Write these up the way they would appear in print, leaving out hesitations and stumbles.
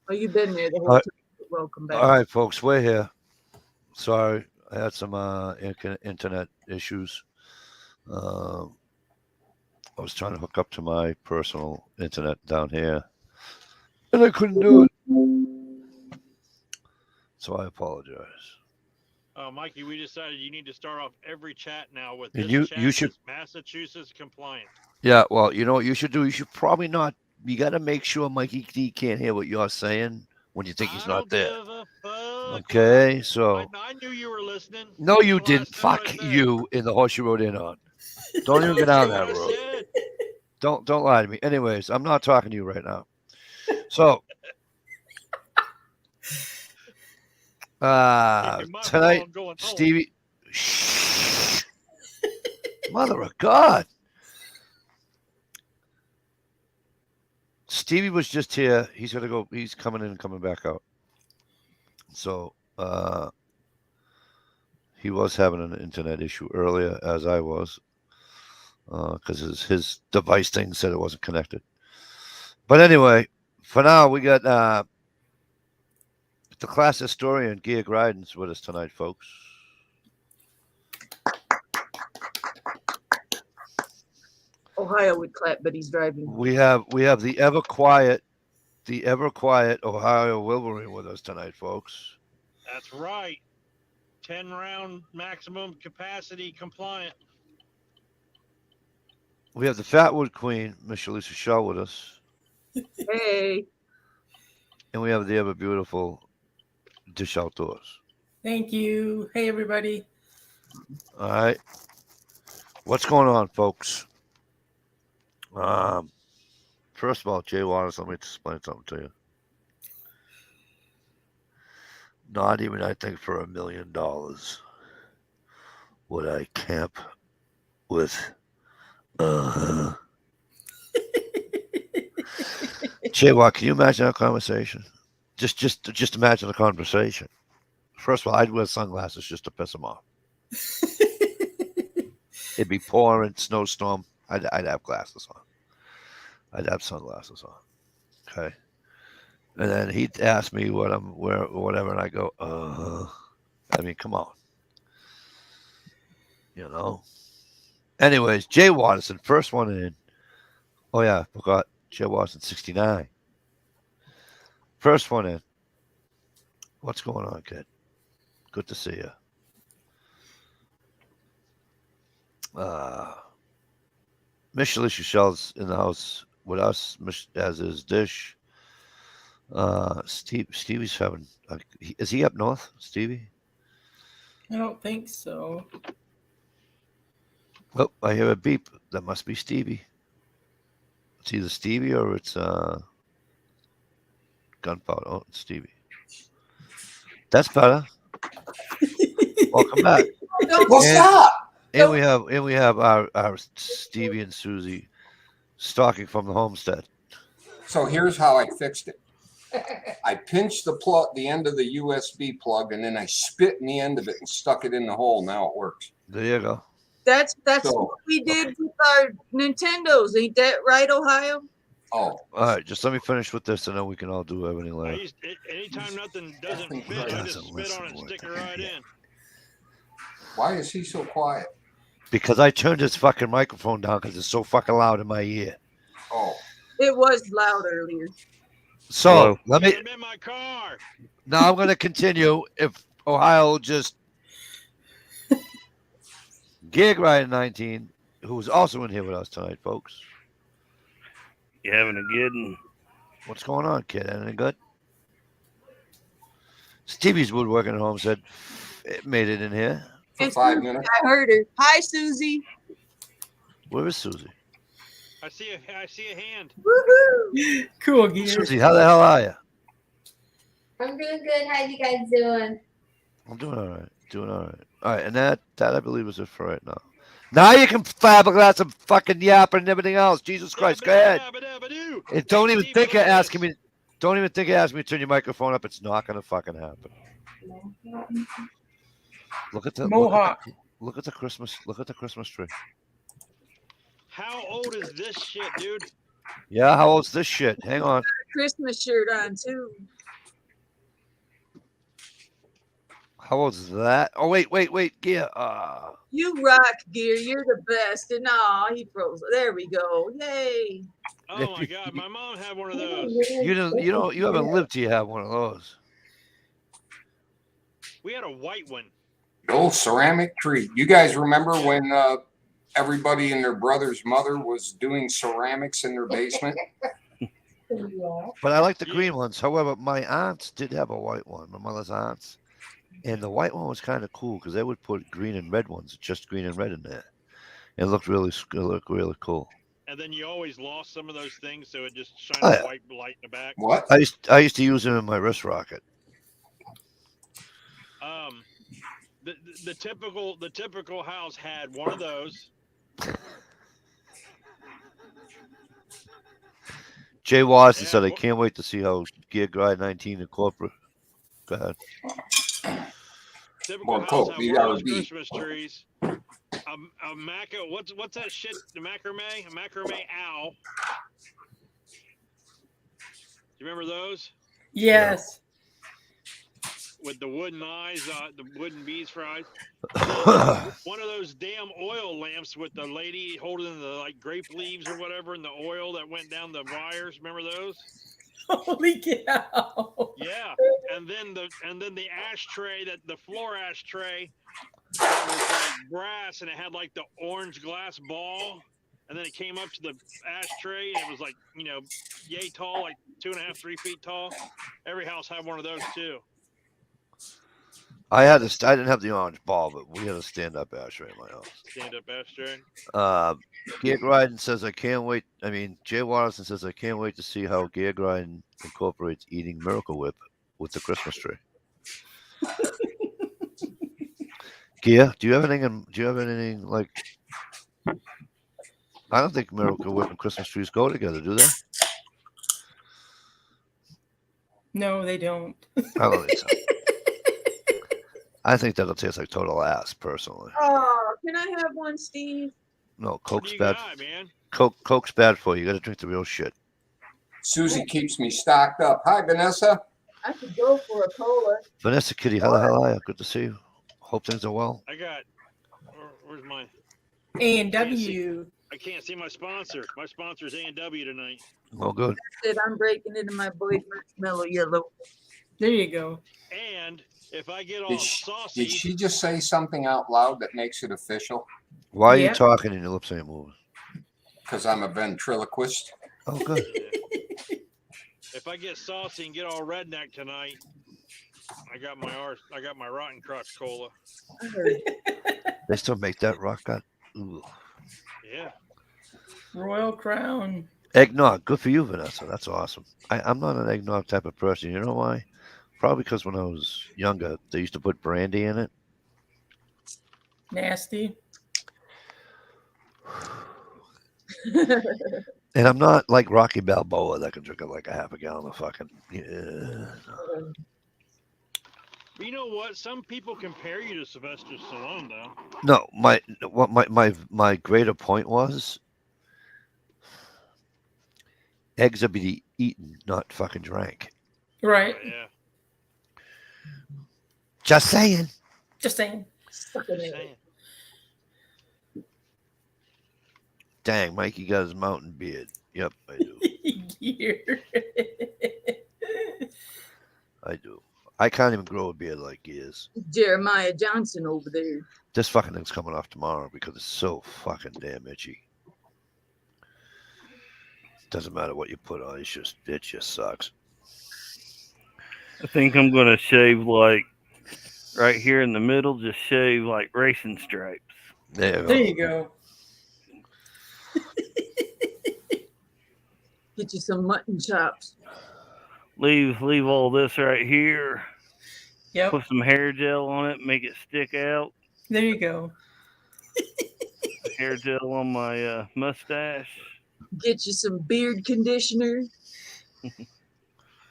Oh, you've been there the whole time. Welcome back. All right, folks, we're here. Sorry, I had some internet issues. I was trying to hook up to my personal internet down here, and I couldn't do it. So I apologize. Mikey, we decided you need to start off every chat now with And this you chat should. is Massachusetts compliant. Yeah, well, you know what you should do? You should probably not. You got to make sure Mikey D can't hear what you're saying when you think he's I not don't there. give a fuck. Okay, so. I knew you were listening. No, That's you the didn't. last thing I Fuck said. you in the horse you rode in on. Don't even get That's down what that I road. said. Don't lie to me. Anyways, I'm not talking to you right now. So Hey, my tonight, fault, I'm going home. Stevie. Shh. Mother of God. Stevie was just here. He's gonna go. He's coming in and coming back out. So he was having an internet issue earlier, as I was, because his device thing said it wasn't connected. But anyway, for now we got the class historian Gia Gryden's with us tonight, folks. Ohio would clap, but he's driving. We have the ever quiet Ohio Wolverine with us tonight, folks. That's right. 10-round maximum capacity compliant. We have the Fatwood Queen, Miss Lisa Shaw, with us, Hey. and we have the ever beautiful Dish Outdoors. Thank you. Hey, everybody. All right, what's going on, folks? First of all, Jay Waters, let me explain something to you. Not even, I think, for $1 million would I camp with. Jay Watt, can you imagine that conversation? Just imagine the conversation. First of all, I'd wear sunglasses just to piss him off. It'd be pouring, snowstorm. I'd have glasses on. I'd have sunglasses on. Okay. And then he'd ask me what I'm wearing or whatever, and I go, I mean, come on. You know? Anyways, Jay Watterson, first one in. Oh, yeah, I forgot. Jay Watterson, 69. First one in. What's going on, kid? Good to see you. Miss Alicia Shell's in the house with us, as is Dish. Stevie's having. Is he up north, Stevie? I don't think so. Oh, I hear a beep. That must be Stevie. It's either Stevie or it's gunpowder. Oh, it's Stevie. That's better. Welcome back. What's up? And we have our Stevie and Susie stalking from the homestead. So here's how I fixed it. I pinched the end of the USB plug, and then I spit in the end of it and stuck it in the hole. Now it works. There you go. That's what we did with our Nintendos. Ain't that right, Ohio? Oh. All right, just let me finish with this, and then we can all do everything later. Anytime nothing doesn't fit, I just spit on it and stick it right in. Why is he so quiet? Because I turned his fucking microphone down because it's so fucking loud in my ear. Oh. It was loud earlier. So let me. I'm in my car. Now I'm going to continue. If Ohio will just Gig Ryan 19, who's also in here with us tonight, folks. You having a good one? What's going on, kid? Anything good? Stevie's woodworking at home said it made it in here. For 5 minutes. I heard her. Hi, Susie. Where is Susie? I see a hand. Woohoo! Cool, Gears. Susie, how the hell are you? I'm doing good. How you guys doing? I'm doing all right. All right, and that I believe is it for right now. Now you can fiberglass and fucking yap and everything else. Jesus Christ, go ahead. And don't even think of asking me. Don't even think of asking me to turn your microphone up. It's not gonna fucking happen. Look at the Mohawk. Look at the Christmas tree. How old is this shit, dude? Yeah, how old's this shit? Hang on. Christmas shirt on too. How old's that? Oh, wait. Yeah. You rock, Gear. You're the best. And he froze. There we go. Yay. Oh my God, my mom had one of those. You haven't lived till you have one of those. We had a white one. The old ceramic tree. You guys remember when everybody and their brother's mother was doing ceramics in their basement? But I like the green ones. However, my aunts did have a white one. My mother's aunts. And the white one was kind of cool because they would put green and red ones, just green and red in there. It looked really cool. And then you always lost some of those things, so it just shined Oh, a yeah. white light in the back. What? I used to use them in my wrist rocket. The typical house had one of those. Jay Watson said, "I can't wait to see how Gear Grind 19 incorporate." Go ahead. Typical house had one of those Christmas trees. A what's that shit? The macrame? A macrame owl. Do you remember those? Yes. With the wooden eyes, the wooden bees for eyes. One of those damn oil lamps with the lady holding the grape leaves or whatever, and the oil that went down the wires. Remember those? Holy cow! Yeah, and then the ashtray, the floor ashtray, that was like brass, and it had like the orange glass ball, and then it came up to the ashtray, and it was like yay tall, like 2.5, 3 feet tall. Every house had one of those too. I didn't have the orange ball, but we had a stand-up ashtray in my house. Stand-up ashtray. Gear Grind says, "I can't wait." I mean, Jay Watson says, "I can't wait to see how Gear Grind incorporates eating Miracle Whip with the Christmas tree." Gear, do you have anything like? I don't think Miracle Whip and Christmas trees go together, do they? No, they don't. I don't think so. I think that'll taste like total ass, personally. Oh, can I have one, Steve? No, What Coke's do you bad. got, man? Coke's bad for you. You got to drink the real shit. Susie keeps me stocked up. Hi, Vanessa. I could go for a cola. Vanessa Kitty, how the hell are you? Good to see you. Hope things are well. I got. Where's mine? A&W. I can't see my sponsor. My sponsor is A&W tonight. Well, good. Said I'm breaking into my boyfriend's mellow yellow. There you go. And if I get all saucy, Did she just say something out loud that makes it official? Why are Yeah. you talking and your lips ain't moving? Because I'm a ventriloquist. Oh, good. if I get saucy and get all redneck tonight, I got my rotten crotch cola. I heard. They still make that rock gut. Ooh. Yeah. Royal Crown. Eggnog. Good for you, Vanessa. That's awesome. I'm not an eggnog type of person. You know why? Probably because when I was younger, they used to put brandy in it. Nasty. And I'm not like Rocky Balboa that can drink like a half a gallon of fucking. Yeah. But you know what? Some people compare you to Sylvester Stallone, though. No, my greater point was eggs are to be eaten, not fucking drank. Right. Yeah. Just saying. Just saying. Stuck in it. Dang, Mikey got his mountain beard. Yep, I do. Gear. I do. I can't even grow a beard like he is. Jeremiah Johnson over there. This fucking thing's coming off tomorrow because it's so fucking damn itchy. Doesn't matter what you put on, it just sucks. I think I'm gonna shave like right here in the middle, just shave like racing stripes. There You go. Get you some mutton chops. Leave all this right here. Yep. Put some hair gel on it, make it stick out. There you go. Hair gel on my mustache. Get you some beard conditioner.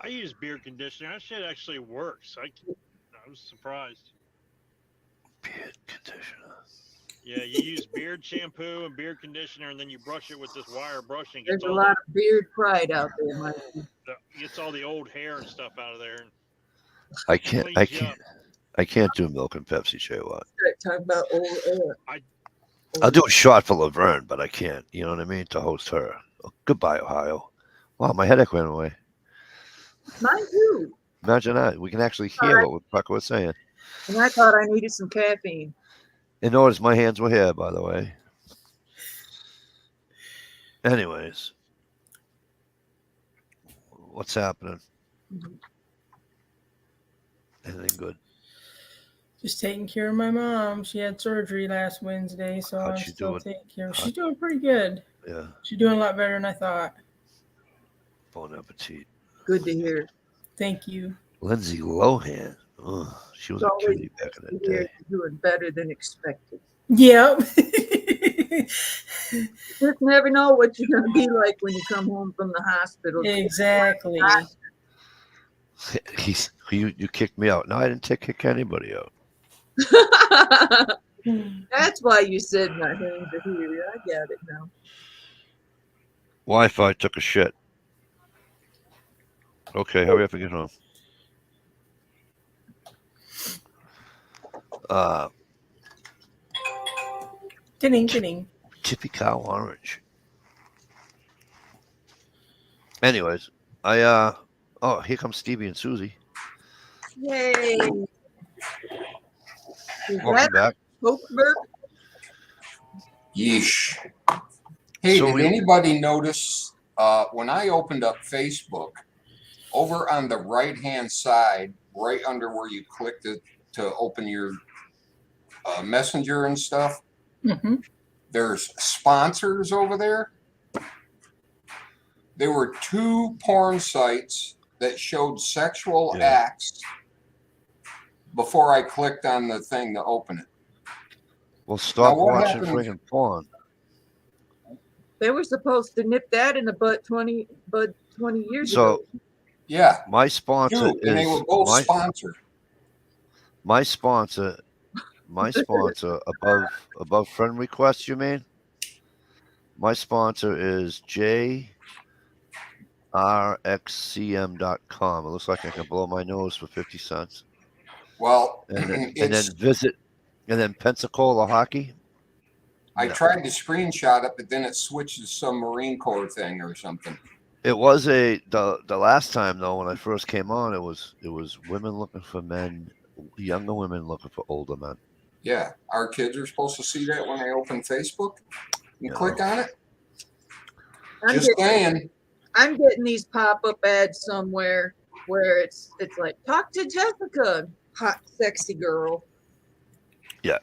I use beard conditioner. That shit actually works. I was surprised. Beard conditioner. Yeah, you use beard shampoo and beard conditioner, and then you brush it with this wire brushing. There's a lot of beard pride out there, Mikey. Gets all the old hair and stuff out of there. I can't I can't do milk and Pepsi, Jay Watt. Talking about old. I'll do a shot for Laverne, but I can't. You know what I mean? To host her. Oh, goodbye, Ohio. Wow, my headache went away. Mine too. Imagine that. We can actually hear what the fuck we're saying. And I thought I needed some caffeine. And notice my hands were here, by the way. Anyways, what's happening? Anything good? Just taking care of my mom. She had surgery last Wednesday, so How'd I'm she still do it? taking care of her. She's doing pretty good. Yeah. She's doing a lot better than I thought. Bon appetit. Good to hear. Thank you. Lindsay Lohan. Ugh, she was a cutie back in the day. Doing better than expected. Yep. You just never know what you're going to be like when you come home from the hospital. Exactly. You kicked me out. No, I didn't kick anybody out. That's why you said my hands are here. I got it now. Wi-Fi took a shit. Okay, hurry up and get home. Ding. Tippy cow orange. Anyways, oh, here comes Stevie and Susie. Yay. Is Welcome that back. Coke burp? Yeesh. Hey, So did anybody notice when I opened up Facebook, over on the right-hand side, right under where you clicked it to open your messenger and stuff, there's sponsors over there. There were 2 porn sites that showed sexual acts before I clicked on the thing to open it. Well, stop Now, what watching happened- friggin' porn. They were supposed to nip that in the butt 20 years So, ago. Yeah, my sponsor dude, and they were is both sponsored. my sponsor above friend requests. You mean? My sponsor is jrxcm.com. It looks like I can blow my nose for 50 cents. Well, And then Pensacola hockey. I tried to screenshot it, but then it switched to some Marine Corps thing or something. It was the last time though when I first came on. It was women looking for men, younger women looking for older men. Yeah, our kids are supposed to see that when they open Facebook and click on it. Just saying. I'm getting these pop-up ads somewhere where it's like, talk to Jessica, hot, sexy girl. Yeah,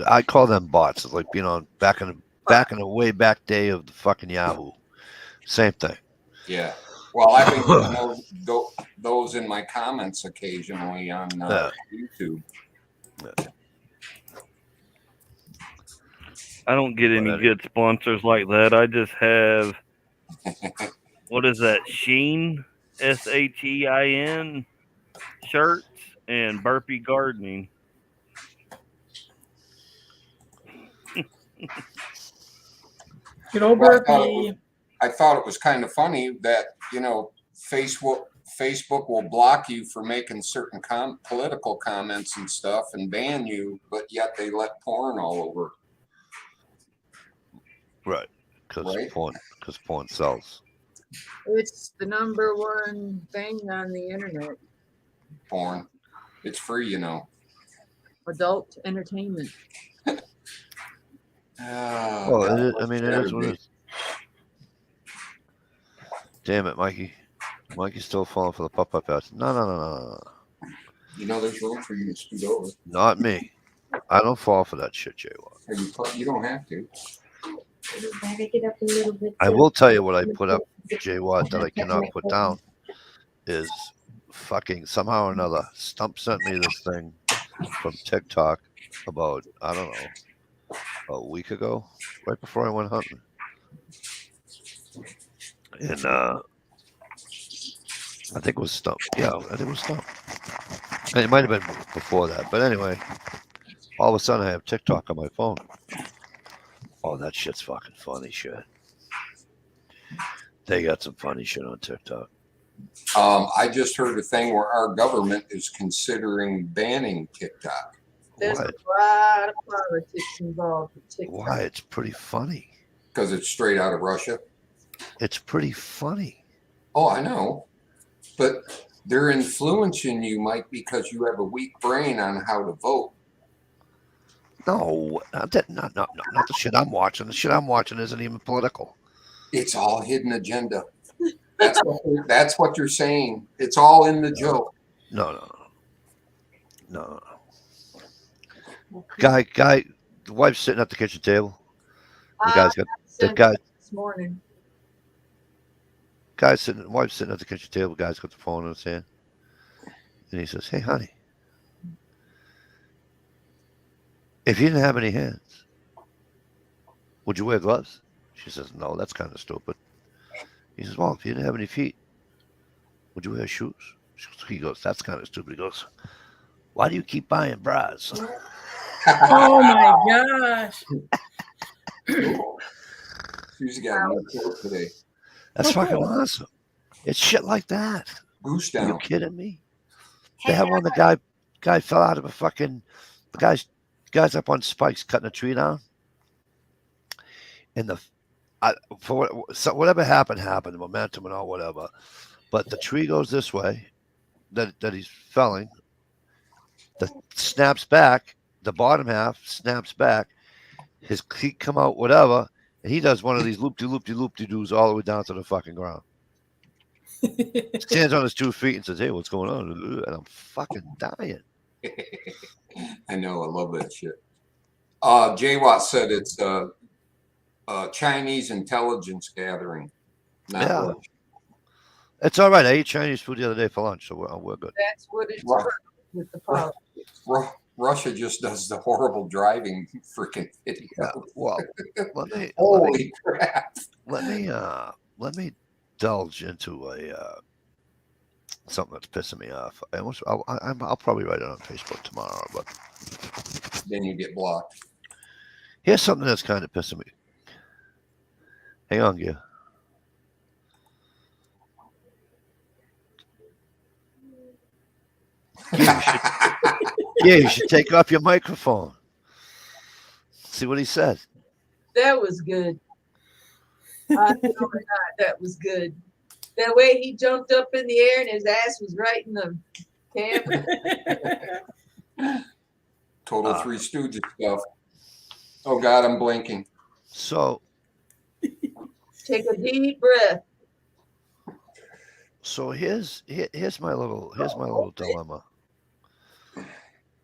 I call them bots. It's like back in the way back day of the fucking Yahoo. Same thing. Yeah. Well, I've been getting those in my comments occasionally on YouTube. Yeah. I don't get any good sponsors like that. I just have, what is that? Sheen, SHEIN shirts and Burpee Gardening. Good old Burpee. I thought it was kind of funny that, Facebook will block you for making certain political comments and stuff and ban you, but yet they let porn all over. Right. Because porn sells. It's the #1 thing on the internet. Porn. It's free, Adult entertainment. Well, it is what it is. Damn it, Mikey. Mikey's still falling for the pop-up ads. No. There's room for you to scoot over. Not me. I don't fall for that shit, J-Watt. You don't have to. Get up a little bit. I will tell you what I put up, J-Watt, that I cannot put down is fucking somehow or another. Stump sent me this thing from TikTok about, I don't know, a week ago, right before I went hunting. And I think it was Stump. Yeah, I think it was Stump. And it might have been before that. But anyway, all of a sudden I have TikTok on my phone. Oh, that shit's fucking funny shit. They got some funny shit on TikTok. I just heard a thing where our government is considering banning TikTok. There's Why? a lot of politics involved with TikTok. Why? It's pretty funny. Because it's straight out of Russia. It's pretty funny. Oh, I know. But they're influencing you, Mike, because you have a weak brain on how to vote. No, not the shit I'm watching. The shit I'm watching isn't even political. It's all hidden agenda. That's what you're saying. It's all in the joke. No. Guy, the wife's sitting at the kitchen table. The guy's got the Sent guy. it this morning. Wife's sitting at the kitchen table. Guy's got the phone in his hand, and he says, "Hey, honey, if you didn't have any hands, would you wear gloves?" She says, "No, that's kind of stupid." He says, "Well, if you didn't have any feet, would you wear shoes?" He goes, "That's kind of stupid." He goes, "Why do you keep buying bras?" Oh my gosh. She's got no joke today. That's fucking awesome. It's shit like that. Goose Are you down. kidding me? They had one. The guy fell out of a fucking. The guy's up on spikes cutting a tree down, and whatever happened, the momentum and all whatever, but the tree goes this way, that he's felling. Snaps back. The bottom half snaps back. His cleat come out, whatever, and he does one of these loop-de-doos all the way down to the fucking ground. Stands on his 2 feet and says, "Hey, what's going on?" And I'm fucking dying. I know. I love that shit. Jay Watt said it's Chinese intelligence gathering. Not Yeah. Russia. It's all right. I ate Chinese food the other day for lunch, so we're good. That's what it's Right. about with the politics. Russia just does the horrible driving freaking video. Yeah, well, Holy crap. let me indulge into something that's pissing me off. I'll probably write it on Facebook tomorrow, but Then you get blocked. here's something that's kind of pissing me. Hang on, Gear. Yeah, you should take off your microphone. See what he said. That was good. I know or not, that was good. That way he jumped up in the air and his ass was right in the camera. Total Three Stooges stuff. Oh God, I'm blinking. So Take a deep breath. So here's my little dilemma.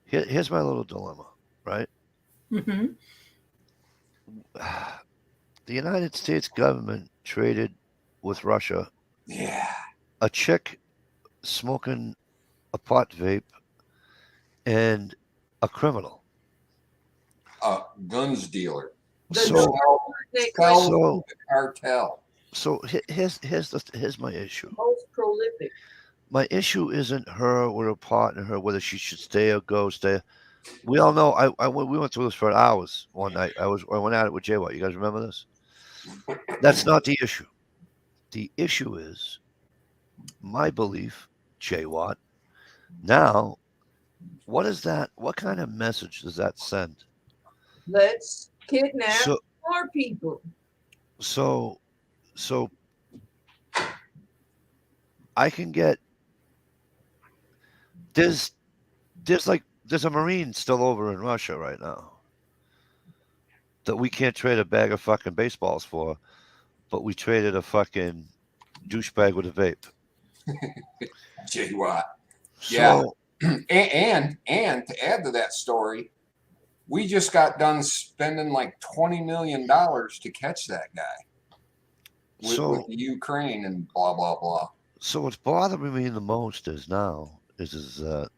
Here's my little dilemma, right? Mm-hmm. The United States government traded with Russia Yeah. a chick smoking a pot vape and a criminal. A guns dealer. The So Sell the cartel. so here's my issue. most prolific. My issue isn't her with her partner, whether she should stay or go stay. We all know. We went through this for hours one night. I went at it with Jay Watt. You guys remember this? That's not the issue. The issue is my belief, Jay Watt. Now, what is that? What kind of message does that send? Let's kidnap So more people. so I can get there's a Marine still over in Russia right now that we can't trade a bag of fucking baseballs for, but we traded a fucking douchebag with a vape. Jay Watt. So, Yeah. And to add to that story, we just got done spending like $20 million to catch that guy with the Ukraine and blah blah blah. So what's bothering me the most is that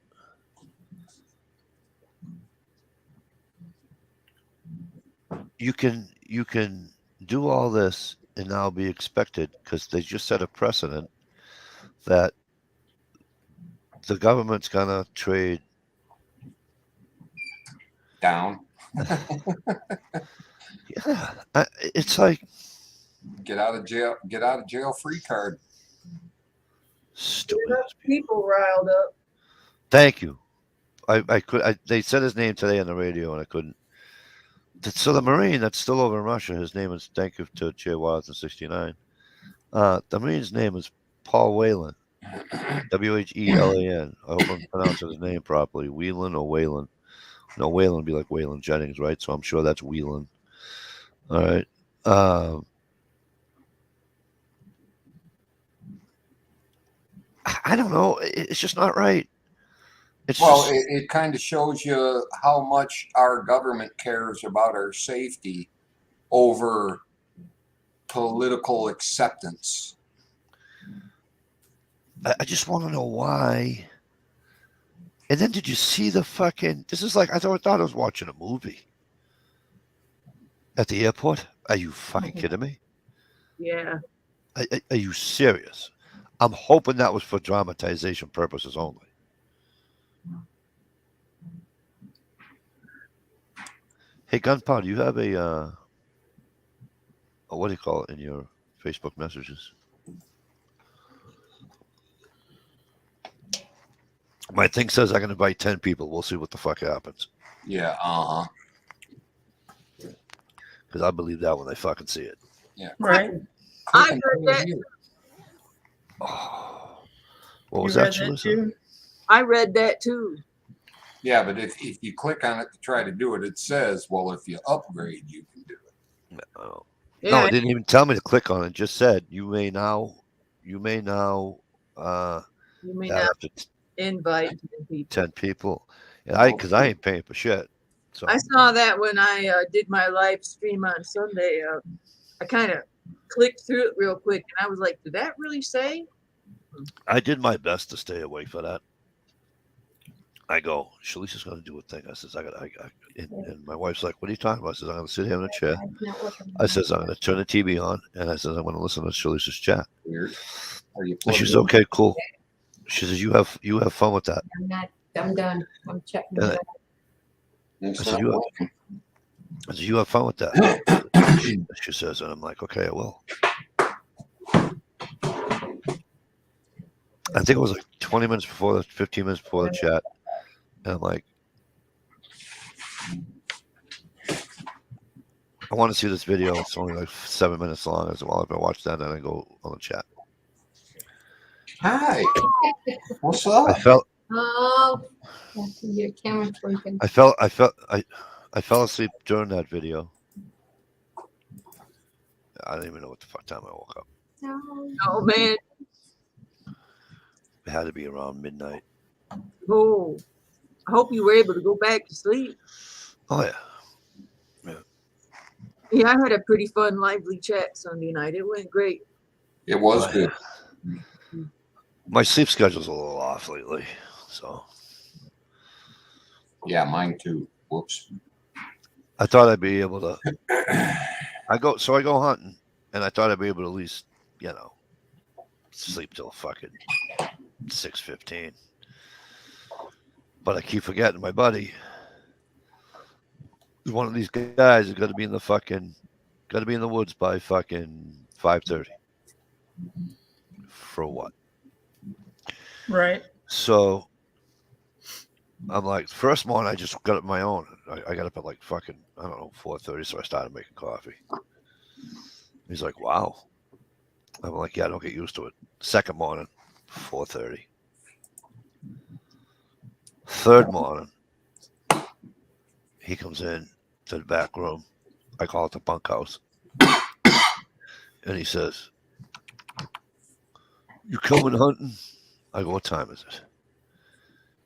you can do all this and now be expected because they just set a precedent that the government's gonna trade Down. Yeah, it's like Get out of jail free card. Stupid Enough ass people. people riled up. Thank you. They said his name today on the radio and I couldn't. So the Marine that's still over in Russia, his name is, thank you to Jay Watson 69. The Marine's name is Paul Whelan. Whelan. I hope I'm pronouncing his name properly. Whelan or Whalen? No, Whalen would be like Waylon Jennings, right? So I'm sure that's Whelan. All right. I don't know. It's just not right. Well, it kind of shows you how much our government cares about our safety over political acceptance. I just want to know why. And then did you see the fucking? This is like I thought I was watching a movie at the airport. Are you fucking kidding me? Yeah. Are you serious? I'm hoping that was for dramatization purposes only. Hey, Gunpowder, you have a what do you call it in your Facebook messages? My thing says I can invite 10 people. We'll see what the fuck happens. Yeah, Because I believe that when they fucking see it. Yeah. Right. I heard that. Oh. What was You that, read that Julissa? too? I read that too. Yeah, but if you click on it to try to do it, it says, well, if you upgrade, you can do it. No, Yeah. it didn't even tell me to click on it. It just said you may now You may that not after invite 10 people. 10 people. And because I ain't paying for shit. So I saw that when I did my live stream on Sunday. I kind of clicked through it real quick, and I was like, "Did that really say?" I did my best to stay away for that. I go, Shalisa's going to do a thing. I says, and my wife's like, what are you talking about? I says, I'm going to sit here in a chair. I says, I'm going to turn the TV on, and I says, I'm going to listen to Shalisa's chat. Weird. Are you And she's plugged in? okay, cool. She says, you have fun with that. I'm done. I'm checking And it out. It's I said, not you have, working. I said, you have fun with that. She says, and I'm like, okay, I will. I think it was like 20 minutes before the 15 minutes before the chat. And I'm like, I want to see this video. It's only like 7 minutes long. I said, well, if I watch that, then I go on the chat. Hi. What's up? I felt Oh, your camera's working. I fell asleep during that video. I don't even know what the fuck time I woke up. No. Oh man! It had to be around midnight. Oh, I hope you were able to go back to sleep. Oh yeah. Yeah, I had a pretty fun, lively chat Sunday night. It went great. It was Oh, good. yeah. My sleep schedule's a little off lately, so Yeah, mine too. Whoops. I thought I'd be able to. I go hunting, and I thought I'd be able to at least, sleep till fucking 6:15. But I keep forgetting my buddy. One of these guys is gonna be in the woods by fucking 5:30. For what? Right. So I'm like, first morning I just got up my own. I got up at like fucking, I don't know, 4:30, so I started making coffee. He's like, wow. I'm like, yeah, don't get used to it. Second morning, 4:30. Third morning, he comes in to the back room. I call it the bunkhouse. And he says, you coming hunting? I go, what time is it?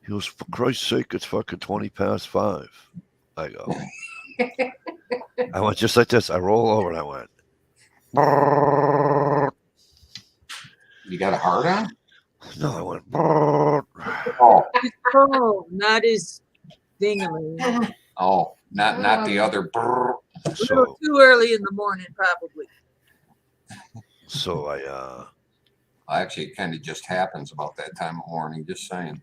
He goes, for Christ's sake, it's fucking 20 past 5. I go. I went just like this. I roll over and I went. You got a hard on? No, I went. Oh, Oh, not his dingling. oh, not the other. Brrr. A little So too early in the morning, probably. Actually, it kind of just happens about that time of morning. Just saying.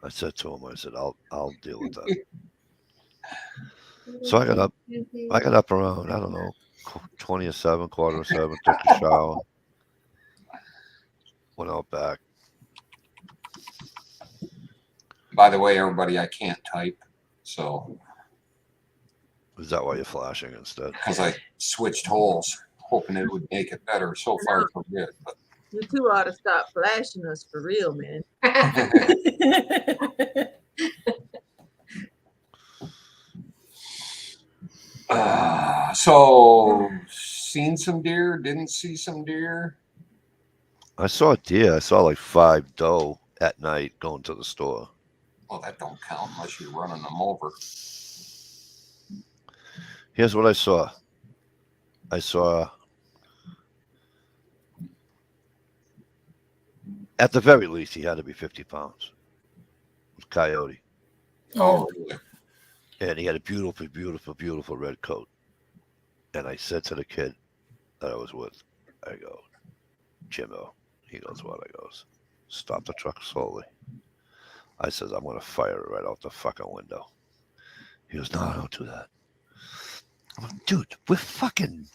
I said to him, I said, I'll deal with that. So I got up around, I don't know, 20 or 7, quarter of 7, took a shower, went out back, By the way, everybody, I can't type, so Is that why you're flashing instead? because I switched holes, hoping it would make it better. So far, so good. But You two ought to stop flashing us for real, man. so, seen some deer? Didn't see some deer? I saw a deer. I saw like 5 doe at night going to the store. Well, that don't count unless you're running them over. Here's what I saw. I saw, at the very least, he had to be 50 pounds. It was a coyote. Oh, really? And he had a beautiful, beautiful, beautiful red coat. And I said to the kid that I was with, I go, Jimbo. He goes, what? I goes, stop the truck slowly. I says, I'm going to fire it right out the fucking window. He goes, no, don't do that. I'm like, dude, we're fucking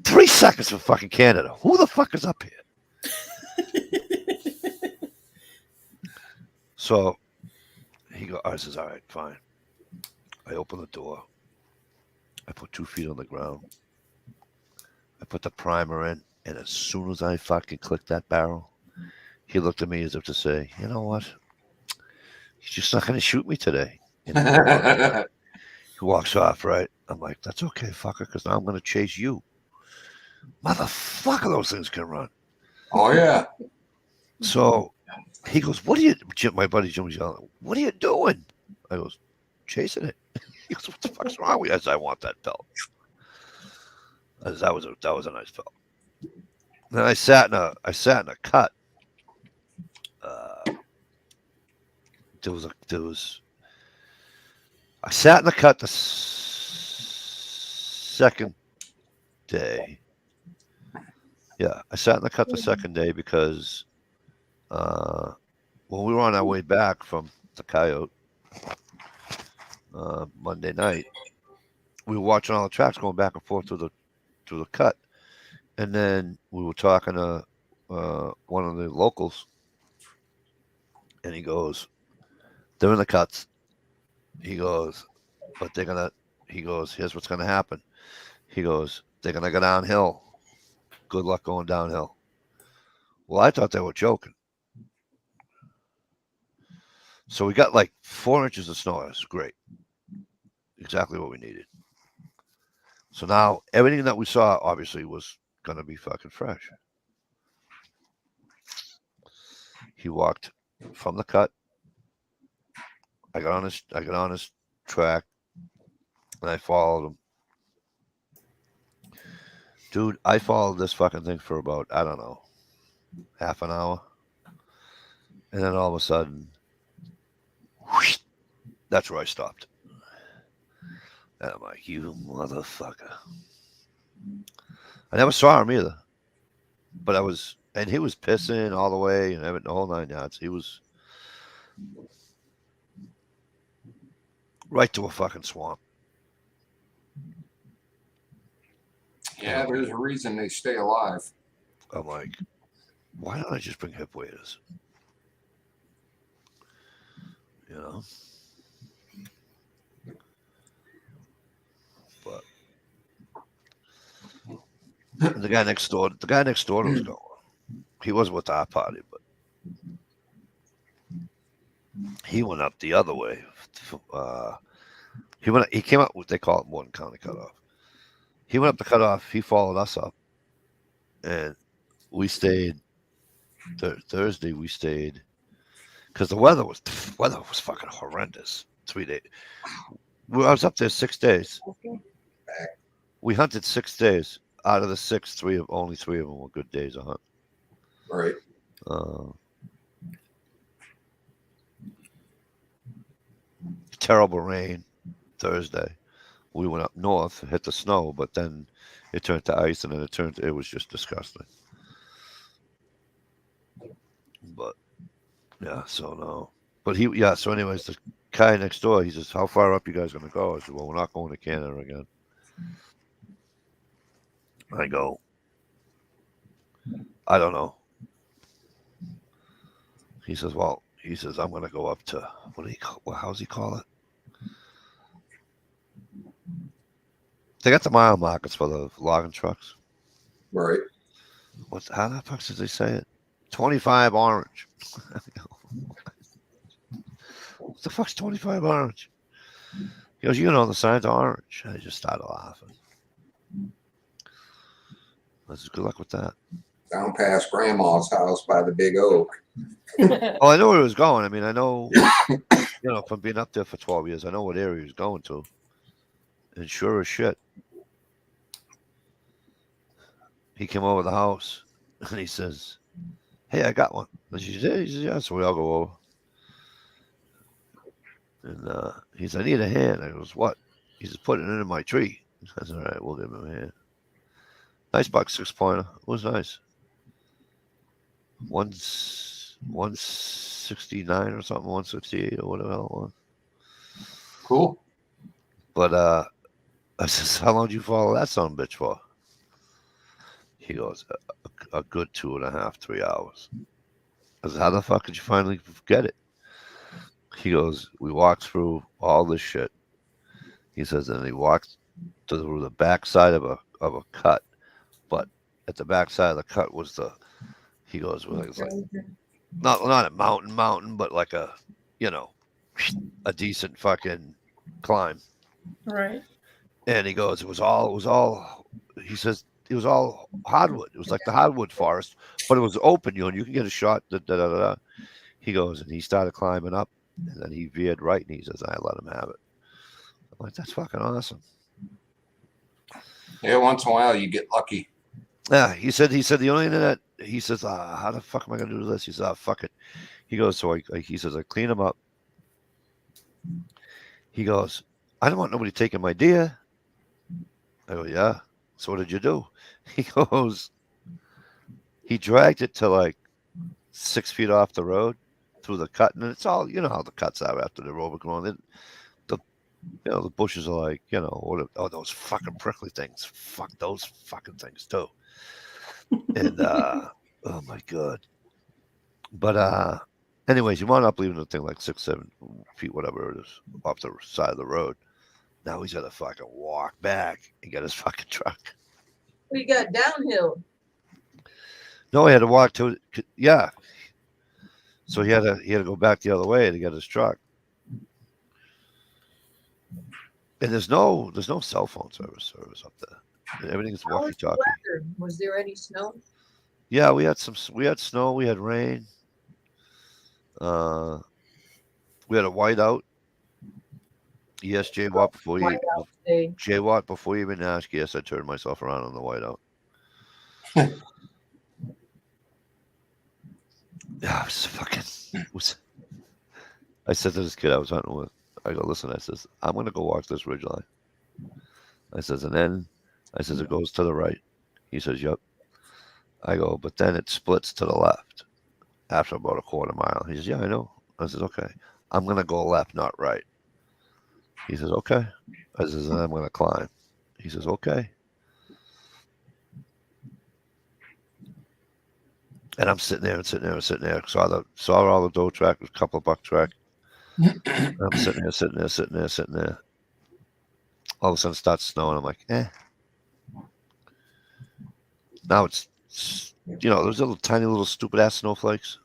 3 seconds from fucking Canada. Who the fuck is up here? So he goes, I says, all right, fine. I open the door. I put 2 feet on the ground. I put the primer in, and as soon as I fucking clicked that barrel, he looked at me as if to say, you know what? He's just not going to shoot me today. And he walks off, right? I'm like, that's okay, fucker, because now I'm going to chase you. Motherfucker, those things can run. Oh, yeah. So he goes, what are you, Jim, my buddy Jim was yelling, what are you doing? I goes, chasing it. He goes, what the fuck's wrong with you? I said, I want that belt. I said, that was a nice belt. Then I sat in a cut. I sat in the cut the second day. Yeah, I sat in the cut the second day because when we were on our way back from the coyote Monday night, we were watching all the tracks going back and forth through the cut, and then we were talking to one of the locals, and he goes, "They're in the cuts." He goes, "But they're gonna." He goes, "Here's what's gonna happen." He goes, "They're gonna go downhill. Good luck going downhill." Well, I thought they were joking. So we got like 4 inches of snow. That's great. Exactly what we needed. So now everything that we saw obviously was gonna be fucking fresh. He walked from the cut. I got on his track, and I followed him. Dude, I followed this fucking thing for about, I don't know, half an hour. And then all of a sudden, whoosh, that's where I stopped. And I'm like, you motherfucker. I never saw him either. But and he was pissing all the way and everything, the whole 9 yards. He was right to a fucking swamp. Yeah, there's a reason they stay alive. I'm like, why don't I just bring hip waders? You know? But the guy next door was going. He was with our party, but he went up the other way. He came up what they call it Morton County cutoff. He went up the cutoff. He followed us up, and we stayed. Thursday we stayed because the weather was fucking horrendous. 3 days. I was up there 6 days. We hunted 6 days. Out of the 6, only 3 of them were good days to hunt. Right. Terrible rain Thursday. We went up north, hit the snow, but then it turned to ice, and then it was just disgusting. But yeah, so no. But so anyways, the guy next door, he says, how far up you guys gonna go? I said, well, we're not going to Canada again. I go, I don't know. He says, well, he says, I'm gonna go up to how's he call it? They got the mile markers for the logging trucks. Right. How the fuck did they say it? 25 orange. What the fuck's 25 orange? He goes, the sign's orange. I just started laughing. I said, good luck with that. Down past Grandma's house by the big oak. Oh, I know where he was going. I mean, I know, from being up there for 12 years, I know what area he was going to. And sure as shit, he came over the house and he says, hey, I got one. And she said, yeah. So we all go over. And he said, I need a hand. I goes, what? He says, put it in my tree. I said, all right, we'll give him a hand. Nice buck 6-pointer. It was nice. 169 or something, 168 or whatever it was. Cool. But I says, how long did you follow that son of a bitch for? He goes, a good 2.5, 3 hours. I said, how the fuck did you finally get it? He goes, we walked through all this shit. He says, and he walked through the backside of a cut, but at the backside of the cut was he goes, well, it's like not a mountain, but like a decent fucking climb. Right. And he goes, it was all. He says it was all hardwood. It was like the hardwood forest, but it was open. You can get a shot. He goes, and he started climbing up, and then he veered right, and he says, I let him have it. I'm like, that's fucking awesome. Yeah, once in a while you get lucky. Yeah, he said the only thing that he says, how the fuck am I gonna do this? He says, fuck it. He goes, so he says, I clean him up. He goes, I don't want nobody taking my deer. I go, yeah. So what did you do? He goes, he dragged it to like 6 feet off the road through the cut, and it's all, how the cuts are after they're overgrown. The bushes are like, those fucking prickly things. Fuck those fucking things too. And oh my god. But anyways, you wound up leaving the thing like 6, 7 feet, whatever it is, off the side of the road. Now he's got to fucking walk back and get his fucking truck. We got downhill. No, he had to walk to yeah. So he had to go back the other way to get his truck. And there's no cell phone service up there. Everything's How was the walkie-talkie. weather? Was there any snow? Yeah, we had snow, we had rain. We had a whiteout. Yes, J Watt before you even asked. Yes, I turned myself around on the whiteout. Yeah, I was fucking. I said to this kid I was hunting with, I go, listen, I says, I'm gonna go walk this ridge line. I says, and then I says it goes to the right. He says, yep. I go, but then it splits to the left after about a quarter mile. He says, yeah, I know. I says, okay. I'm gonna go left, not right. He says, okay. I says, and I'm gonna climb. He says, okay. And I'm sitting there. Saw all the doe track, a couple of buck track. I'm sitting there. All of a sudden it starts snowing. I'm like, Now it's those little tiny little stupid ass snowflakes.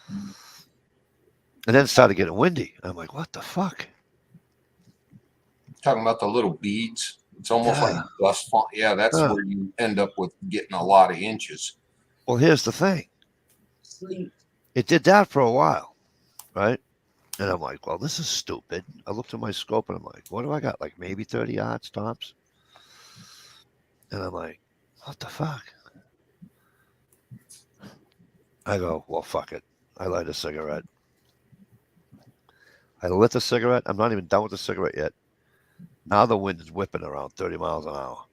And then it started getting windy. I'm like, what the fuck? Talking about the little beads. It's almost like dust. Yeah, that's where you end up with getting a lot of inches. Well, here's the thing. Sleep. It did that for a while, right? And I'm like, well, this is stupid. I looked at my scope and I'm like, what do I got? Like maybe 30 yards tops? And I'm like, what the fuck? I go, well, fuck it. I light a cigarette. I lit the cigarette. I'm not even done with the cigarette yet. Now the wind is whipping around 30 miles an hour.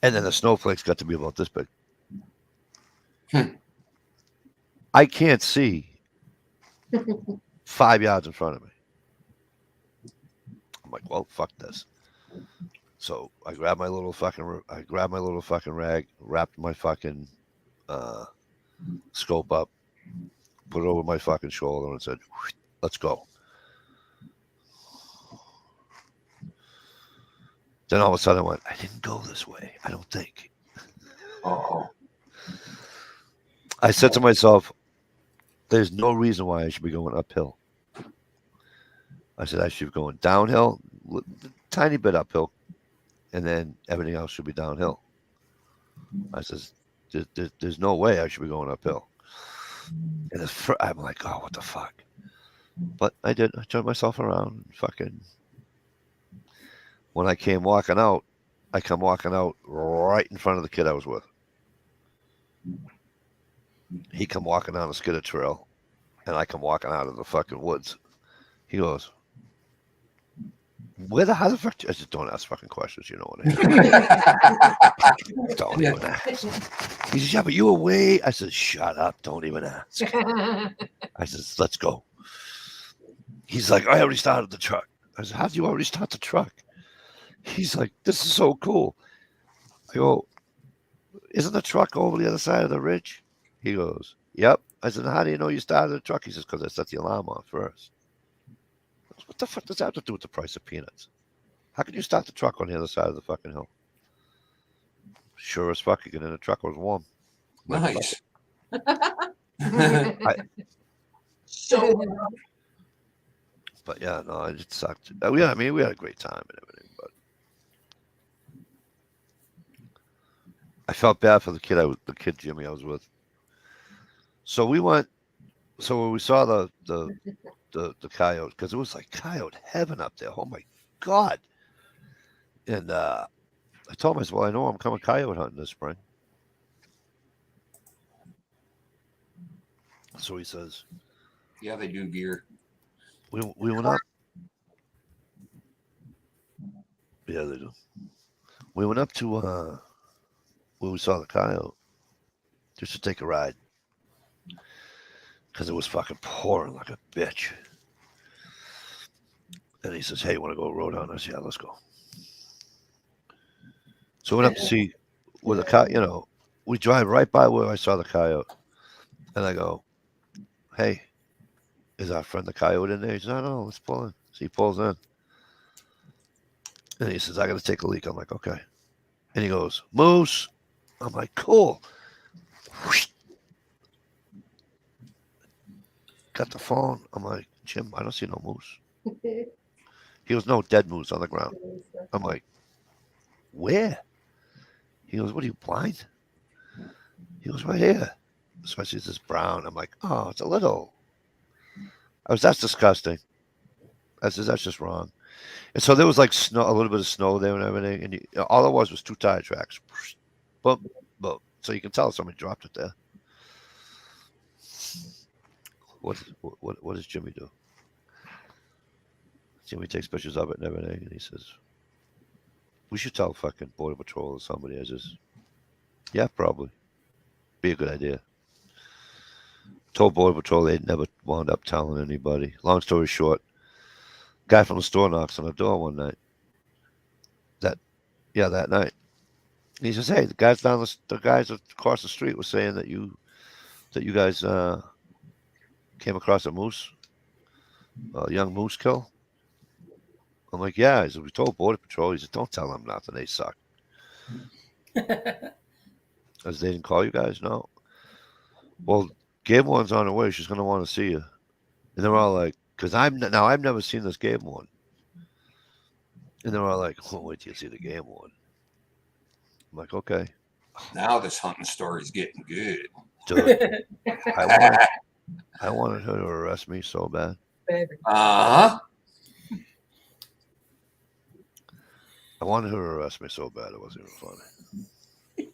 And then the snowflakes got to be about this big. I can't see 5 yards in front of me. I'm like, well, fuck this. So I grabbed my little fucking rag, wrapped my fucking scope up, put it over my fucking shoulder and said, let's go. Then all of a sudden I went, I didn't go this way. I don't think. Oh. I said to myself, there's no reason why I should be going uphill. I said I should be going downhill, tiny bit uphill, and then everything else should be downhill. I says, there's no way I should be going uphill. And I'm like, oh, what the fuck? But I did. I turned myself around and fucking. When I came walking out, I come walking out right in front of the kid I was with. He come walking down the skidder trail, and I come walking out of the fucking woods. He goes, how the fuck? I just don't ask fucking questions. You know what I mean? Don't even ask. He says, yeah, but you were way. I said, shut up. Don't even ask. I says, let's go. He's like, I already started the truck. I said, how did you already start the truck? He's like, this is so cool. I go, isn't the truck over the other side of the ridge? He goes, yep. I said, how do you know you started the truck? He says, because I set the alarm on first. I said, what the fuck does that have to do with the price of peanuts? How can you start the truck on the other side of the fucking hill? Sure as fuck, you get in the truck, it was warm. Nice. But yeah, no, it sucked. We had a great time and everything, but I felt bad for the kid Jimmy I was with. So we went. So when we saw the coyote, because it was like coyote heaven up there. Oh my god! And I told myself, well, I know I'm coming coyote hunting this spring. So he says, yeah, they do gear. We went up. Yeah, they do. We went up to where we saw the coyote just to take a ride because it was fucking pouring like a bitch. And he says, "Hey, you want to go road on us?" Yeah, let's go. So we went up to see where the coyote. You know, we drive right by where I saw the coyote, and I go, "Hey, is our friend the coyote in there?" He says, "No, let's pull in." So he pulls in. And he says, "I got to take a leak." I'm like, "Okay." And he goes, "Moose." I'm like, "Cool." Whoosh. Got the phone. I'm like, "Jim, I don't see no moose." He goes, "No, dead moose on the ground." I'm like, "Where?" He goes, "What are you, blind?" He goes, "Right here." So I see this brown. I'm like, "Oh, it's a little." That's disgusting. I says, "That's just wrong." And so there was like snow, a little bit of snow there and everything. And all it was 2 tire tracks. Boom, boom. So you can tell somebody dropped it there. What does Jimmy do? Jimmy takes pictures of it and everything. And he says, "We should tell fucking Border Patrol or somebody." I says, "Yeah, probably. Be a good idea." Told Border Patrol, they'd never wound up telling anybody. Long story short, guy from the store knocks on the door one night. That night. And he says, "Hey, the guys across the street were saying that you guys came across a moose, a young moose kill." I'm like, "Yeah." He said, "We told Border Patrol." He said, "Don't tell them nothing. They suck." As they didn't call you guys, no. Well, game one's on her way. She's gonna want to see you. And they're all like, because I've never seen this game one. And they're all like, "Oh, wait till you see the game one." I'm like, "Okay." Now this hunting story's getting good. Dude, I wanted her to arrest me so bad. Uh-huh. I wanted her to arrest me so bad it wasn't even funny.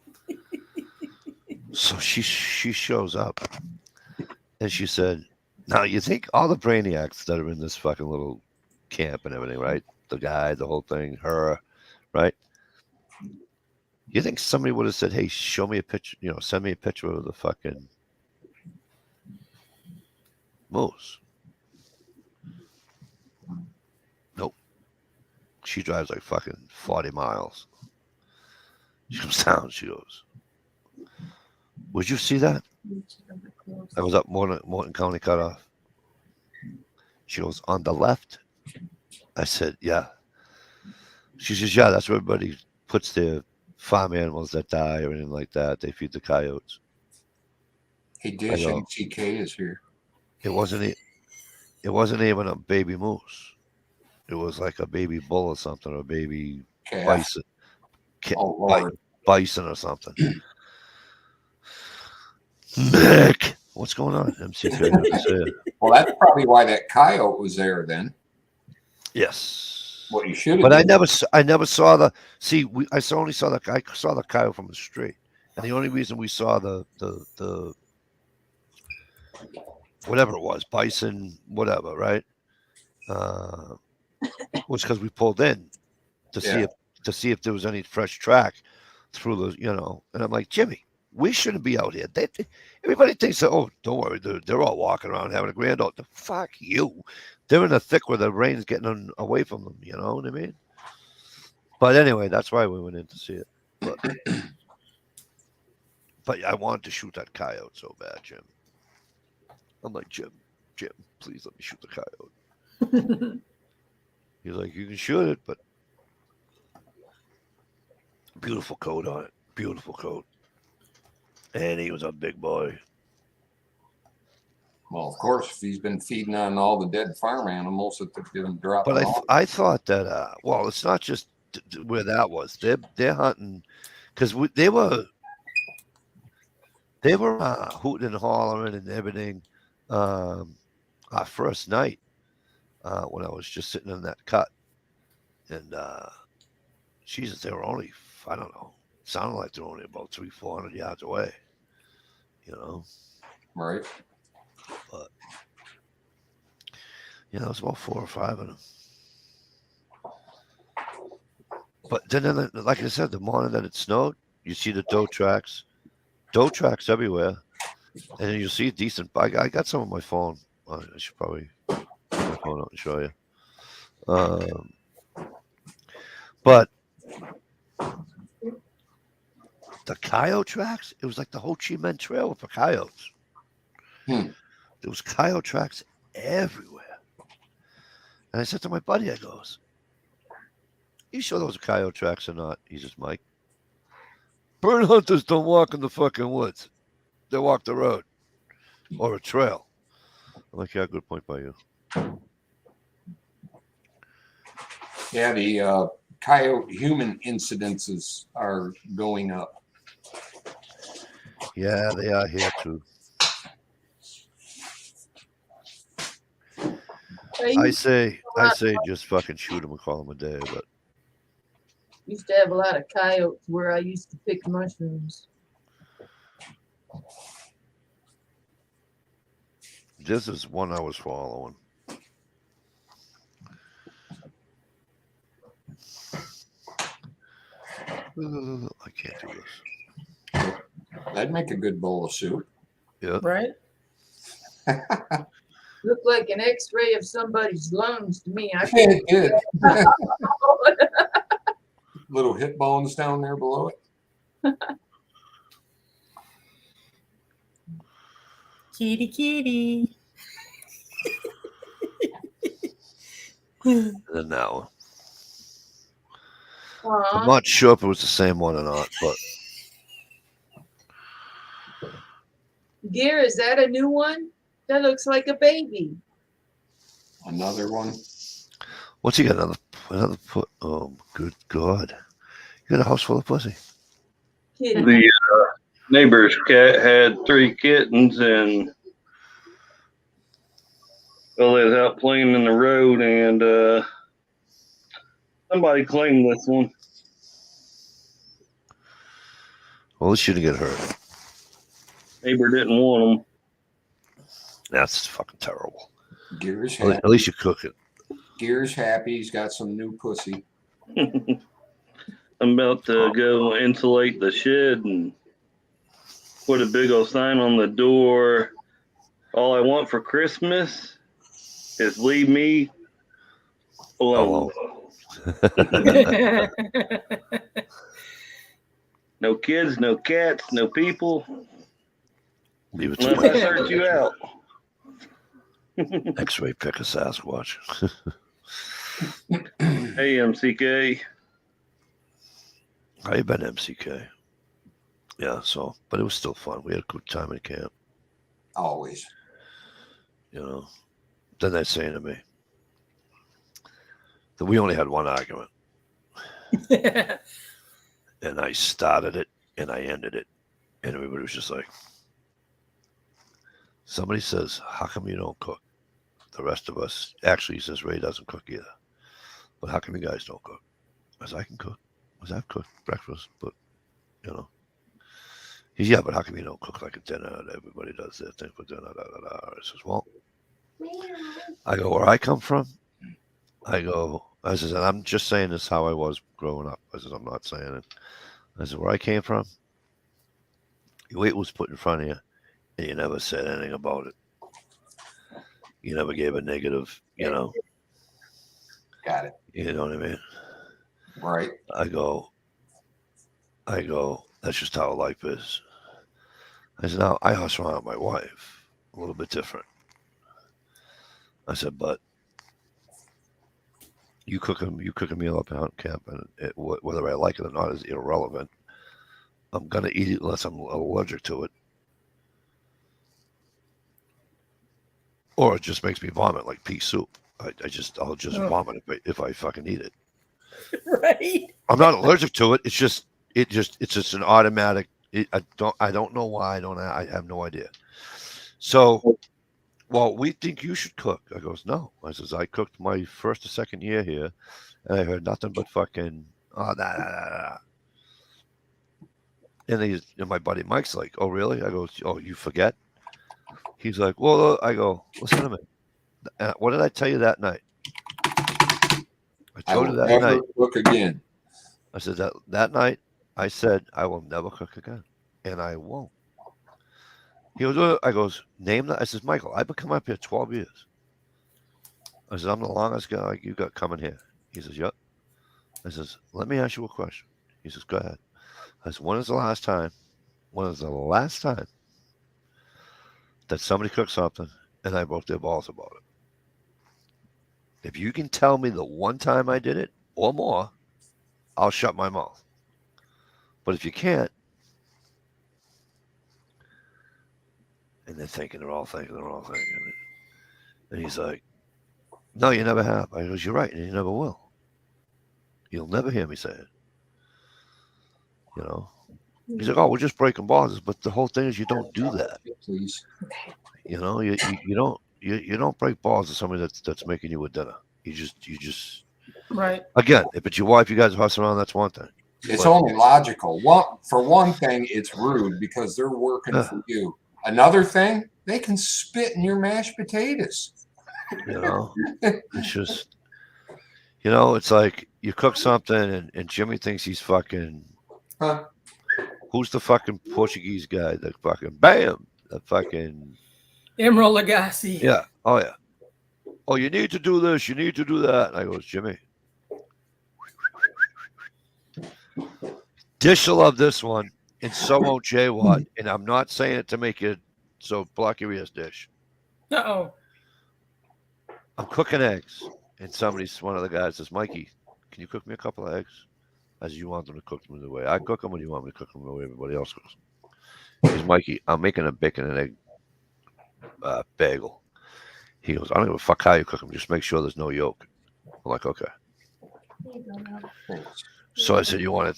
So she shows up and she said, "Now you think all the brainiacs that are in this fucking little camp and everything, right? The guy, the whole thing, her, right? You think somebody would have said, 'Hey, show me a picture, send me a picture of the fucking moose'?" Nope. She drives like fucking 40 miles. She comes down, she goes, "Would you see that?" I was up Morton County cutoff. She goes, on the left? I said, yeah. She says, yeah, that's where everybody puts their farm animals that die or anything like that. They feed the coyotes. Hey, Dish, I go, HCK is here. It wasn't even a baby moose. It was like a baby bull or something, or a baby Calf. bison. Oh, Lord. Bison or something. Mick, what's going on? MCK. Well, that's probably why that coyote was there then. Yes. What you should have But done. I never saw the. See, I only saw I saw the coyote from the street, and the only reason we saw the whatever it was, bison, whatever, right? Was because we pulled in to see if there was any fresh track through the, and I'm like, Jimmy, we shouldn't be out here. Everybody thinks that, oh, don't worry, they're all walking around having a grand old. Fuck you. They're in the thick where the rain's getting away from them, you know what I mean? But anyway, that's why we went in to see it. But I wanted to shoot that coyote so bad, Jim. I'm like, Jim, please let me shoot the coyote. He's like, you can shoot it, but beautiful coat on it. Beautiful coat. And he was a big boy. Well, of course, if he's been feeding on all the dead farm animals that they've been dropping But off. I thought that, well, it's not just where that was. They're hunting because they were hooting and hollering and everything our first night when I was just sitting in that cut. And Jesus, they were only, I don't know, sounded like they're only about 300-400 yards away, Right. But it was about 4 or 5 of them. But then, like I said, the morning that it snowed, you see the doe tracks everywhere, and then you see decent. I got some on my phone. I should probably get my phone out and show you. But the coyote tracks, it was like the Ho Chi Minh Trail for coyotes. There was coyote tracks everywhere. And I said to my buddy, I goes, you sure those are coyote tracks or not? He says, Mike, bird hunters don't walk in the fucking woods. They walk the road or a trail. I'm like, yeah, good point by you. Yeah, the coyote human incidences are going up. Yeah, they are here too. I say just fucking shoot them and call them a day, but used to have a lot of coyotes where I used to pick mushrooms. this is one I was following. I can't do this. That'd make a good bowl of soup. Yeah. Right? Looked like an X-ray of somebody's lungs to me. I It did. Little hip bones down there below it. Kitty. And then that one. I'm Aw. not sure if it was the same one or not, but Gear, is that a new one? That looks like a baby. Another one. what's he got? Another put? Oh, good God! You got a house full of pussy. Kitty. The neighbor's cat had 3 kittens, and well, they was out playing in the road, and somebody claimed this one. Well, it shouldn't get hurt. Neighbor didn't want them. That's fucking terrible. Gear's happy. At least you cook it. Gear's happy. He's got some new pussy. I'm about to go insulate the shed and put a big old sign on the door. All I want for Christmas is leave me alone. No kids, no cats, no people. Leave it Unless to I search you out. X-ray pick a Sasquatch. Hey, MCK. How you been, MCK? Yeah, so, but it was still fun. We had a good time in camp, Always. you know. Then they're saying to me that we only had one argument, and I started it and I ended it, and everybody was just like, somebody says, how come you don't cook? The rest of us, actually, he says, Ray doesn't cook either. But how come you guys don't cook? I said, I can cook. I said, I've cooked breakfast, but, you know. He's, yeah, but how come you don't cook like a dinner? Everybody does their thing for dinner. Da, da, da. I says, well, I go, where I come from, I says, and I'm just saying this how I was growing up. I says, I'm not saying it. I said, where I came from, your weight was put in front of you, and you never said anything about it. You never gave a negative, you know. Got it. You know what I mean? Right. I go, that's just how life is. I said, now I hustle around with my wife, a little bit different. I said, but you cook a meal up out in camp, and whether I like it or not is irrelevant. I'm gonna eat it unless I'm allergic to it, or it just makes me vomit like pea soup. I'll just vomit if I fucking eat it. Right. I'm not allergic to it. It's just an automatic. I don't know why. I have no idea. So, well, we think you should cook. I goes, no. I says, I cooked my first or second year here, and I heard nothing but fucking, oh, nah. And my buddy Mike's like, oh, really? I go, oh, you forget? He's like, well, I go, listen to me. What did I tell you that night? I told you that night. Cook again. I said that night. I said I will never cook again, and I won't. He goes, I goes, name that. I says, Michael, I've been coming up here 12 years. I said, I'm the longest guy you got coming here. He says, yep. I says, let me ask you a question. He says, go ahead. I said, when is the last time that somebody cooked something and I broke their balls about it? If you can tell me the one time I did it or more, I'll shut my mouth. But if you can't, and they're all thinking. And he's like, no, you never have. I goes, you're right, and you never will. You'll never hear me say it. You know? He's like, oh, we're just breaking balls. But the whole thing is you don't do that. Please. You know, you don't break balls to somebody that's making you a dinner. You just Right. Again, if it's your wife, you guys hustle around, that's one thing. It's only logical. For one thing, it's rude because they're working for you. Another thing, they can spit in your mashed potatoes. You know, it's just, it's like you cook something and Jimmy thinks he's fucking. Huh? Who's the fucking Portuguese guy that fucking bam? The fucking Emerald Lagasse. Yeah. Oh yeah. Oh, you need to do this. You need to do that. And I goes, Jimmy. Dish will love this one, and so won't Jay Watt. And I'm not saying it to make you so block your ears, Dish. Uh-oh. I'm cooking eggs, and one of the guys says, Mikey, can you cook me a couple of eggs? As you want them to cook them the way I cook them, or you want me to cook them the way everybody else cooks them? He goes, Mikey, I'm making a bacon and egg bagel. He goes, I don't give a fuck how you cook them. Just make sure there's no yolk. I'm like, okay. So I said, you want it,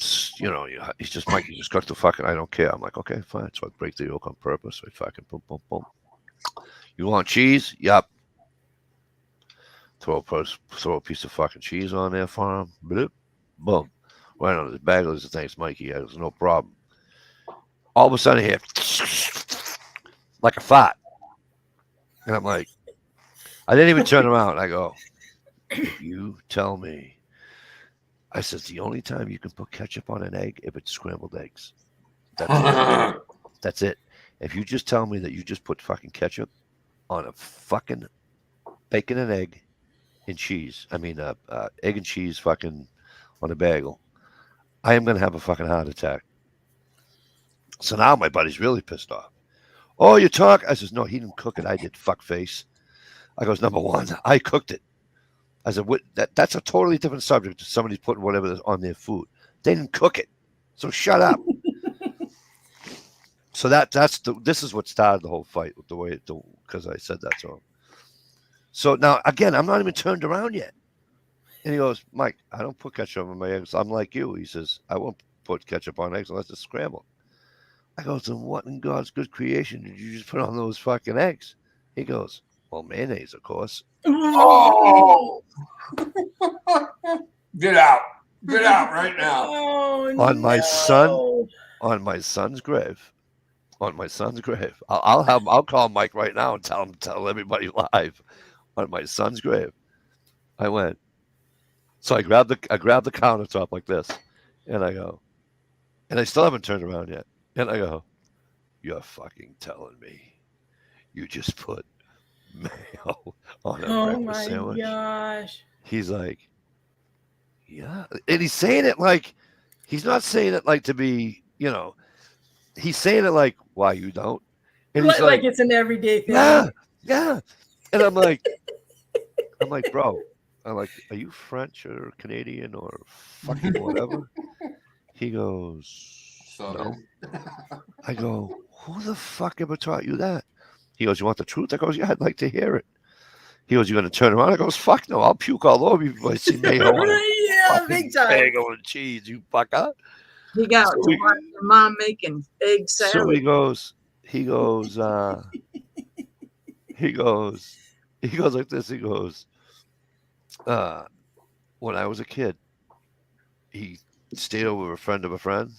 he's just, Mikey, just cook the fucking, I don't care. I'm like, okay, fine. So I break the yolk on purpose. I fucking boom, boom, boom. You want cheese? Yep. Throw a piece of fucking cheese on there for him. Bloop, boom. Right on his bagel is the thanks, Mikey. There's no problem. All of a sudden, here, like a fart. And I'm like, I didn't even turn around. I go, if you tell me, I said, the only time you can put ketchup on an egg if it's scrambled eggs. That's it. That's it. If you just tell me that you just put fucking ketchup on a fucking bacon and egg and cheese, egg and cheese fucking on a bagel, I am going to have a fucking heart attack. So now my buddy's really pissed off. Oh, you talk? I says, no, he didn't cook it. I did, fuckface. I goes, number one, I cooked it. I said, that's a totally different subject to somebody's putting whatever on their food. They didn't cook it. So shut up. So this is what started the whole fight with the way because I said that to him. So now again, I'm not even turned around yet. And he goes, Mike, I don't put ketchup on my eggs. I'm like you. He says, I won't put ketchup on eggs unless it's scrambled. I goes, then what in God's good creation did you just put on those fucking eggs? He goes, well, mayonnaise, of course. Oh, get out right now. Oh, On my no. on my son's grave. On my son's grave. I'll call Mike right now and tell everybody live. On my son's grave. I went. So I grabbed the countertop like this, and I go, and I still haven't turned around yet. And I go, you're fucking telling me you just put mayo on a Oh breakfast my sandwich? gosh. He's like, yeah. And he's saying it like, he's not saying it like to be, he's saying it like, why you don't? And he's Like it's an everyday thing. Yeah. And I'm like, bro, I'm like, are you French or Canadian or fucking whatever? He goes, no. I go, who the fuck ever taught you that? He goes, you want the truth? I goes, yeah, I'd like to hear it. He goes, you going to turn around? I goes, fuck no, I'll puke all over you if I see mayo on a Yeah, big time. bagel and cheese, you fucker. He got to watch your mom making egg salad. So he goes like this. He goes, when I was a kid, he stayed over with a friend of a friend.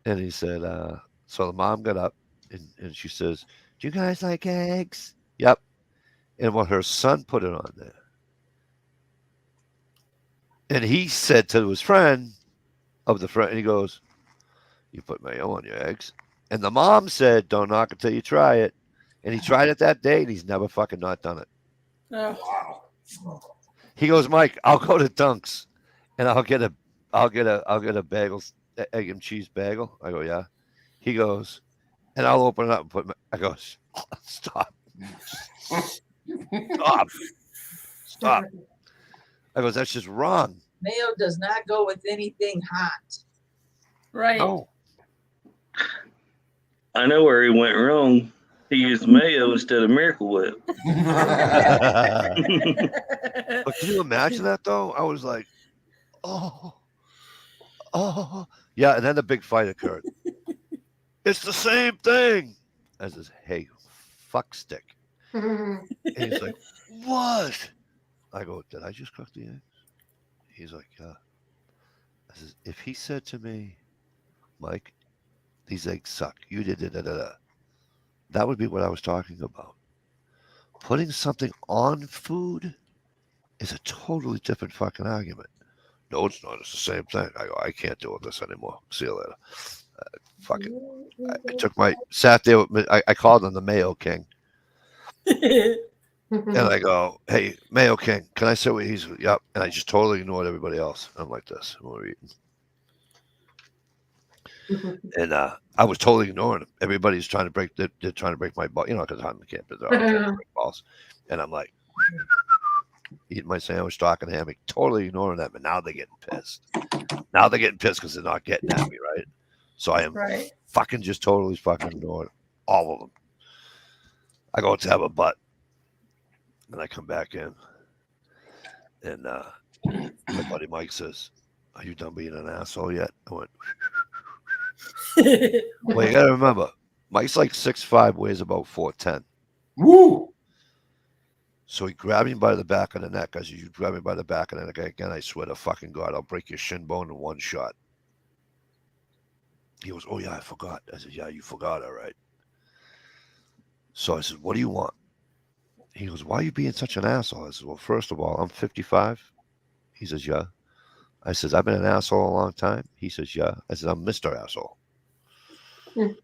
And he said, so the mom got up and she says, do you guys like eggs? Yep. And when her son put it on there. And he said to his friend and he goes, you put mayo on your eggs. And the mom said, don't knock until you try it. And he tried it that day and he's never fucking not done it. Oh. He goes, Mike, I'll go to Dunk's and I'll get a bagel, egg and cheese bagel. I go, yeah. He goes, and I'll open it up and put I go, stop. Stop. I goes, that's just wrong. Mayo does not go with anything hot. Right. No. I know where he went wrong. He used mayo instead of Miracle Whip. But can you imagine that though? I was like, oh, yeah. And then the big fight occurred. It's the same thing. I says, hey, fuck stick. And he's like, what? I go, did I just cook the eggs? He's like, yeah. I says, if he said to me, Mike, these eggs suck, you did it, that would be what I was talking about. Putting something on food is a totally different fucking argument. No, it's not. It's the same thing. I go, I can't deal with this anymore. See you later. Fucking, I sat there with, I called him the Mayo King. And I go, hey, Mayo King, can I sit with he's, yep. And I just totally ignored everybody else. I'm like this. We're eating. And I was totally ignoring them. Everybody's trying to break. They're trying to break my ball, because I'm the camp. They're all trying to break balls, and I'm like eating my sandwich, talking to him, totally ignoring them. And now they're getting pissed. Now they're getting pissed because they're not getting at me, right? So I am fucking just totally fucking ignoring all of them. I go to have a butt, and I come back in, and my buddy Mike says, "Are you done being an asshole yet?" I went. Well, you gotta remember, Mike's like 6'5", weighs about 410. Woo! So he grabbed me by the back of the neck. I said, you grab me by the back of the neck again, I swear to fucking God, I'll break your shin bone in one shot. He goes, oh yeah, I forgot. I said, yeah, you forgot, all right. So I said, what do you want? He goes, why are you being such an asshole? I said, well, first of all, I'm 55. He says, yeah. I says, I've been an asshole a long time. He says, yeah. I said, I'm Mr. Asshole. He's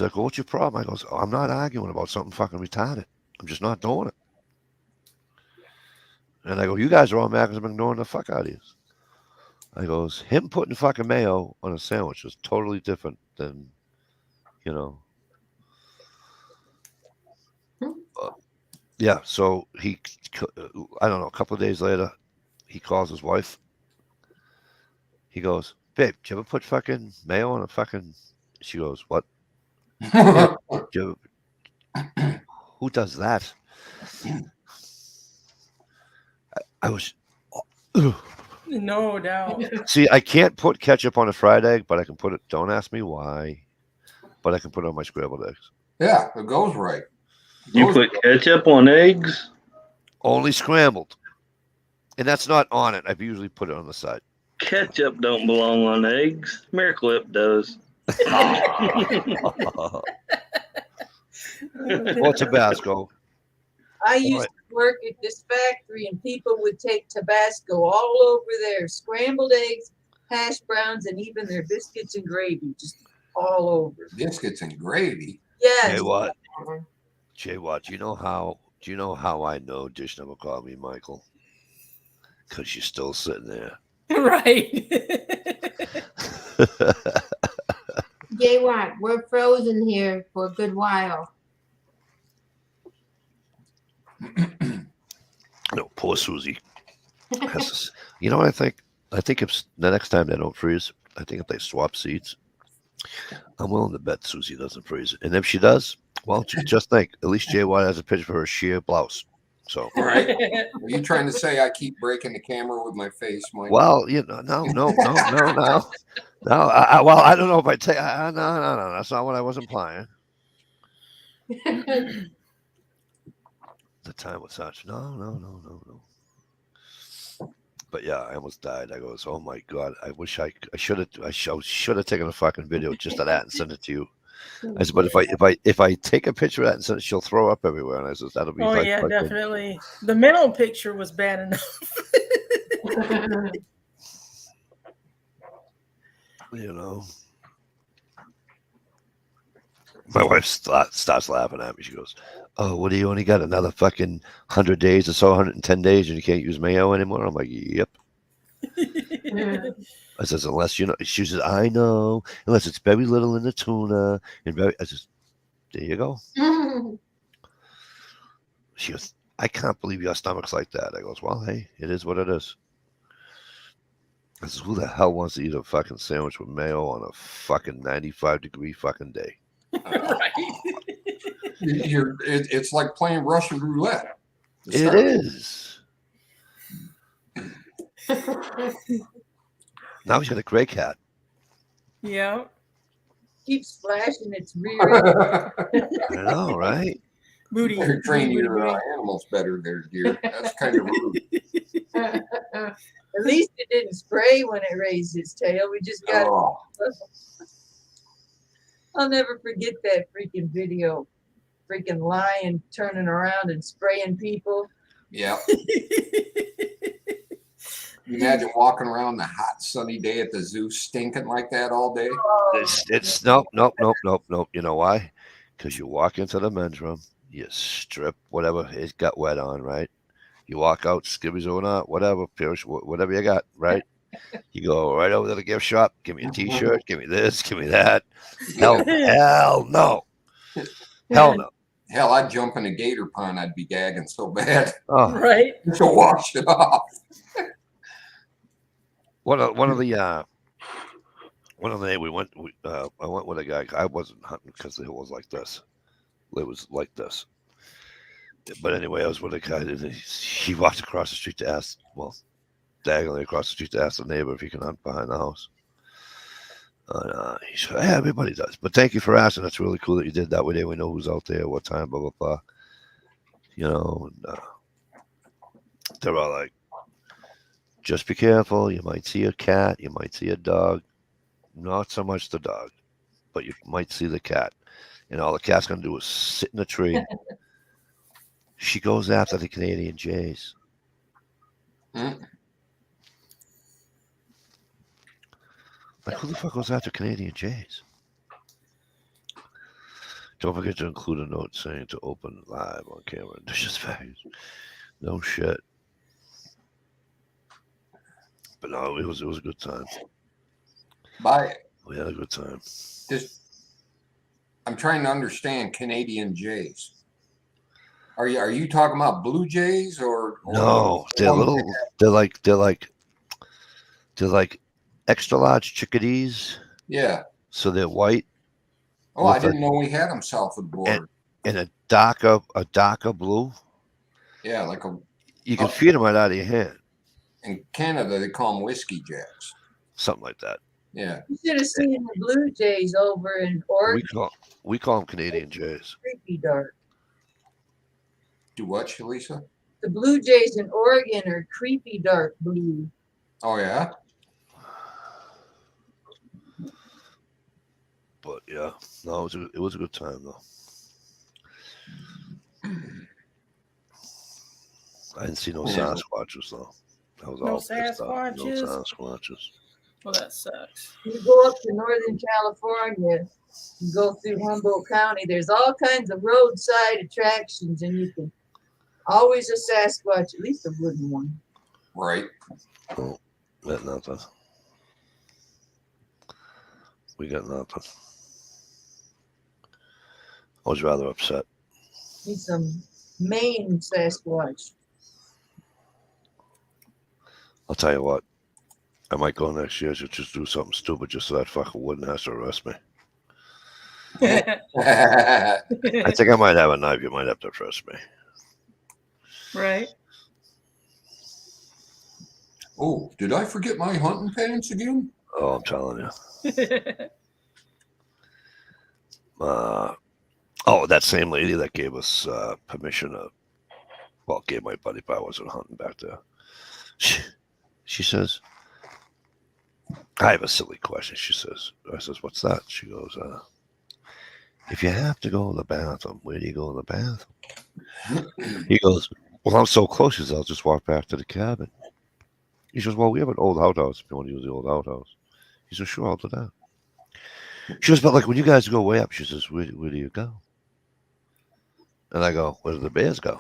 like, well, what's your problem? I goes, oh, I'm not arguing about something fucking retarded. I'm just not doing it. And I go, you guys are all mad because I'm ignoring the fuck out of you. I goes, him putting fucking mayo on a sandwich was totally different than you know. Yeah, so I don't know, a couple of days later, he calls his wife. He goes, "Babe, did you ever put fucking mayo on a fucking?" She goes, "What? Yeah, who does that?" I was. No doubt. See, I can't put ketchup on a fried egg, but I can put it. Don't ask me why, but I can put it on my scrambled eggs. Yeah, it goes right. You put ketchup on eggs? Only scrambled, and that's not on it. I've usually put it on the side. Ketchup don't belong on eggs. Miracle Whip does. Or Tabasco. I used to work at this factory, and people would take Tabasco all over their scrambled eggs, hash browns, and even their biscuits and gravy, just all over. Biscuits and gravy. Yes. Jay Watt, do you know how I know Dish never called me Michael? Because you're still sitting there. Right. Jay Watt, we're frozen here for a good while. No, poor Susie. You know what I think? I think if the next time they don't freeze, I think if they swap seats, I'm willing to bet Susie doesn't freeze. And if she does, well, just think. At least Jay White has a picture for her sheer blouse. So, right? Are you trying to say I keep breaking the camera with my face, Mike? Well, you know, no. Well, I don't know if I take. No. That's not what I was implying. The time was such. No. But yeah, I almost died. I goes, oh my god! I wish I should have taken a fucking video just of that and sent it to you. I said, but if I take a picture of that and send it, she'll throw up everywhere. And I said, that'll be. Oh yeah, definitely. The mental picture was bad enough. You know. My wife starts laughing at me. She goes, "Oh, what do you only got another fucking 100 days or so, 110 days, and you can't use mayo anymore?" I'm like, "Yep." I says, "Unless you know," she says, "I know, unless it's very little in the tuna and very." I says, "There you go." She goes, "I can't believe your stomach's like that." I goes, "Well, hey, it is what it is." I says, "Who the hell wants to eat a fucking sandwich with mayo on a fucking 95-degree fucking day?" Right. It's like playing Russian roulette. It is. Now he's got a gray cat. Yeah. Keeps flashing its rear end. I know, right? Booty. You train booty, your booty. animals better there, dear. That's kind of rude. At least it didn't spray when it raised its tail. We just got. Oh. I'll never forget that freaking video. Freaking lion turning around and spraying people. Yeah. Imagine walking around the hot sunny day at the zoo stinking like that all day. It's nope. You know why? Because you walk into the men's room, you strip whatever it's got wet on, right? You walk out, skivvies or not, whatever, whatever you got, right? You go right over to the gift shop, give me a t-shirt, give me this, give me that. Hell no. Hell no. Hell, I'd jump in a gator pond. I'd be gagging so bad. Oh. Right. To wash it off. One of the we went. I went with a guy. I wasn't hunting because it was like this. It was like this. But anyway, I was with a guy. He walked across the street to ask. Well, diagonally across the street to ask the neighbor if he can hunt behind the house. And he said, "Yeah, everybody does. But thank you for asking. That's really cool that you did that. We know who's out there, what time, blah blah blah. You know." And, they're all like, "Just be careful. You might see a cat. You might see a dog. Not so much the dog, but you might see the cat. And all the cat's gonna do is sit in a tree." She goes after the Canadian jays. Like, who the fuck goes after Canadian jays? Don't forget to include a note saying to open live on camera. It's just facts. No shit. But no, it was a good time. Bye. We had a good time. I'm trying to understand Canadian jays. Are you talking about blue jays or No, they're ones little. They're like extra large chickadees. yeah. So they're white. Oh, I didn't know we had them south of the border. And a darker blue. Yeah, like a. You can feed them right out of your hand. In Canada, they call them whiskey jacks. Something like that. Yeah. You should have seen the Blue Jays over in Oregon. We call them Canadian Jays. Creepy dark. Do what, Shalisa? The Blue Jays in Oregon are creepy dark blue. Oh yeah. But yeah, no, it was a good time though. I didn't see no Sasquatches though. That was No all pissed off. No Sasquatches? Sasquatches. Well, that sucks. You go up to Northern California, you go through Humboldt County, there's all kinds of roadside attractions, and you can always a Sasquatch, at least a wooden one. Right. Oh, got nothing. We got nothing. I was rather upset. Need some Maine Sasquatch. I'll tell you what. I might go next year to just do something stupid just so that fucker wouldn't have to arrest me. I think I might have a knife. You might have to arrest me. Right. Oh, did I forget my hunting pants again? Oh, I'm telling you. That same lady that gave us permission to, gave my buddy, but I wasn't hunting back there. She says, I have a silly question. I says, what's that? She goes, if you have to go to the bathroom, where do you go to the bathroom? He goes, well, I'm so close. She says, I'll just walk back to the cabin. He says, well, we have an old outhouse if you want to use the old outhouse. He says, sure, I'll do that. She goes, but like when you guys go way up, she says, where do you go? And I go, where do the bears go?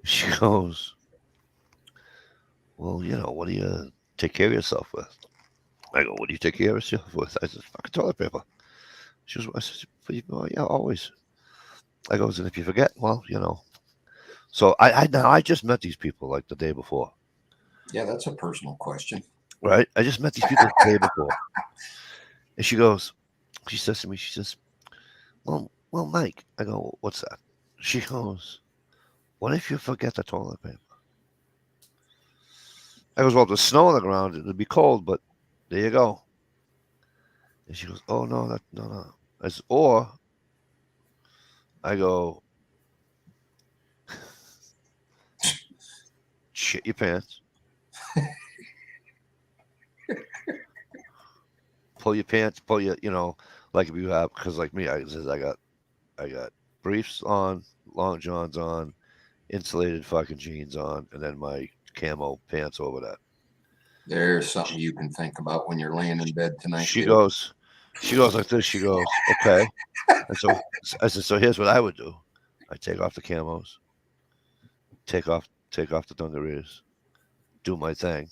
She goes, well, what do you take care of yourself with? I go, what do you take care of yourself with? I said, fucking toilet paper. She goes, I said, yeah, always. I goes, and if you forget, well, So I just met these people like the day before. Yeah, that's a personal question. Right? I just met these people the day before. And she says to me, well, Mike. I go, what's that? She goes, what if you forget the toilet paper? I goes, well, there's snow on the ground. It'd be cold, but there you go. And she goes, oh, no. I said, or I go, shit your pants. Pull your pants, like if you have, because like me, I got briefs on, long johns on, insulated fucking jeans on, and then my camo pants over that. There's something you can think about when you're laying in bed tonight. She goes like this. She goes, okay. And so I said, so here's what I would do. I take off the camos, take off the dungarees, do my thing,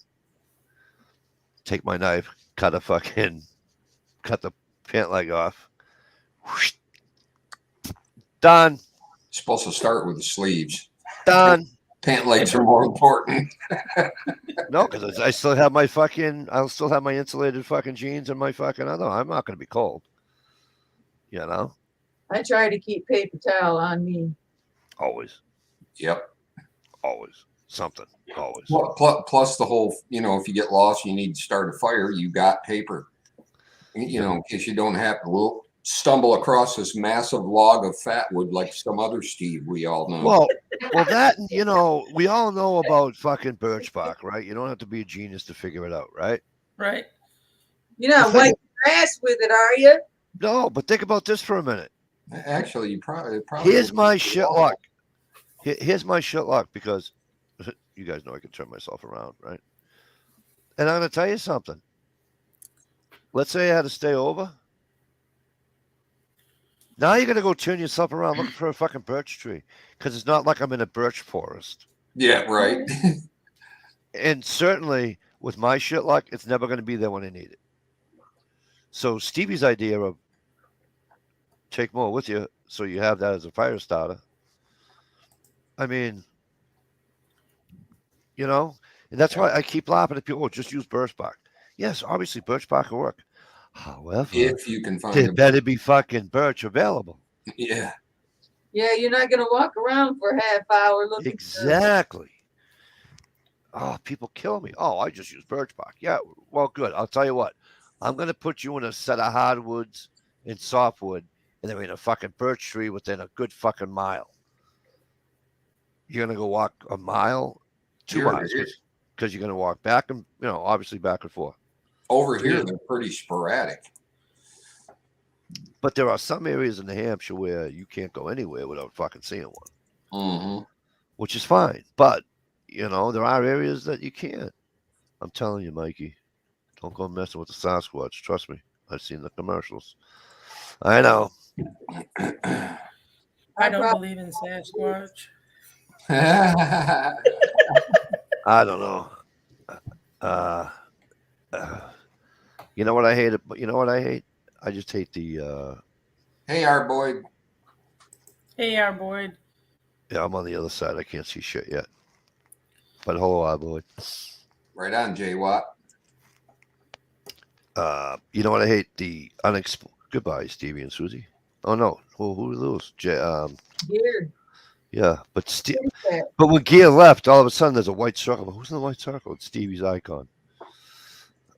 take my knife, cut the pant leg off. Whoosh. Done. Supposed to start with the sleeves. Done. Pant legs are more important. No, because I'll still have my insulated fucking jeans and my fucking other. I'm not going to be cold. I try to keep paper towel on me. Always. Yep. Always. Something. Always. Plus the whole, if you get lost, you need to start a fire. You got paper. In case you don't have to. We'll stumble across this massive log of fat wood like some other Steve we all know. Well, that, we all know about fucking birch bark, right? You don't have to be a genius to figure it out, right? Right. You're not wiping grass with it, are you? No, but think about this for a minute. Actually, you probably. Here's my shit luck. Here's my shit luck because you guys know I can turn myself around, right? And I'm going to tell you something. Let's say I had to stay over. Now you're going to go turn yourself around looking for a fucking birch tree because it's not like I'm in a birch forest. Yeah, right. And certainly with my shit luck, it's never going to be there when I need it. So Stevie's idea of take more with you, so you have that as a fire starter. I mean, you know, and that's why I keep laughing at people. Oh, just use birch bark. Yes, obviously birch bark will work. However, If you can find there them. better be fucking birch available. Yeah. Yeah, you're not gonna walk around for a half hour looking for Exactly. Oh, people kill me. Oh, I just use birch bark. Yeah, well, good. I'll tell you what. I'm gonna put you in a set of hardwoods and softwood, and they're in a fucking birch tree within a good fucking mile. You're gonna go walk a mile, 2 miles, because you're gonna walk back and obviously back and forth. Over here, they're pretty sporadic. But there are some areas in New Hampshire where you can't go anywhere without fucking seeing one, which is fine. But there are areas that you can't. I'm telling you, Mikey, don't go messing with the Sasquatch. Trust me, I've seen the commercials. I know. I don't believe in Sasquatch. I don't know. You know what I hate? You know what I hate? I just hate the. Hey, our Boyd. Hey, our Boyd. Yeah, I'm on the other side. I can't see shit yet. But hello, our Boyd. Right on, Jay Watt. You know what I hate? The Goodbye, Stevie and Susie. Oh no, who are those? Gear. Yeah, but when Gear left, all of a sudden there's a white circle. Who's in the white circle? It's Stevie's icon.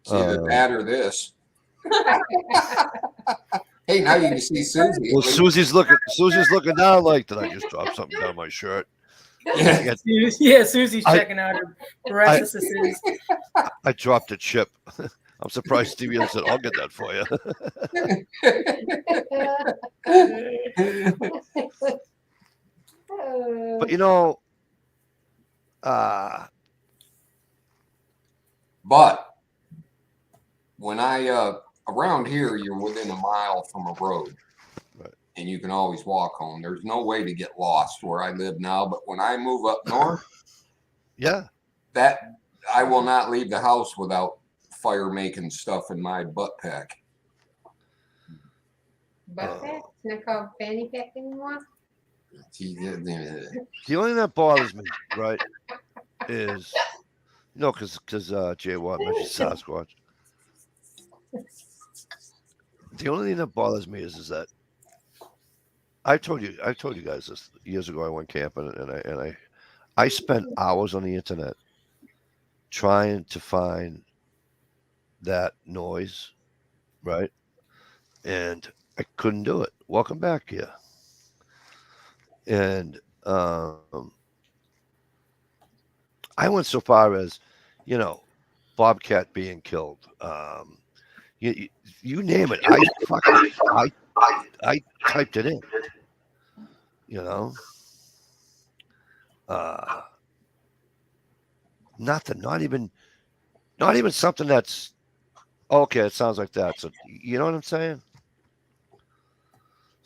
It's either that or this. Hey, now you can see Susie. Well, Susie's looking down like, did I just drop something down my shirt? Yeah, Susie's checking out her breasts. I dropped a chip. I'm surprised Stevie said, I'll get that for you. But but when I around here, you're within a mile from a road, right, and you can always walk home. There's no way to get lost where I live now. But when I move up north, yeah, that I will not leave the house without fire making stuff in my butt pack. Butt pack? It's not called fanny pack anymore. The only thing that bothers me, right, is because Jay Watt mentioned Sasquatch. The only thing that bothers me is that I told you guys this years ago. I went camping and I spent hours on the internet trying to find that noise, right? And I couldn't do it. Welcome back here. And I went so far as, bobcat being killed. You name it. I typed it in. Nothing. Not even something that's okay. It sounds like that. So you know what I'm saying?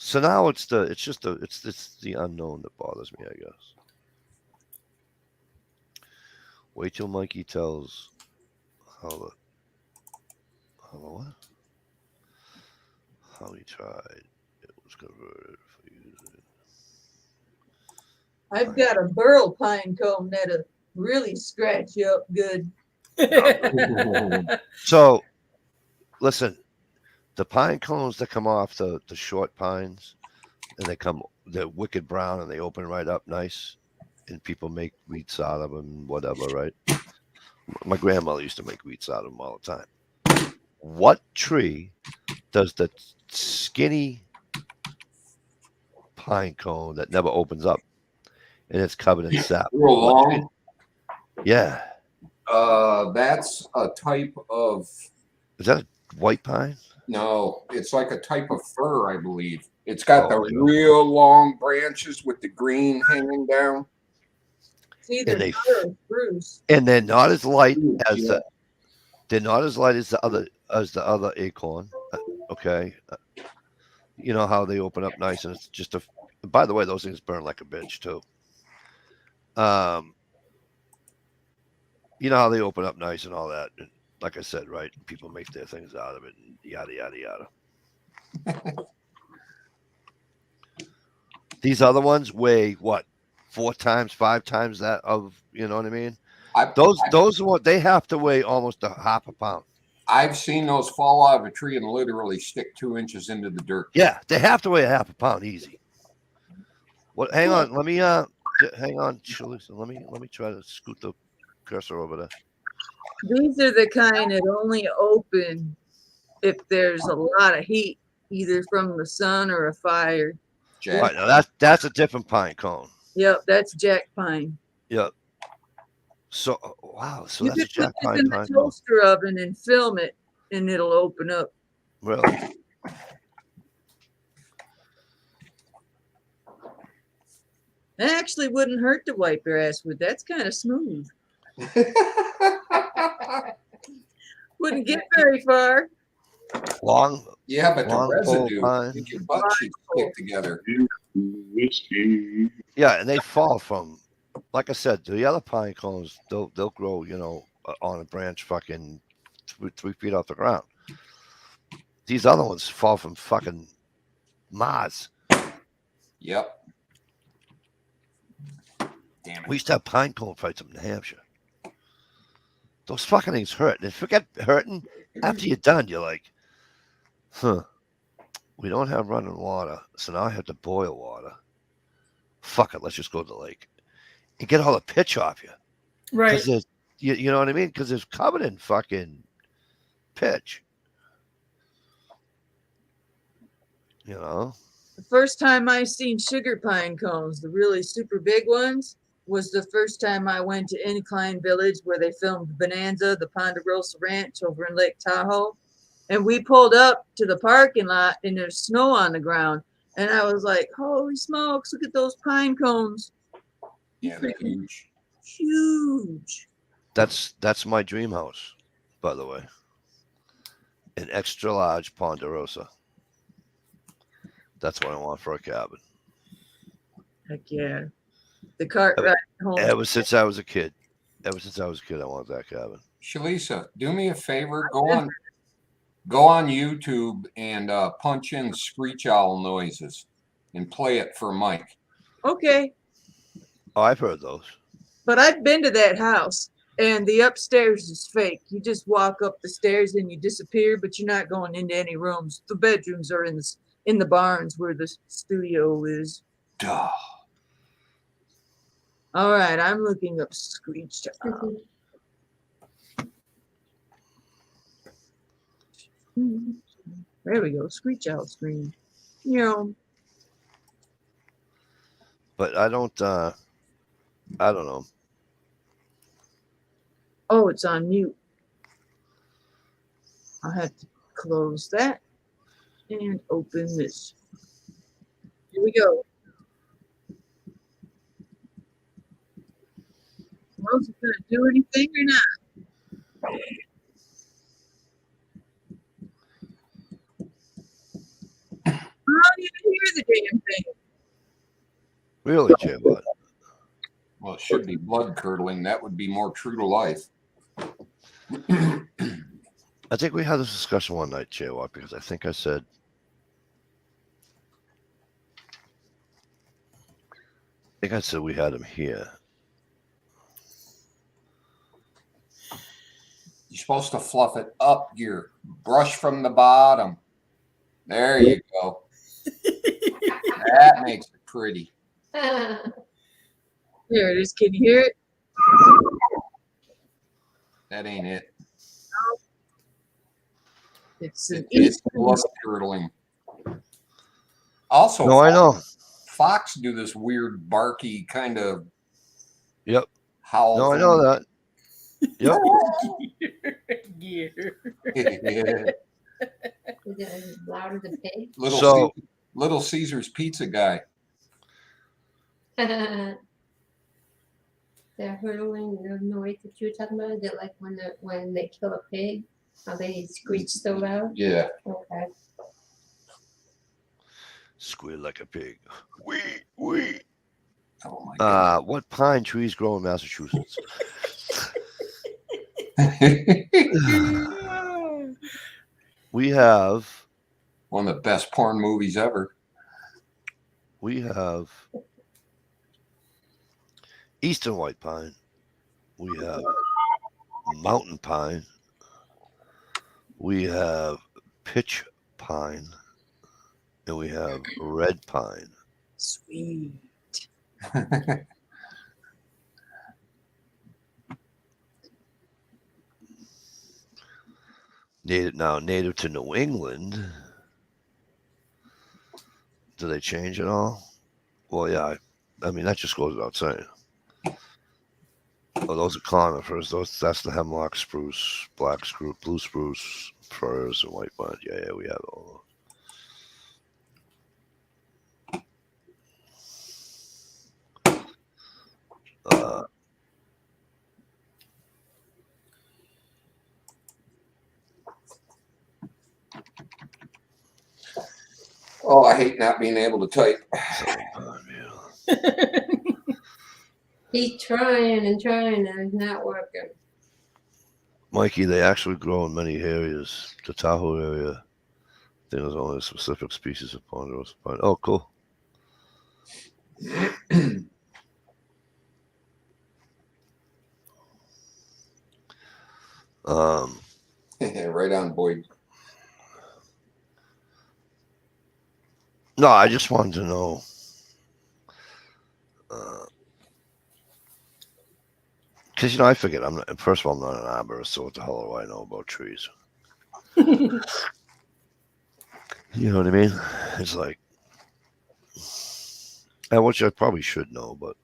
So now it's the unknown that bothers me, I guess. Wait till Mikey tells how he tried. It was converted for using. I've got a burl pine cone that'll really scratch you up good. So, listen, the pine cones that come off the short pines, and they're wicked brown, and they open right up nice, and people make wheats out of them, whatever, right? My grandmother used to make wheats out of them all the time. What tree does the skinny pine cone that never opens up and it's covered in sap? Real long? Yeah. That's a type of. Is that a white pine? No, it's like a type of fir, I believe. It's got the real long branches with the green hanging down. It's either fir or spruce. And they're not as light as the other acorn. Okay. You know how they open up nice, and it's just by the way, those things burn like a bitch too. You know how they open up nice and all that. like I said, right? People make their things out of it, and yada yada yada. These other ones weigh what, 4 times, 5 times that of, you know what I mean? Those are what they have to weigh almost a half a pound. I've seen those fall out of a tree and literally stick 2 inches into the dirt. Yeah, they have to weigh a half a pound easy. What? Hang on, let me hang on, Shalisa. Let me try to scoot the cursor over there. These are the kind that only open if there's a lot of heat, either from the sun or a fire. All right, now that's a different pine cone. Yep, that's jack pine. Yep. So wow, so You that's a could jack put pine this in pine the cone. toaster oven and film it, and it'll open up. Really? It actually wouldn't hurt to wipe your ass with. That's kind of smooth. Wouldn't get very far. Long. Yeah, but the long residue, pine. make your butt cheeks stick together. Yeah, and they fall from, like I said, the other pine cones. They'll grow, you know, on a branch, fucking 3 feet off the ground. These other ones fall from fucking Mars. Yep. Damn it. We used to have pine cone fights up in New Hampshire. Those fucking things hurt. And forget hurting. After you're done, you're like, huh. We don't have running water, so now I have to boil water. Fuck it, let's just go to the lake and get all the pitch off you. Right. Because you know what I mean? Because it's covered in fucking pitch. You know? The first time I seen sugar pine cones, the really super big ones, was the first time I went to Incline Village where they filmed Bonanza, the Ponderosa Ranch over in Lake Tahoe. And we pulled up to the parking lot and there's snow on the ground. And I was like, holy smokes, look at those pine cones. Yeah, they're huge. Huge. That's my dream house, by the way. An extra large Ponderosa. That's what I want for a cabin. Heck yeah. The cart ride home. Ever since I was a kid. I wanted that cabin. Shalisa, do me a favor. Go on YouTube and punch in screech owl noises and play it for Mike. Okay. Oh, I've heard those. But I've been to that house and the upstairs is fake. You just walk up the stairs and you disappear, but you're not going into any rooms. The bedrooms are in the barns where the studio is. Duh. All right, I'm looking up screech owl. There we go, screech owl scream. You know. But I don't know. Oh, it's on mute. I'll have to close that and open this. Here we go. Well, is it going to do anything or not? I don't even hear the damn thing. Really, Jim? What? Well, it should be blood curdling. That would be more true to life. I think we had this discussion one night, J-Walk, because I think I said we had him here. You're supposed to fluff it up your brush from the bottom. There you go. That makes it pretty. There it is. Can you hear it? That ain't it. It's blood curdling. Also, No, I know. Fox do this weird barky kind of Yep. howl. No, I know that. Yep. Is it as loud as a pig? Little Caesar's Pizza guy. The hurtling noise that you were talking about, is it like when they kill a pig, how they screech so loud? Yeah. Okay. Squeal like a pig. Wee. Oh my God. What pine trees grow in Massachusetts? We have One of the best porn movies ever. Eastern white pine. We have mountain pine. We have pitch pine. And we have red pine. Sweet. Native to New England. Do they change at all? Well, yeah. I mean, that just goes without saying. Oh, those are conifers. That's the hemlock, spruce, black spruce, blue spruce, firs, and white pine. Yeah, we have all those. Oh, I hate not being able to type. He's trying and trying and it's not working. Mikey, they actually grow in many areas. The Tahoe area, there's only a specific species of ponderosa pine. Oh, cool. Right on, Boyd. No, I just wanted to know. Because, I forget. First of all, I'm not an arborist, so what the hell do I know about trees? You know what I mean? It's like, which I probably should know, but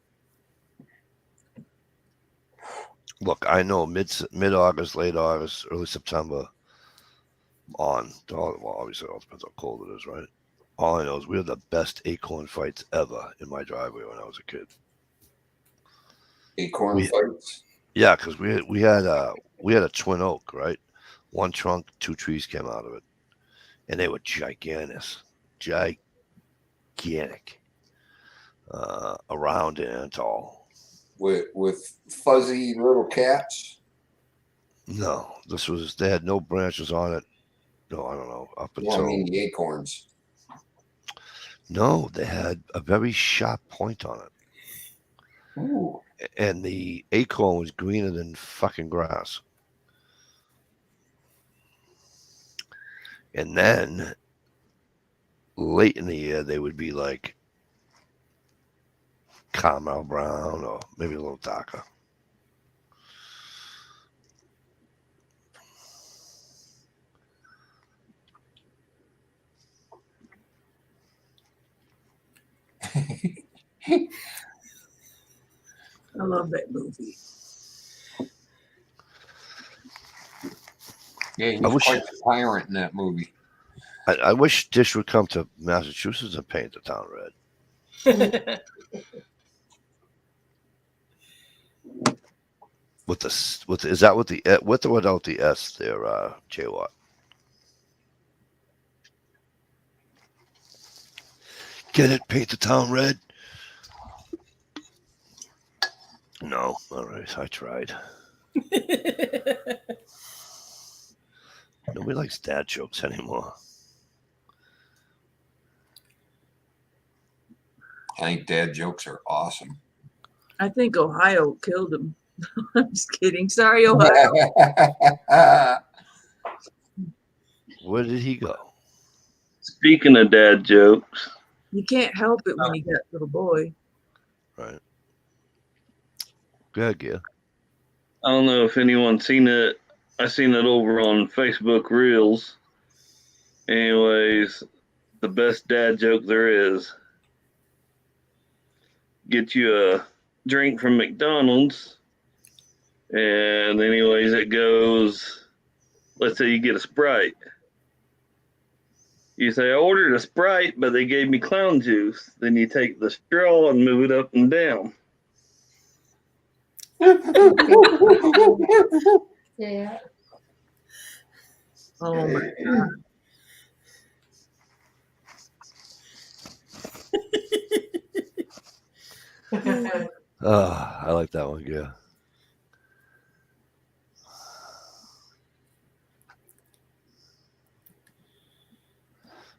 look, I know mid-August, late August, early September on. Well, obviously, it all depends how cold it is, right? All I know is we had the best acorn fights ever in my driveway when I was a kid. Acorn fights? Yeah, because we had a twin oak, right? One trunk, two trees came out of it, and they were gigantic, around and tall. With fuzzy little cats? No, they had no branches on it. No, I don't know. I mean the acorns. No, they had a very sharp point on it. Ooh. And the acorn was greener than fucking grass. And then late in the year, they would be like caramel brown or maybe a little darker. I love that movie. Yeah, he was quite the tyrant in that movie. I wish Dish would come to Massachusetts and paint the town red. Is that with or without the S there, J-Watt? Get it? Paint the town red? No. All right. I tried. Nobody likes dad jokes anymore. I think dad jokes are awesome. I think Ohio killed him. I'm just kidding. Sorry, Ohio. Where did he go? Speaking of dad jokes. You can't help it when you got a little boy. Right. Good, yeah. I don't know if anyone's seen it. I seen it over on Facebook Reels. Anyways, the best dad joke there is. Get you a drink from McDonald's. And anyways, it goes, let's say you get a Sprite. You say, I ordered a Sprite, but they gave me clown juice. Then you take the straw and move it up and down. Yeah. Oh my God. I like that one, yeah.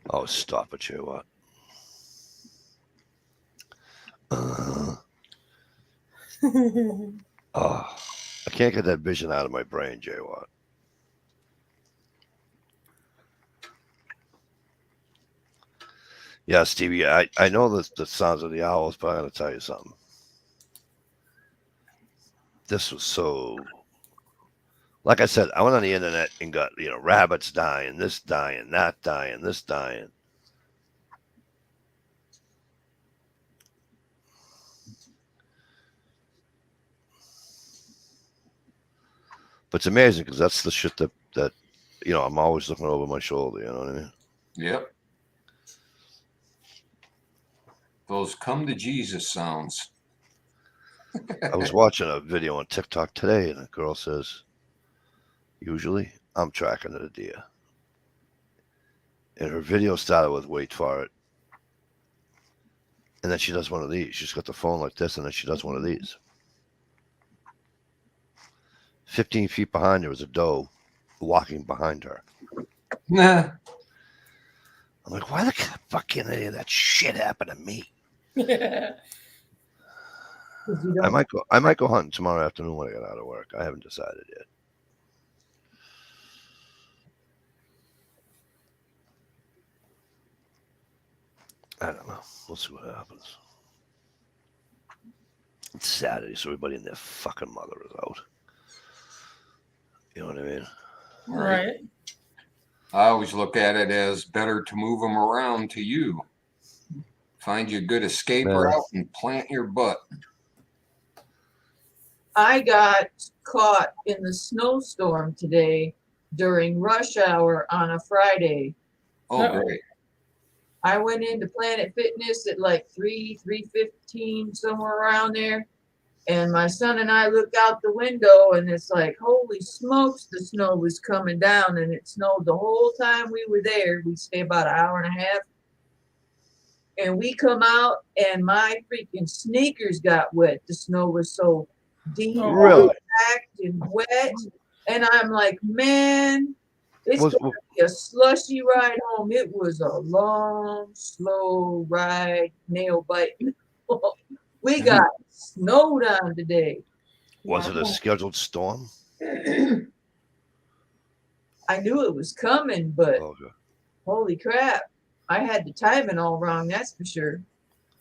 Oh, stop it, you what? Oh, I can't get that vision out of my brain, Jay Watt. Yeah, Stevie, I know the sounds of the owls, but I gotta tell you something. This was so. Like I said, I went on the internet and got rabbits dying, this dying, that dying, this dying. But it's amazing because that's the shit that I'm always looking over my shoulder. You know what I mean? Yep. Those come to Jesus sounds. I was watching a video on TikTok today, and a girl says, "Usually, I'm tracking the deer." And her video started with "Wait for it," and then she does one of these. She's got the phone like this, and then she does one of these. 15 feet behind her was a doe walking behind her. Nah. I'm like, why the fuck can't any of that shit happen to me? I might go hunting tomorrow afternoon when I get out of work. I haven't decided yet. I don't know. We'll see what happens. It's Saturday, so everybody and their fucking mother is out. You know what I mean? Right. I always look at it as better to move them around to you. Find you a good escape route and plant your butt. I got caught in the snowstorm today during rush hour on a Friday. Oh, great. I went into Planet Fitness at like 3:15, somewhere around there. And my son and I look out the window, and it's like, holy smokes, the snow was coming down, and it snowed the whole time we were there. We stay about an hour and a half. And we come out, and my freaking sneakers got wet. The snow was so deep, really packed and wet. And I'm like, man, it's going to be a slushy ride home. It was a long, slow ride, nail biting. We got snowed on today. Was it a scheduled storm? I knew it was coming, but holy crap. I had the timing all wrong, that's for sure.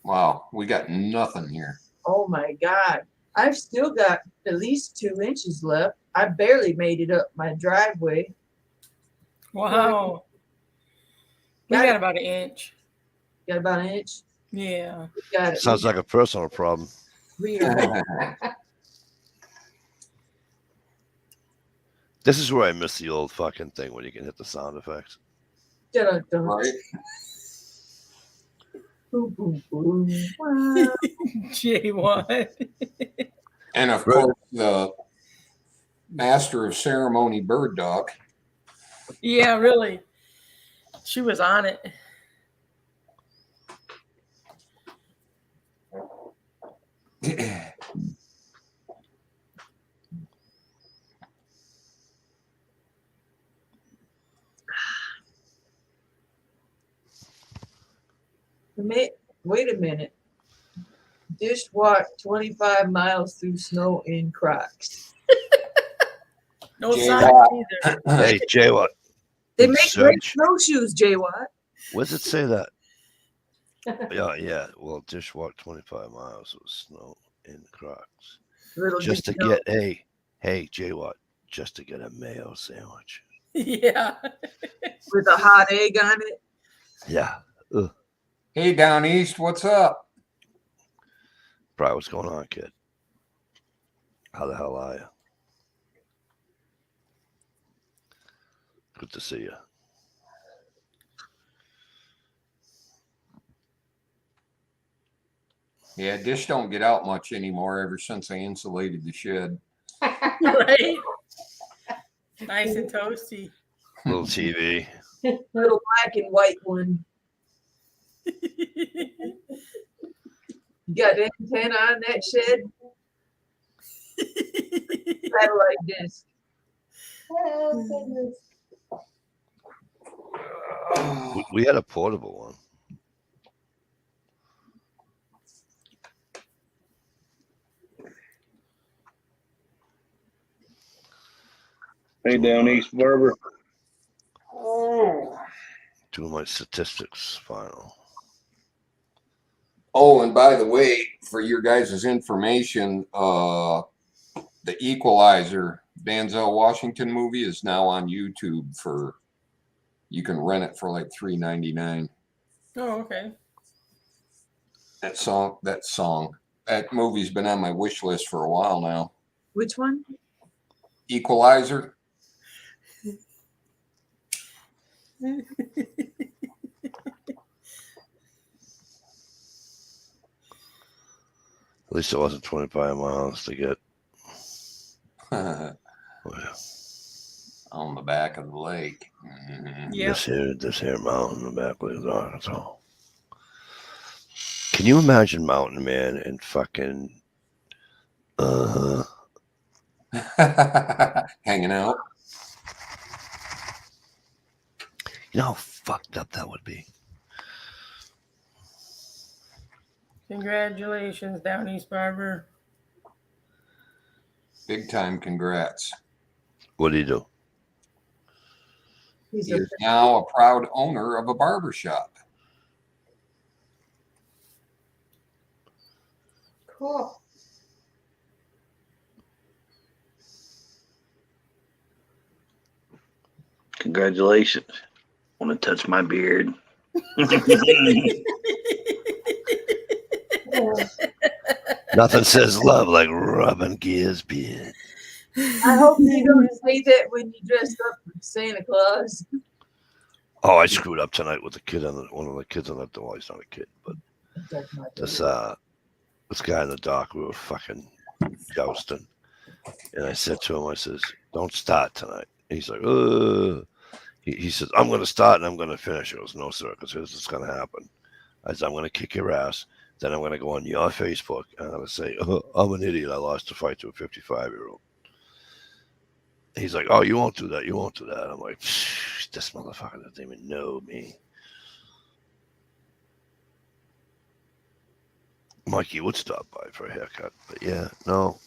Wow, we got nothing here. Oh my God. I've still got at least 2 inches left. I barely made it up my driveway. Wow. We got about an inch. Got about an inch? Yeah. Got it. Sounds like a personal problem. This is where I miss the old fucking thing when you can hit the sound effects. Right. Boom, boom, boom. Wow. J1. And of course, the master of ceremony bird dog. Yeah, really. She was on it. Wait a minute. Dish walked 25 miles through snow in Crocs. No sign either. Hey, Jay Watt. They make great snowshoes, Jay Watt. Where does it say that? Yeah. Well, Dish walked 25 miles with snow in Crocs. Just to get hey, Jay Watt, just to get a mayo sandwich. Yeah. With a hot egg on it. Yeah. Ugh. Hey, down east, what's up? Probably what's going on, kid? How the hell are you? Good to see you. Yeah, Dish don't get out much anymore ever since I insulated the shed. Right? Nice and toasty. Little TV. Little black and white one. You got an antenna on that shed? Satellite disc. Oh, goodness. We had a portable one. Hey, down East Barber. Doing my statistics final. Oh, and by the way, for your guys' information, the Equalizer Denzel Washington movie is now on YouTube for. You can rent it for like $3.99. Oh, okay. That movie's been on my wish list for a while now. Which one? Equalizer. At least it wasn't 25 miles to get. On the back of the lake. Mm-hmm. Yep. This here mountain in the back of Arkansas. Can you imagine Mountain Man and fucking Hanging out. You know how fucked up that would be? Congratulations, Down East Barber. Big time congrats. What do you do? He is now a proud owner of a barber shop. Cool. Congratulations. Want to touch my beard? Nothing says love like rubbing Gear's beard. I hope you don't say that when you dressed up for Santa Claus. Oh, I screwed up tonight with the kid on one of the kids on the door. He's not a kid, but this guy in the dock, we were fucking jousting. And I said to him, I says, don't start tonight. And he's like, he says, I'm going to start and I'm going to finish. He goes, no, sir, because this is going to happen. I said, I'm going to kick your ass. Then I'm going to go on your Facebook and I'm going to say, I'm an idiot. I lost a fight to a 55-year-old. He's like, oh, you won't do that. You won't do that. I'm like, this motherfucker doesn't even know me. Mikey would stop by for a haircut, but yeah, no.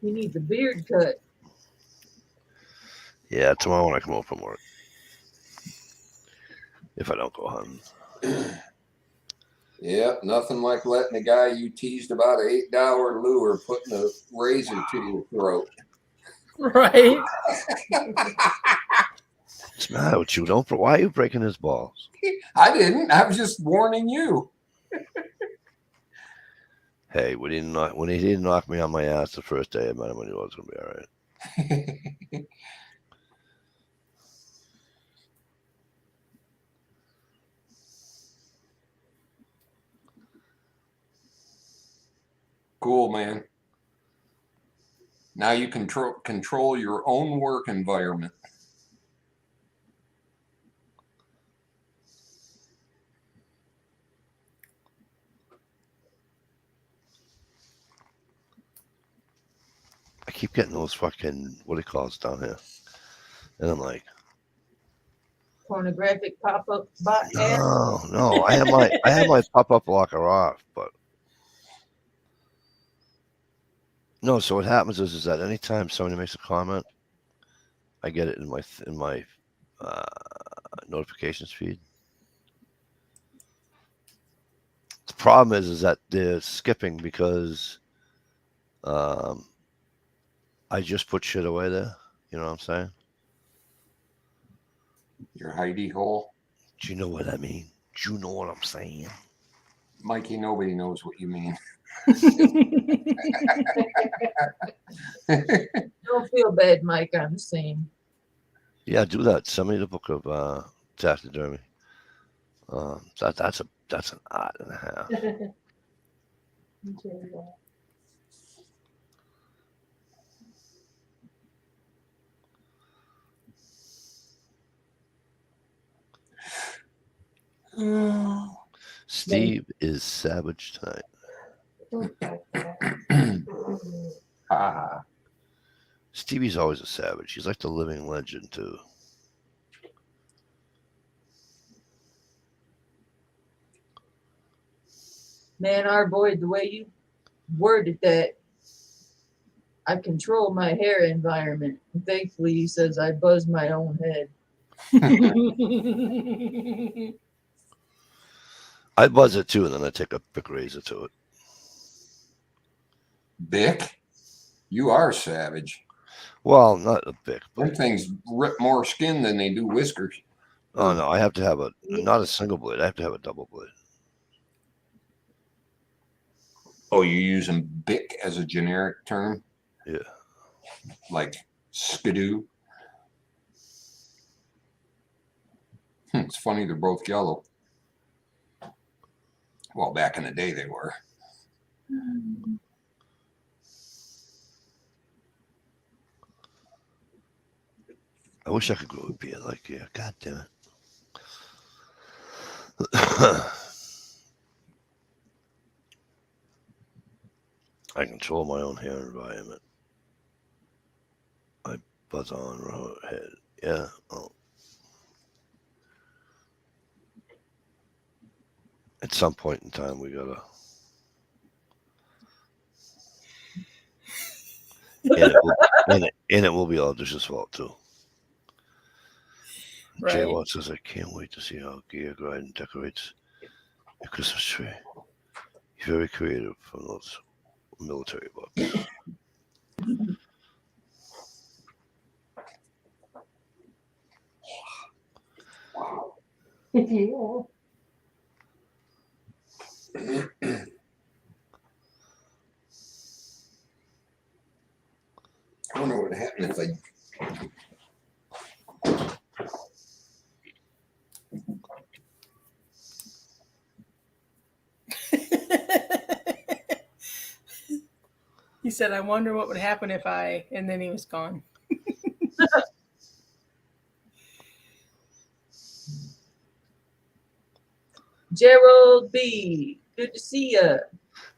You need the beard cut. Yeah, tomorrow when I come home from work. If I don't go hunting. Yep, nothing like letting the guy you teased about an $8 lure putting a razor to your throat. Right. What's the matter with you? Why are you breaking his balls? I didn't. I was just warning you. Hey, when he didn't knock me on my ass the first day I met him, I knew I was gonna be all right. Cool, man. Now you control your own work environment. I keep getting those fucking what do you call it down here, and I'm like, Pornographic pop-up bot ad. no. I have my pop-up blocker off, but no. So what happens is that anytime somebody makes a comment, I get it in my notifications feed. The problem is that they're skipping because I just put shit away there. You know what I'm saying? Your hidey hole. Do you know what I mean? Do you know what I'm saying? Mikey, nobody knows what you mean. Don't feel bad, Mike. I'm the same. Yeah, do that. Send me the book of taxidermy. That's an art and a half. Steve is savage tonight. Stevie's always a savage. He's like the living legend too. Man, our boy, the way you worded that, I control my hair environment. And thankfully, he says I buzz my own head. I buzz it too, and then I take a big razor to it. Bic, you are savage. Well, not a big. Them things rip more skin than they do whiskers. Oh no, I have to have not a single blade. I have to have a double blade. Oh, you're using Bic as a generic term? Yeah. Like skidoo? It's funny, they're both yellow. Well, back in the day they were. I wish I could grow a beard like you. God damn it. I control my own hair environment. I buzz on her head. Yeah. Oh. At some point in time, we gotta. And it will be all Dish's fault too. Right. Jay Watt says, I can't wait to see how Gia Gryden decorates your Christmas tree. He's very creative from those military books. I wonder what would happen if I. He said, I wonder what would happen if I, and then he was gone. Gerald B. Good to see you.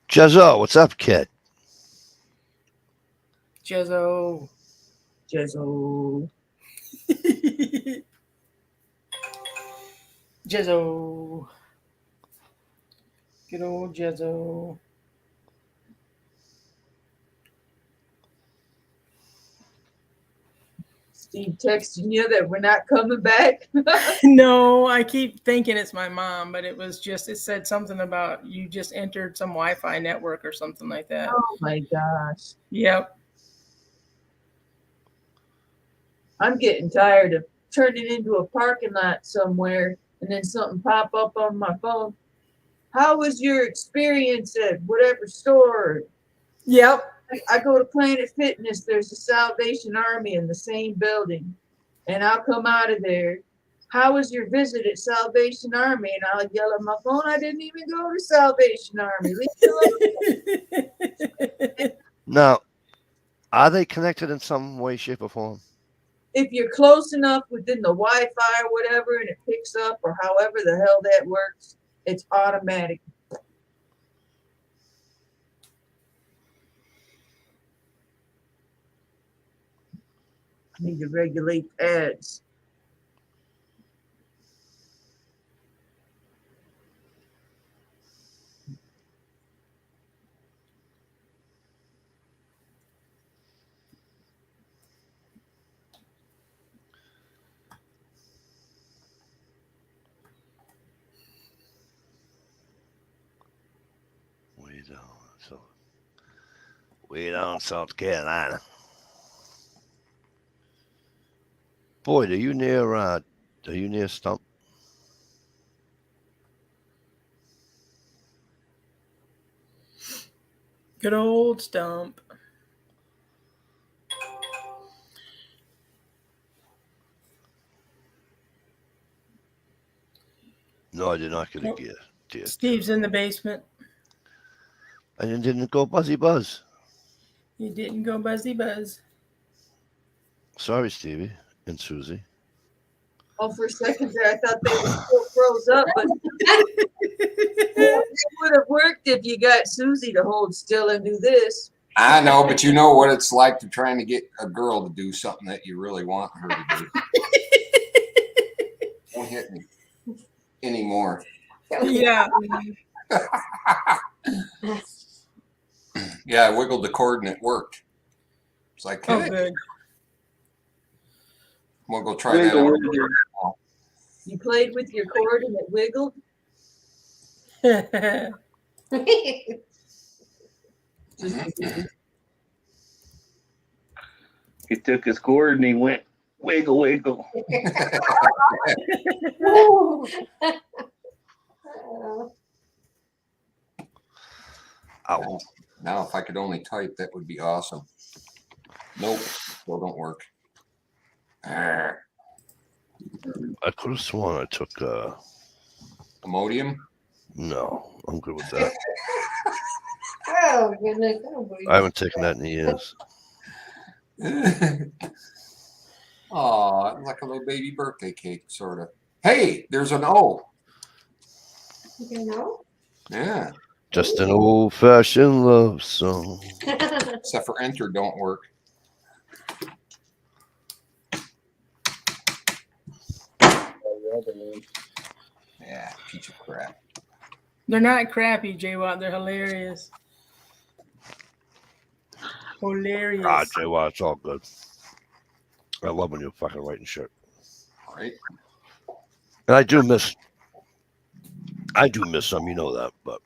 Jezzo, what's up, kid? Jezzo. Jezzo. Jezzo. Good old Jezzo. Steve texting you that we're not coming back. No, I keep thinking it's my mom, but it said something about you just entered some Wi-Fi network or something like that. Oh my gosh. Yep. I'm getting tired of turning into a parking lot somewhere and then something pop up on my phone. How was your experience at whatever store? Yep. I go to Planet Fitness. There's a Salvation Army in the same building. And I'll come out of there. How was your visit at Salvation Army? And I'll yell at my phone. I didn't even go to Salvation Army. Leave me alone. Now, are they connected in some way, shape, or form? If you're close enough within the Wi-Fi or whatever, and it picks up, or however the hell that works, it's automatic. I need to regulate ads. Way down South Carolina. Boyd, are you near Stump? Good old Stump. No, I did not get a gift. Steve's in the basement. I didn't go Buzzy Buzz. You didn't go Buzzy Buzz. Sorry, Stevie and Susie. Oh, for a second there, I thought they were still froze up, but it would have worked if you got Susie to hold still and do this. I know, but you know what it's like to trying to get a girl to do something that you really want her to do. Don't hit me anymore. Yeah. Yeah, I wiggled the cord and it worked. It's like, hey, Oh, good. we'll go try that out. You played with your cord and it wiggled? He took his cord and he went wiggle, wiggle. Ow. Now, if I could only type, that would be awesome. Nope, still don't work. Arr. I could have sworn I took. Imodium? No, I'm good with that. Oh goodness! I haven't taken that in years. Oh, like a little baby birthday cake, sort of. Hey, there's an O. You know? Yeah, Just an old-fashioned love song. except for enter don't work. Yeah, piece of crap. They're not crappy, J-Watt. They're hilarious. Hilarious. Ah, J-Watt, it's all good. I love when you're fucking writing shit. Right? And I do miss some, you know that, but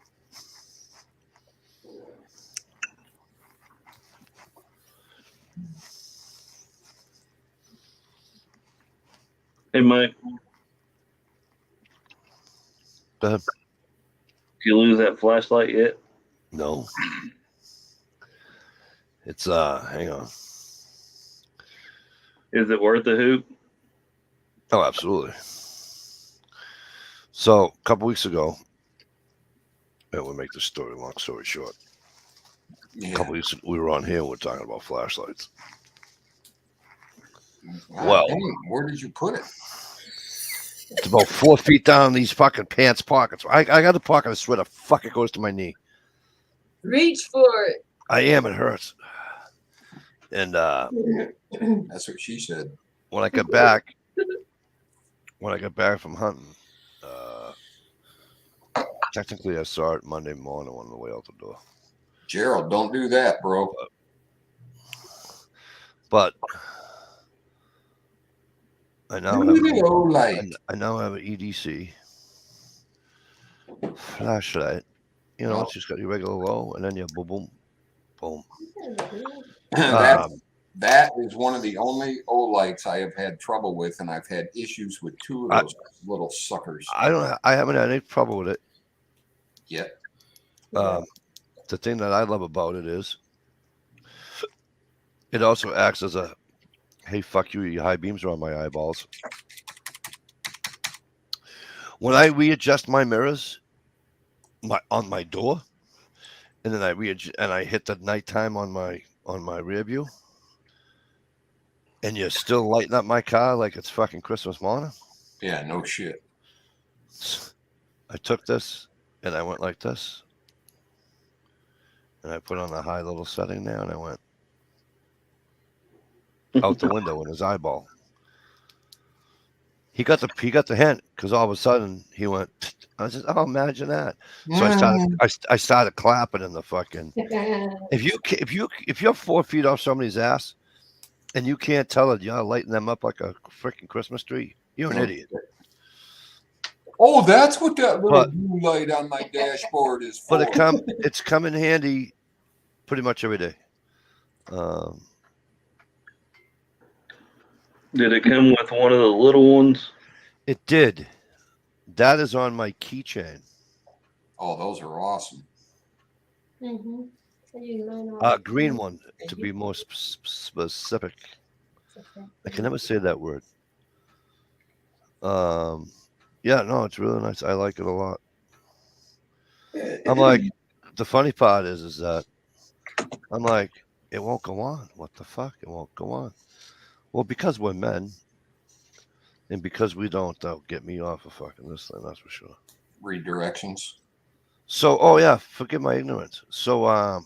Hey, Mike, go ahead. did you lose that flashlight yet? No. It's hang on. Is it worth the hoop? Oh, absolutely. So a couple weeks ago, and we'll make this story long story short. Yeah. A couple weeks we were on here and we're talking about flashlights. God Well, dang, where did you put it? it's about 4 feet down in these fucking pants pockets. I got the pocket, I swear the fuck it goes to my knee. Reach for it. I am, it hurts. And That's what she said. when I got back from hunting, technically I saw it Monday morning on the way out the door. Gerald, don't do that, bro. But I now have I now have an EDC flashlight. You know, it's just got your regular low, and then you boom, boom, boom. That is one of the only O-lights I have had trouble with, and I've had issues with two of those little suckers. I haven't had any trouble with it. Yet. The thing that I love about it is it also acts as a, hey, fuck you, your high beams are on my eyeballs. When I readjust my mirrors on my door, and then I hit the nighttime on my rear view, and you're still lighting up my car like it's fucking Christmas morning. Yeah, no shit. I took this and I went like this, and I put on the high little setting there, and I went out the window in his eyeball. He got the hint, because all of a sudden he went. I said, "Oh, imagine that!" So I started clapping in the fucking. If you're 4 feet off somebody's ass, and you can't tell it, you're lighting them up like a freaking Christmas tree. You're an idiot. Oh, that's what that little blue light on my dashboard is for. But it's come in handy pretty much every day. Did it come with one of the little ones? It did. That is on my keychain. Oh, those are awesome. Green one, to be more specific. I can never say that word. Yeah, no, it's really nice. I like it a lot. I'm like, the funny part is that I'm like, it won't go on. What the fuck? It won't go on. Well, because we're men, and because we don't get me off of fucking this thing, that's for sure. Redirections. So, oh yeah, forgive my ignorance. So,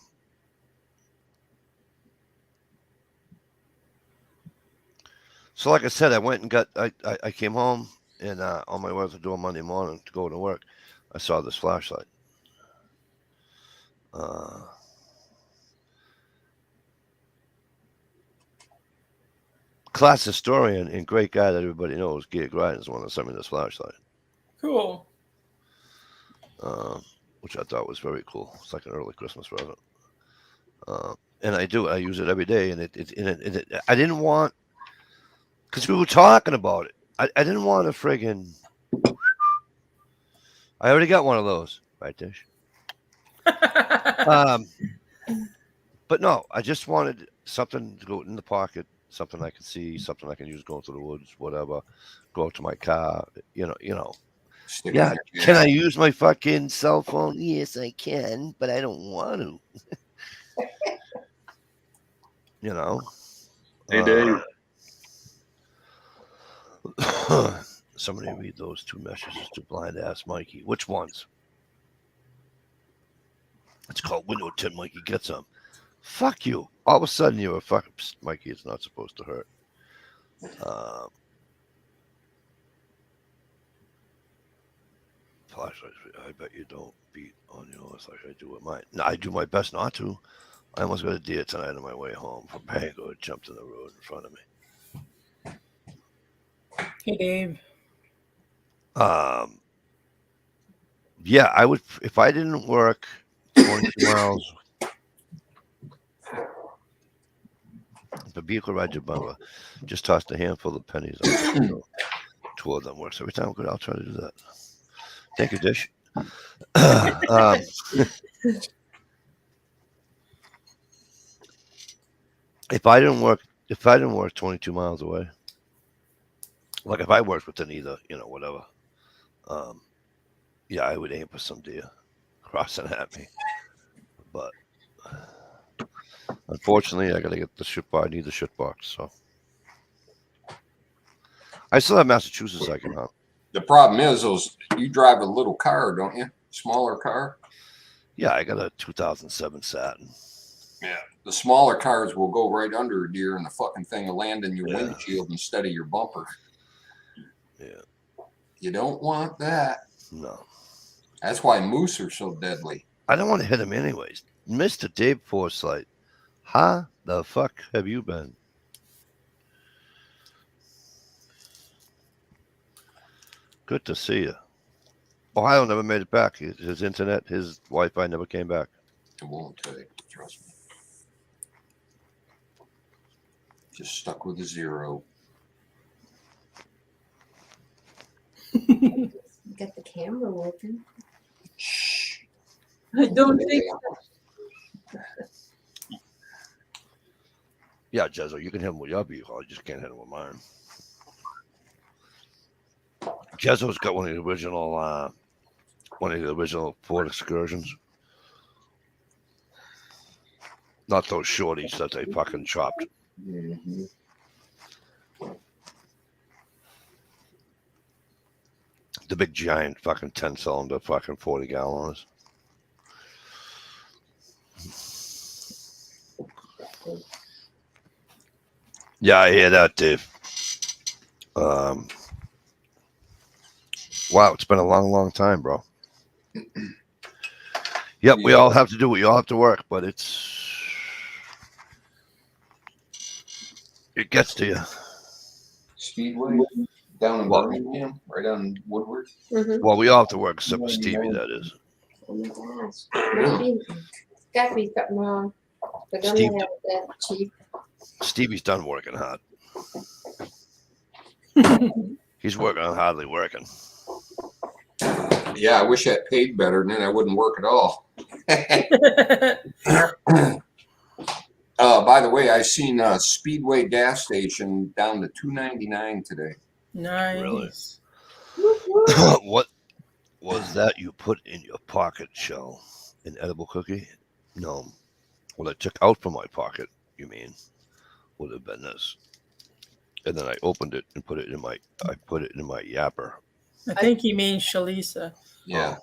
So, like I said, I went and got. I came home and on my way to do on Monday morning to go to work, I saw this flashlight. Class historian and great guy that everybody knows, Gary Gryden, is the one that sent me this flashlight. Cool. Which I thought was very cool. It's like an early Christmas present. And I do. I use it every day, and I didn't want, because we were talking about it. I didn't want to friggin'. I already got one of those, right, Dish? But no, I just wanted something to go in the pocket, something I can see, something I can use going through the woods, whatever. Go out to my car, you know. Stick Yeah, in your can I hand. use my fucking cell phone? Yes, I can, but I don't want to. You know. Hey, Dave. Somebody read those 2 messages to blind ass Mikey. Which ones? It's called Window Tint Mikey Get Some. Fuck you. All of a sudden you're a fucking Mikey. It's not supposed to hurt. Flashlights. I bet you don't beat on yours like I do with mine. No, I do my best not to. I almost got a deer tonight on my way home from Bangor. It jumped in the road in front of me. Hey, Dave. Yeah, I would if I didn't work 22 miles. The vehicle ride your bumper. Just tossed a handful of pennies out the window. 2 of them works every time. Good, I'll try to do that. Thank you, Dish. If I didn't work 22 miles away, like if I worked within either, whatever, yeah, I would aim for some deer crossing at me. But unfortunately, I got to get the shit box. I need the shit box. So I still have Massachusetts I can hunt. The problem is you drive a little car, don't you? Smaller car. Yeah, I got a 2007 Saturn. Yeah. The smaller cars will go right under a deer, and the fucking thing will land in your windshield instead of your bumper. Yeah. You don't want that. No. That's why moose are so deadly. I don't want to hit him anyways. Mr. Dave Forsythe, how the fuck have you been? Good to see you. Ohio never made it back. His internet, his Wi-Fi never came back. It won't take. Trust me. Just stuck with a 0. Got the camera working. Shh. I don't think Yeah, Jezzo, you can hit him with your vehicle. I just can't hit him with mine. Jezzo's got one of the original Ford Excursions. Not those shorties that they fucking chopped. Mm-hmm. The big giant fucking 10-cylinder fucking 40-gallons. Yeah, I hear that, Dave. Wow, it's been a long, long time, bro. Yep, we all have to do it. We all have to work, but it gets to you. Speedway down in Birmingham, right on Woodward. Mm-hmm. Well, we all have to work except for Stevie, that is. Oh my gosh. It's got to be something wrong. But don't Steve- have that cheap. Stevie's done working hard. He's working on hardly working. Yeah, I wish that paid better, and then I wouldn't work at all. By the way, I seen a Speedway gas station down to $2.99 today. Nice. Really? What was that you put in your pocket, Shell? An edible cookie? No. What I took out from my pocket, you mean, would have been this. And then I opened it and put it in my yapper. I think he means Shalisa. Yeah.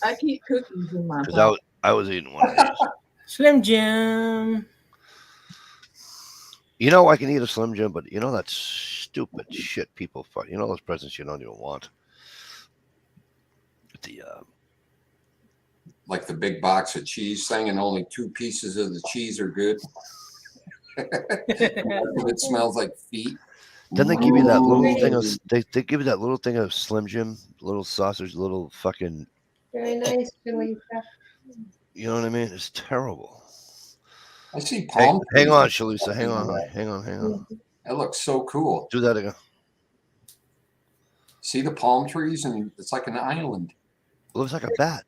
I keep cookies in my Because pocket. I was eating one of these. Slim Jim. I can eat a Slim Jim, but that's stupid shit people fuck. You know those presents you don't even want. The Like the big box of cheese thing, and only 2 pieces of the cheese are good. It smells like feet. then they give you that little Pretty. thing of they give you that little thing of Slim Jim, little sausage, little fucking. Very nice, Julissa. You know what I mean? It's terrible. I see Hang, palm hang trees. on, Shalisa. Hang on. That looks so cool. Do that again. See the palm trees, and it's like an island. It looks like a bat.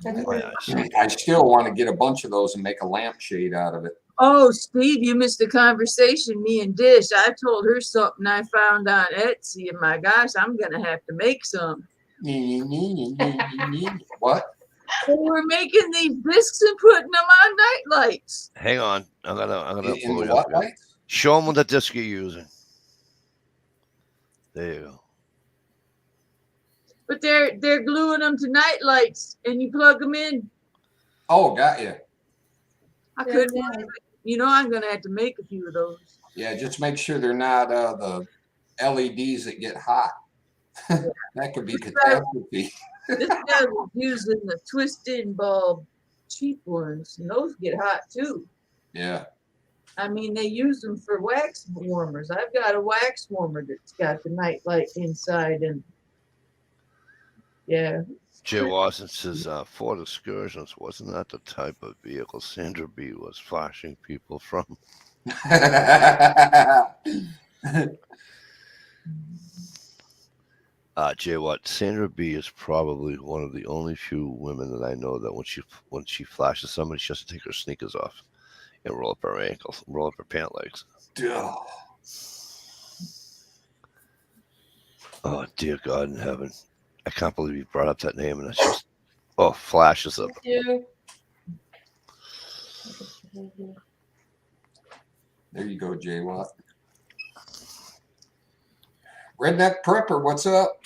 That's My pretty. eyes. I still want to get a bunch of those and make a lampshade out of it. Oh, Steve, you missed the conversation. Me and Dish. I told her something I found on Etsy, and my gosh, I'm gonna have to make some. What? We're making these discs and putting them on night lights. Hang on. I'm gonna In pull the you up what again. lights? Show them what the disc you're using. There you go. But they're gluing them to night lights, and you plug them in. Oh, got you. I Very couldn't. nice. You know, I'm gonna have to make a few of those. Yeah, just make sure they're not the LEDs that get hot. That could be catastrophe. This guy was using the twisted bulb cheap ones, and those get hot too. Yeah. I mean, they use them for wax warmers. I've got a wax warmer that's got the night light inside, and yeah. Jay Watson says Ford Excursions wasn't that the type of vehicle Sandra B was flashing people from? Jay Watt, Sandra B is probably one of the only few women that I know that when she flashes somebody, she has to take her sneakers off and roll up her ankles, roll up her pant legs. Oh dear God in heaven! I can't believe you brought up that name, and it's just flashes of them. There you go, Jay Watt. Redneck Prepper, what's up?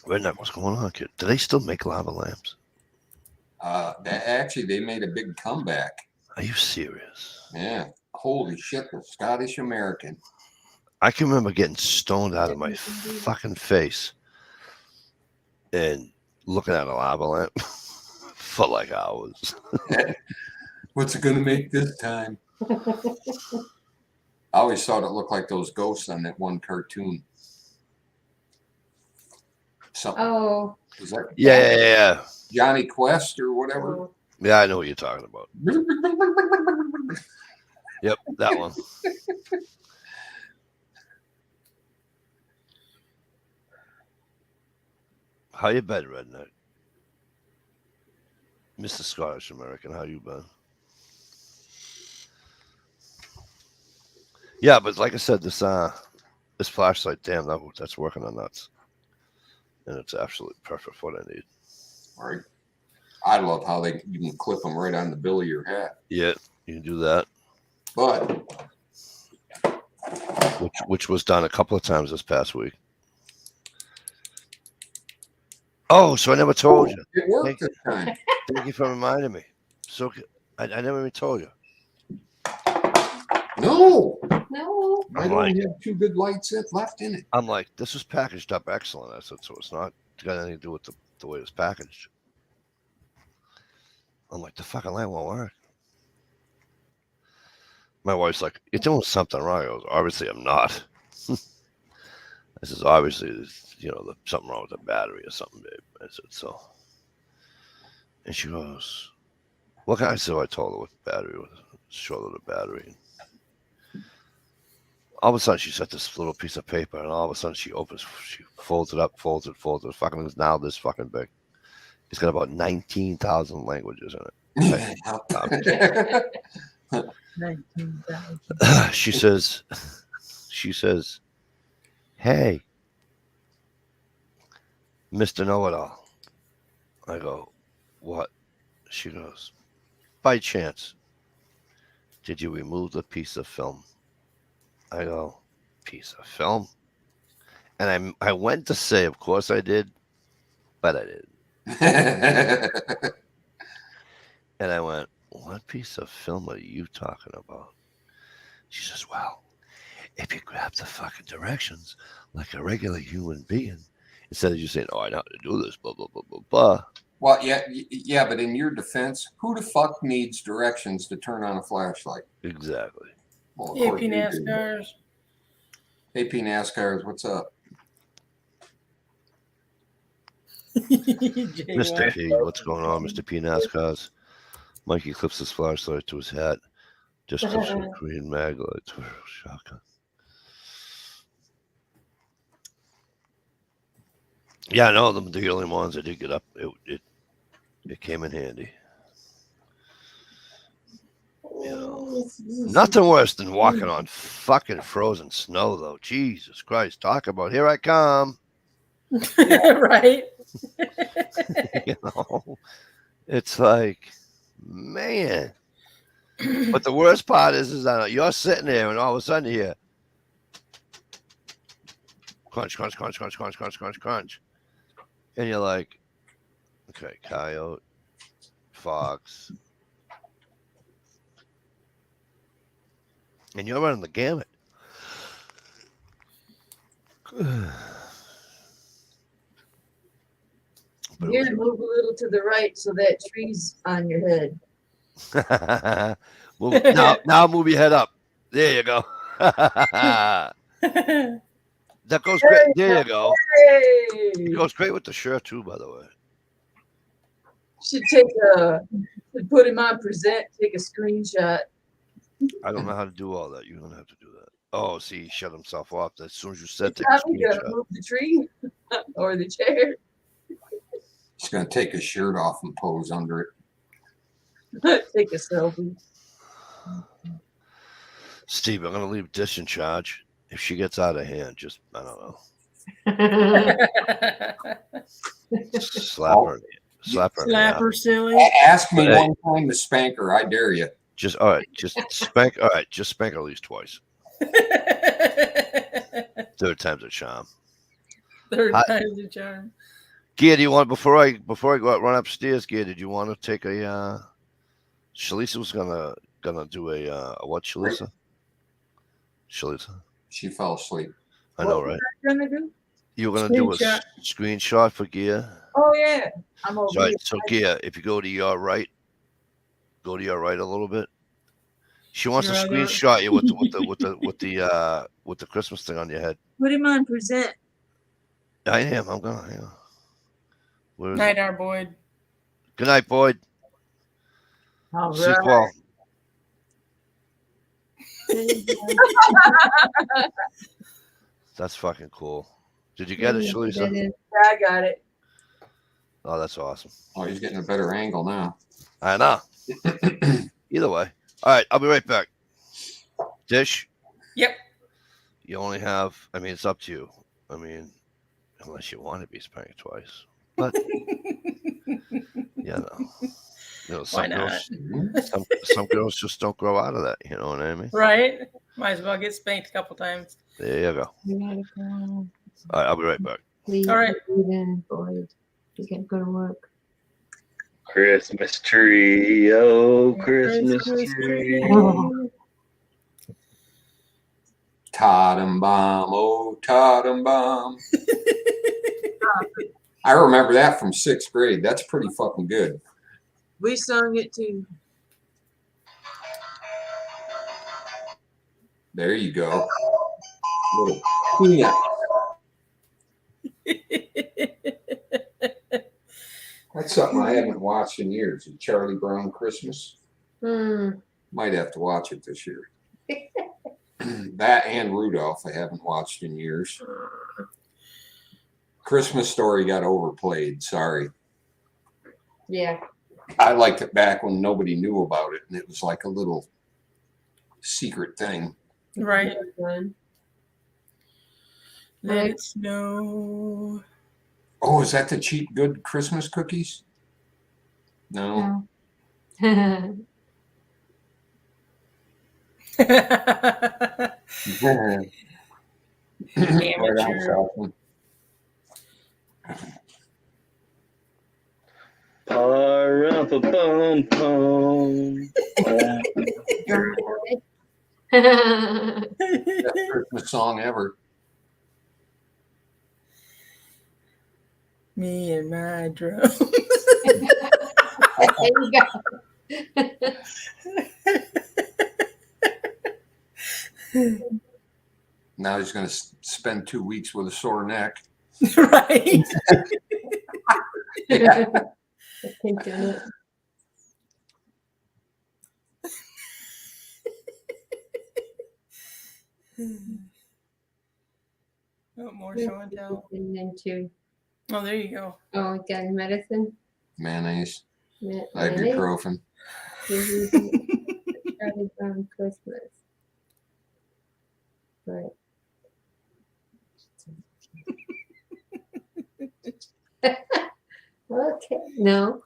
Redneck, what's going on, kid? Do they still make lava lamps? Actually, they made a big comeback. Are you serious? Yeah. Holy shit, the Scottish American. I can remember getting stoned out of my fucking face and looking at a lava lamp for like hours. What's it gonna make this time? I always thought it looked like those ghosts on that one cartoon. Something. Oh. Was that Yeah. Johnny Quest or whatever? Yeah, I know what you're talking about. Yep, that one. How you been, Redneck? Mr. Scottish American, how you been? Yeah, but like I said, this flashlight, damn, that's working on nuts. And it's absolutely perfect for what I need. Right. I love how you can clip them right on the bill of your hat. Yeah, you can do that. But which was done a couple of times this past week. Oh, so I never told you. It worked this time. Thank you for reminding me. So I never even told you. No. I I'm don't like, have 2 good lights left in it. I'm like, this was packaged up excellent. I said, so it's not got anything to do with the way it's packaged. I'm like, the fucking light won't work. My wife's like, you're doing something wrong. I goes, obviously I'm not. I says, obviously, something wrong with the battery or something, babe. I said, so. And she goes, what can I say? I told her what the battery was. Showed her the battery. All of a sudden, she set this little piece of paper, and all of a sudden, she folds it up, folds it. Fucking is now this fucking big. It's got about 19,000 languages in it. 19,000. She says, hey, Mr. Know-It-All. I go, what? She goes, by chance, did you remove the piece of film? I go, piece of film? And I went to say, of course I did, but I didn't. And I went, what piece of film are you talking about? She says, well, if you grab the fucking directions like a regular human being, instead of you saying, oh, I know how to do this, blah, blah, blah, blah, blah. Well, yeah, but in your defense, who the fuck needs directions to turn on a flashlight? Exactly. Well, of AP course you do. NASCARs. AP NASCARs, what's up? Mr. P, what's going on, Mr. P NASCARs? Mikey clips his flashlight to his hat. Just clips with green mag lights. Shotgun. Yeah, no, the only ones that did get up, it came in handy. You know, nothing worse than walking on fucking frozen snow, though. Jesus Christ, talk about here I come. Right. You know, it's like, man. But the worst part is that you're sitting there and all of a sudden you hear crunch, crunch, crunch, crunch, crunch, crunch, crunch, crunch. And you're like, okay, coyote, fox. And you're running the gamut. Here, move a little to the right so that tree's on your head. now move your head up. There you go. That goes great. There you go. It goes great with the shirt too, by the way. Should put him on present, take a screenshot. I don't know how to do all that. You don't have to do that. Oh, see, he shut himself off as soon as you said take a Probably screenshot. gonna move the tree or the chair. He's gonna take his shirt off and pose under it. Take a selfie. Steve, I'm gonna leave dish in charge. If she gets out of hand, just I don't know. Slap her. Slap her. Slap her silly. Ask me one time to spank her. I dare you. Just all right. Just spank. All right. Just spank her at least twice. Third time's a charm. Third time's a charm. Gia, do you want before I go out run upstairs? Gia, did you want to take a? Shalisa was gonna do a what? Shalisa. She fell asleep. I know, right? What gonna do? You were gonna do a screenshot for Gia. Oh yeah, I'm over Right. here. So Gia, if you go to your right a little bit. She wants to screenshot you with the Christmas thing on your head. Put him on present. I am. I'm gonna. Hang on. Night, our Boyd. Good night, Boyd. All Sequel. That's fucking cool. Did you get it, Shalisa? Yeah, I got it. Oh, that's awesome. Oh, he's getting a better angle now. I know. Either way. All right, I'll be right back. Dish? Yep. You only have, I mean, it's up to you. I mean, unless you want to be spanked twice. But, why not? Some girls just don't grow out of that. You know what I mean? Right? Might as well get spanked a couple times. There you go. You gotta go. All right, I'll be right back. Leave, All right. Then, Boyd. You gotta go to work. Christmas tree, oh Christmas tree. Totem bomb, oh totem bomb. I remember that from 6th grade. That's pretty fucking good. We sung it too. There you go. Little peanut. That's something I haven't watched in years. Charlie Brown Christmas. Might have to watch it this year. That and Rudolph I haven't watched in years. Christmas Story got overplayed. Sorry. Yeah. I liked it back when nobody knew about it, and it was like a little secret thing. Right. Done. Let it snow. Oh, is that the cheap good Christmas cookies? No. Bum, bum. Best Christmas song ever. Me and my drum. There you go. Now he's going to spend 2 weeks with a sore neck. Right. Yeah. Pink donut. Oh, more show and tell. And then two. Oh, there you go. Oh, got medicine. Mayonnaise, Mayonnaise. ibuprofen. Charlie Brown Christmas. Right. Okay. No.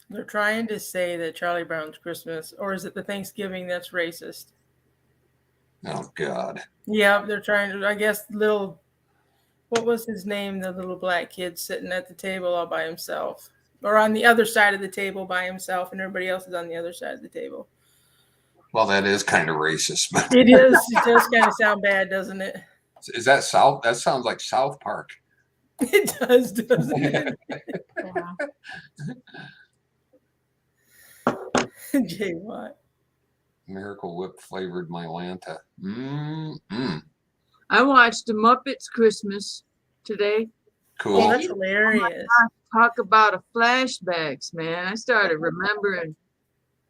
They're trying to say that Charlie Brown's Christmas, or is it the Thanksgiving that's racist? Oh, God. Yeah, they're trying to, I guess, what was his name? The little black kid sitting at the table all by himself, or on the other side of the table by himself, and everybody else is on the other side of the table. Well, that is kind of racist. But It is. It does kind of sound bad, doesn't it? is that South? That sounds like South Park. It does, doesn't it? Yeah. Jay Watt. Miracle Whip flavored Mylanta. I watched the Muppets Christmas today. Cool. Oh, that's hilarious. Talk about a flashbacks, man. I started remembering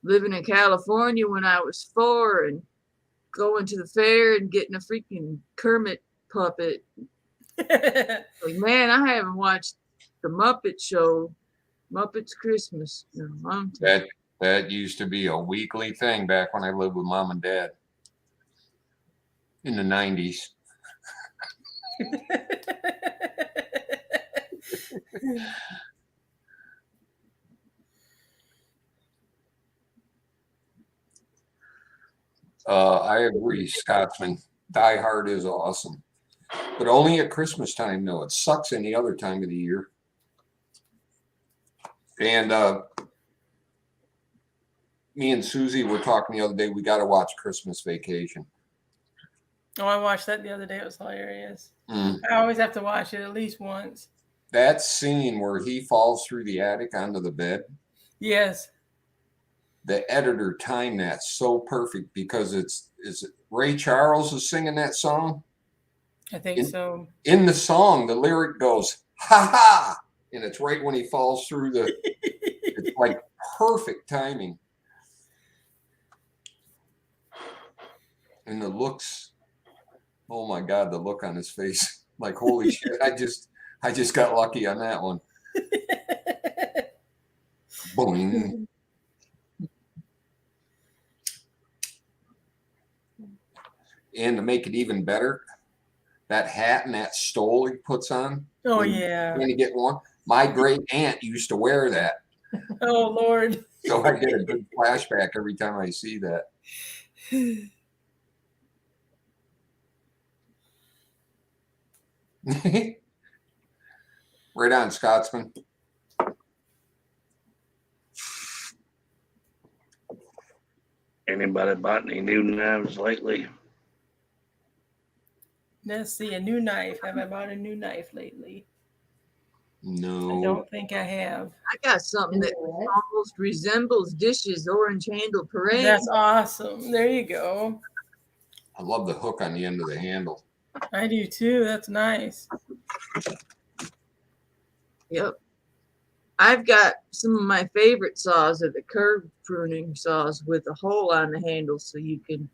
living in California when I was 4 and going to the fair and getting a freaking Kermit puppet. Like, man, I haven't watched the Muppet Show, Muppets Christmas in a long time. That used to be a weekly thing back when I lived with Mom and Dad in the 90s. I agree, Scotsman. Die Hard is awesome, but only at Christmas time. No, it sucks any other time of the year. And me and Susie were talking the other day. We got to watch Christmas Vacation. Oh, I watched that the other day. It was hilarious. Mm. I always have to watch it at least once. That scene where he falls through the attic onto the bed. Yes. The editor timed that so perfect because is it Ray Charles is singing that song? I think so. In the song, the lyric goes, ha ha, and it's right when he falls through the, it's like perfect timing. And the looks, oh my God, the look on his face, like, holy shit, I just got lucky on that one. Boing. And to make it even better, that hat and that stole he puts on. Oh, yeah. When you get one. My great aunt used to wear that. Oh, Lord. So I get a good flashback every time I see that. Right on, Scotsman. Anybody bought any new knives lately? Let's see, a new knife. Have I bought a new knife lately? No. I don't think I have. I got something that almost resembles Dish's Orange Handle Parade. That's awesome. There you go. I love the hook on the end of the handle. I do too. That's nice. Yep. I've got some of my favorite saws are the curved pruning saws with a hole on the handle so you can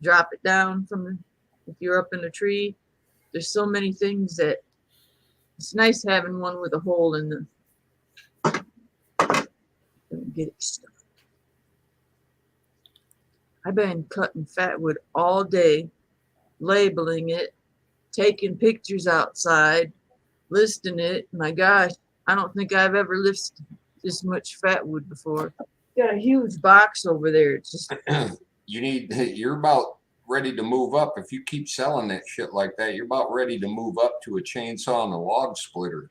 drop it down from the, if you're up in a tree. There's so many things that it's nice having one with a hole in the get it stuck. I've been cutting fatwood all day, labeling it, taking pictures outside, listing it. My gosh, I don't think I've ever lifted this much fatwood before. Got a huge box over there. It's just you're about ready to move up. If you keep selling that shit like that, you're about ready to move up to a chainsaw and a log splitter.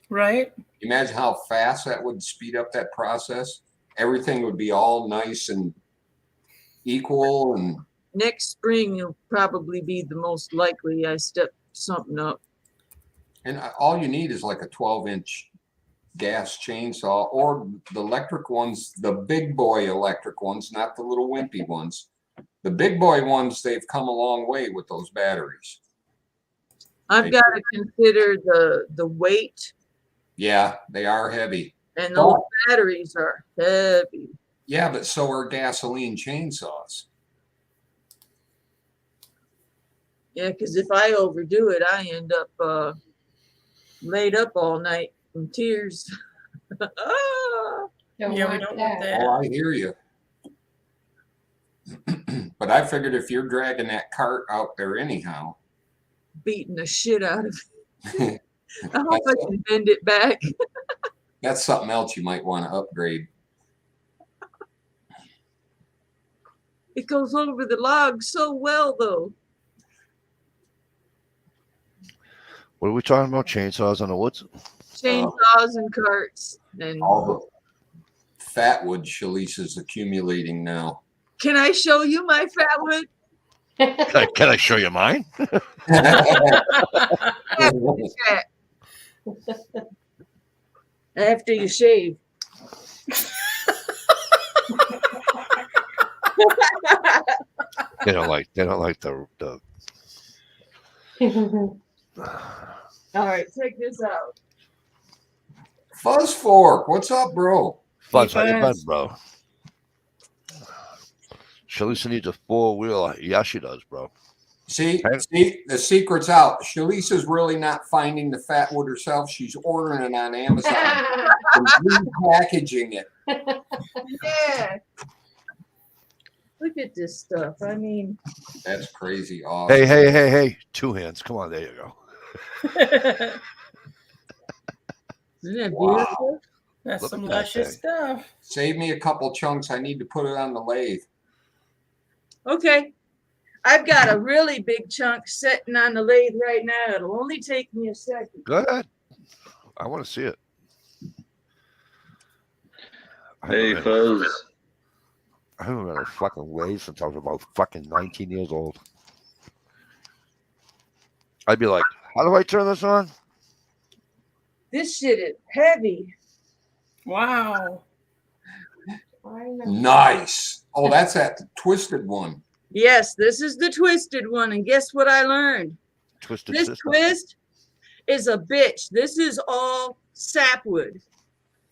Right? Imagine how fast that would speed up that process. everything would be all nice and equal. And Next spring will probably be the most likely I step something up. all you need is like a 12-inch gas chainsaw, or the electric ones, the big boy electric ones, not the little wimpy ones. The big boy ones, they've come a long way with those batteries. I've got to consider the weight, Yeah, they are heavy. and those batteries are heavy. Yeah, but so are gasoline chainsaws. Yeah, because if I overdo it, I end up laid up all night in tears. Ah, Don't Yeah, we want don't want that. that. Oh, I hear you. But I figured if you're dragging that cart out there anyhow, beating the shit out of it. I hope That's I can bend it back. that's something else you might want to upgrade. It goes over the log so well, though. What are we talking about? Chainsaws on the woods? Chainsaws and carts. And All the fat wood Shalice is accumulating now. can I show you my fat wood? Can I show you mine? Fat. After you shave. They don't like the All right, check this out. Fuzz Fork, what's up, bro? fuzz. How you been, Fuzz. bro? Shalisa needs a 4-wheel. Yeah, she does, bro. See, the secret's out. Shalice is really not finding the fat wood herself. She's ordering it on Amazon and repackaging it. Yeah. Look at this stuff. I mean, That's crazy awesome. Hey. 2 hands. Come on, there you go. isn't it Wow. beautiful? That's Look some at that luscious thing. stuff. Save me a couple chunks. I need to put it on the lathe. Okay. I've got a really big chunk sitting on the lathe right now. It'll only take me a second. Go ahead. I want to see it. Hey, Fuzz. I haven't been a fucking lathe since I was about fucking 19 years old. I'd be like, how do I turn this on? This shit is heavy. Wow. Nice. Oh, that's that twisted one. Yes, this is the twisted one. And guess what I learned? Twisted This system. twist is a bitch. This is all sapwood.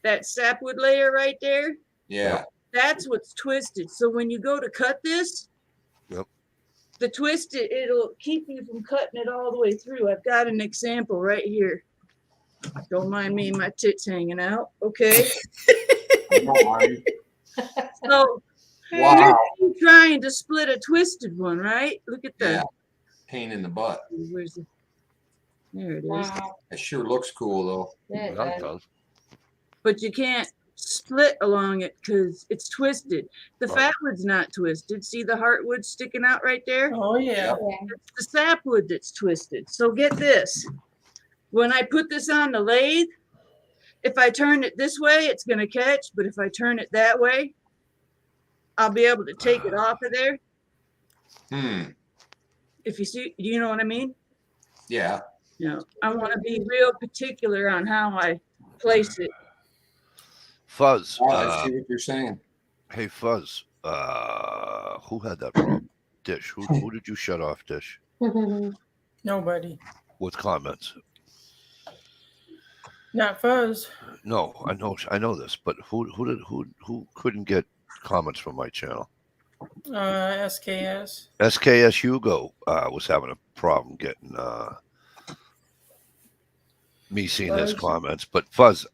That sapwood layer right there, Yeah. that's what's twisted. So when you go to cut this, Yep. the twist, it'll keep you from cutting it all the way through. I've got an example right here. Don't mind me, my tits hanging out. Okay. I don't mind. So Wow. you're trying to split a twisted one, right? Look at Yeah. that. Pain in the butt. Where's it? There it is. Wow. It sure looks cool though. Yeah, it Yeah, it does. does. But you can't split along it because it's twisted. The Right. fatwood's not twisted. See the heartwood sticking out right there? Oh yeah. Yeah. It's the sapwood that's twisted. So get this. When I put this on the lathe, if I turn it this way, it's going to catch. But if I turn it that way, I'll be able to take it off of there. If you see, you know what I mean? Yeah. You know, I want to be real particular on how I place it. Fuzz. Oh, I see what you're saying. Hey, Fuzz. Who had that problem? Dish. Who did you shut off, Dish? Nobody. With comments. Not Fuzz. No, I know this, but who couldn't get comments from my channel? SKS. SKS Hugo was having a problem getting me seeing his Fuzz? comments. But Fuzz,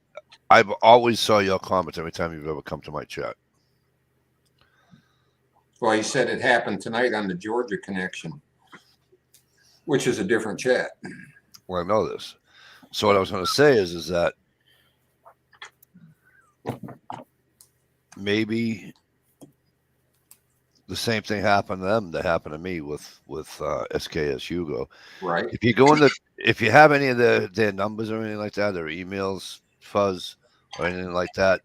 I've always saw your comments every time you've ever come to my chat. Well, he said it happened tonight on the Georgia connection, which is a different chat. Well, I know this. So what I was going to say is that maybe the same thing happened to them that happened to me with SKS Hugo. Right. If you go in if you have any of their numbers or anything like that, their emails, Fuzz, or anything like that,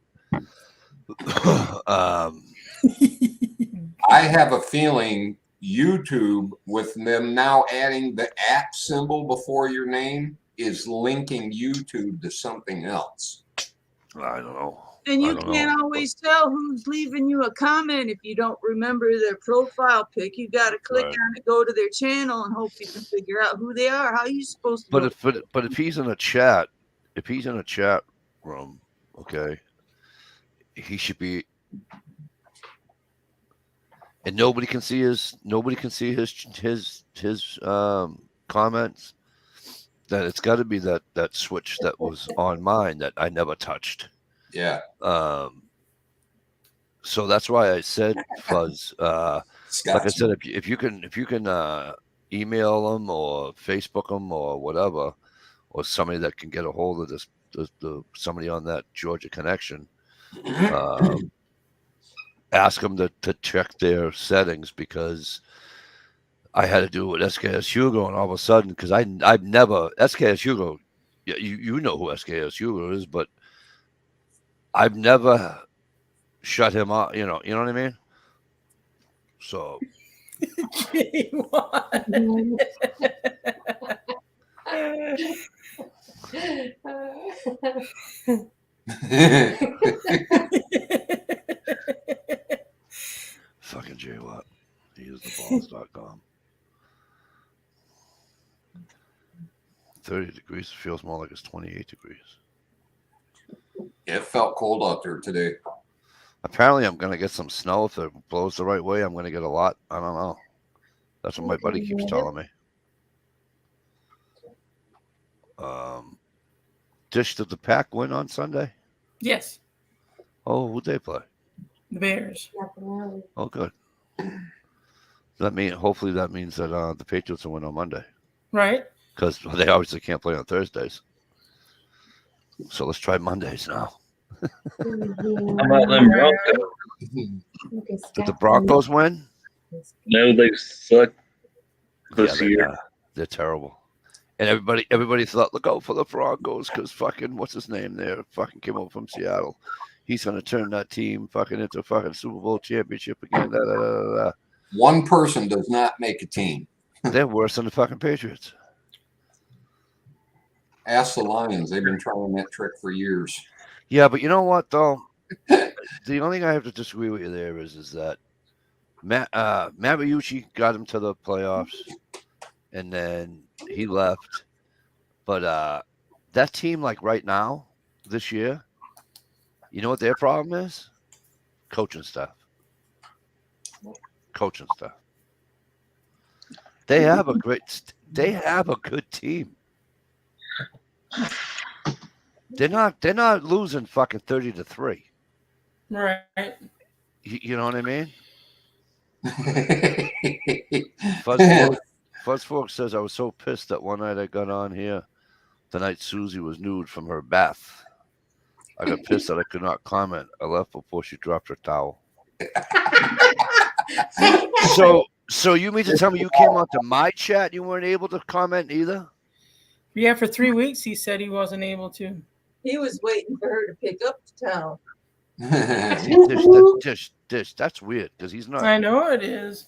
I have a feeling YouTube, with them now adding the @ symbol before your name, is linking YouTube to something else. I don't know. And I you don't can't know. always tell who's leaving you a comment if you don't remember their profile pic. You got to click Right. on it, go to their channel, and hope you can figure out who they are. How are you supposed to But know? if he's in a chat, if he's in a chat room, okay, he should be, and nobody can see his comments. Then it's got to be that switch that was on mine that I never touched. Yeah. So that's why I said, Fuzz. Like I said, if you can email them or Facebook them or whatever, or somebody that can get a hold of this somebody on that Georgia connection, ask them to check their settings, because I had to do it with SKS Hugo, and all of a sudden, because I've never SKS Hugo, you know who SKS Hugo is, but I've never shut him off. You know what I mean? So fucking J Watt. He is the balls.com. 30 degrees feels more like it's 28 degrees. It felt cold out there today. Apparently, I'm going to get some snow. If it blows the right way, I'm going to get a lot. I don't know. That's what my buddy keeps telling me. Dish, did the Pack win on Sunday? Yes. Oh, who'd they play? The Bears. Oh, good. Hopefully that means that the Patriots will win on Monday. Right. Because they obviously can't play on Thursdays. So let's try Mondays now. How about them Broncos? Did the Broncos win? No, they suck this Yeah, year. They're terrible. And everybody thought, look out for the Broncos, because fucking, what's his name there? Fucking came over from Seattle. He's going to turn that team fucking into a fucking Super Bowl championship again. Da, da, da, da. One person does not make a team. They're worse than the fucking Patriots. Ask the Lions. They've been trying that trick for years. Yeah, but you know what, though? The only thing I have to disagree with you there is that Matt Mariucci got him to the playoffs, and then he left. But that team, like right now, this year, you know what their problem is? Coaching staff. They have a good team. They're not losing fucking 30-3. Right. You know what I mean? Fuzz Fork says, I was so pissed that one night I got on here, the night Susie was nude from her bath. I got pissed that I could not comment. I left before she dropped her towel. So you mean to tell me you came onto my chat and you weren't able to comment either? Yeah, for 3 weeks he said he wasn't able to. He was waiting for her to pick up the towel. Dish, that's weird, because he's not. I know it is.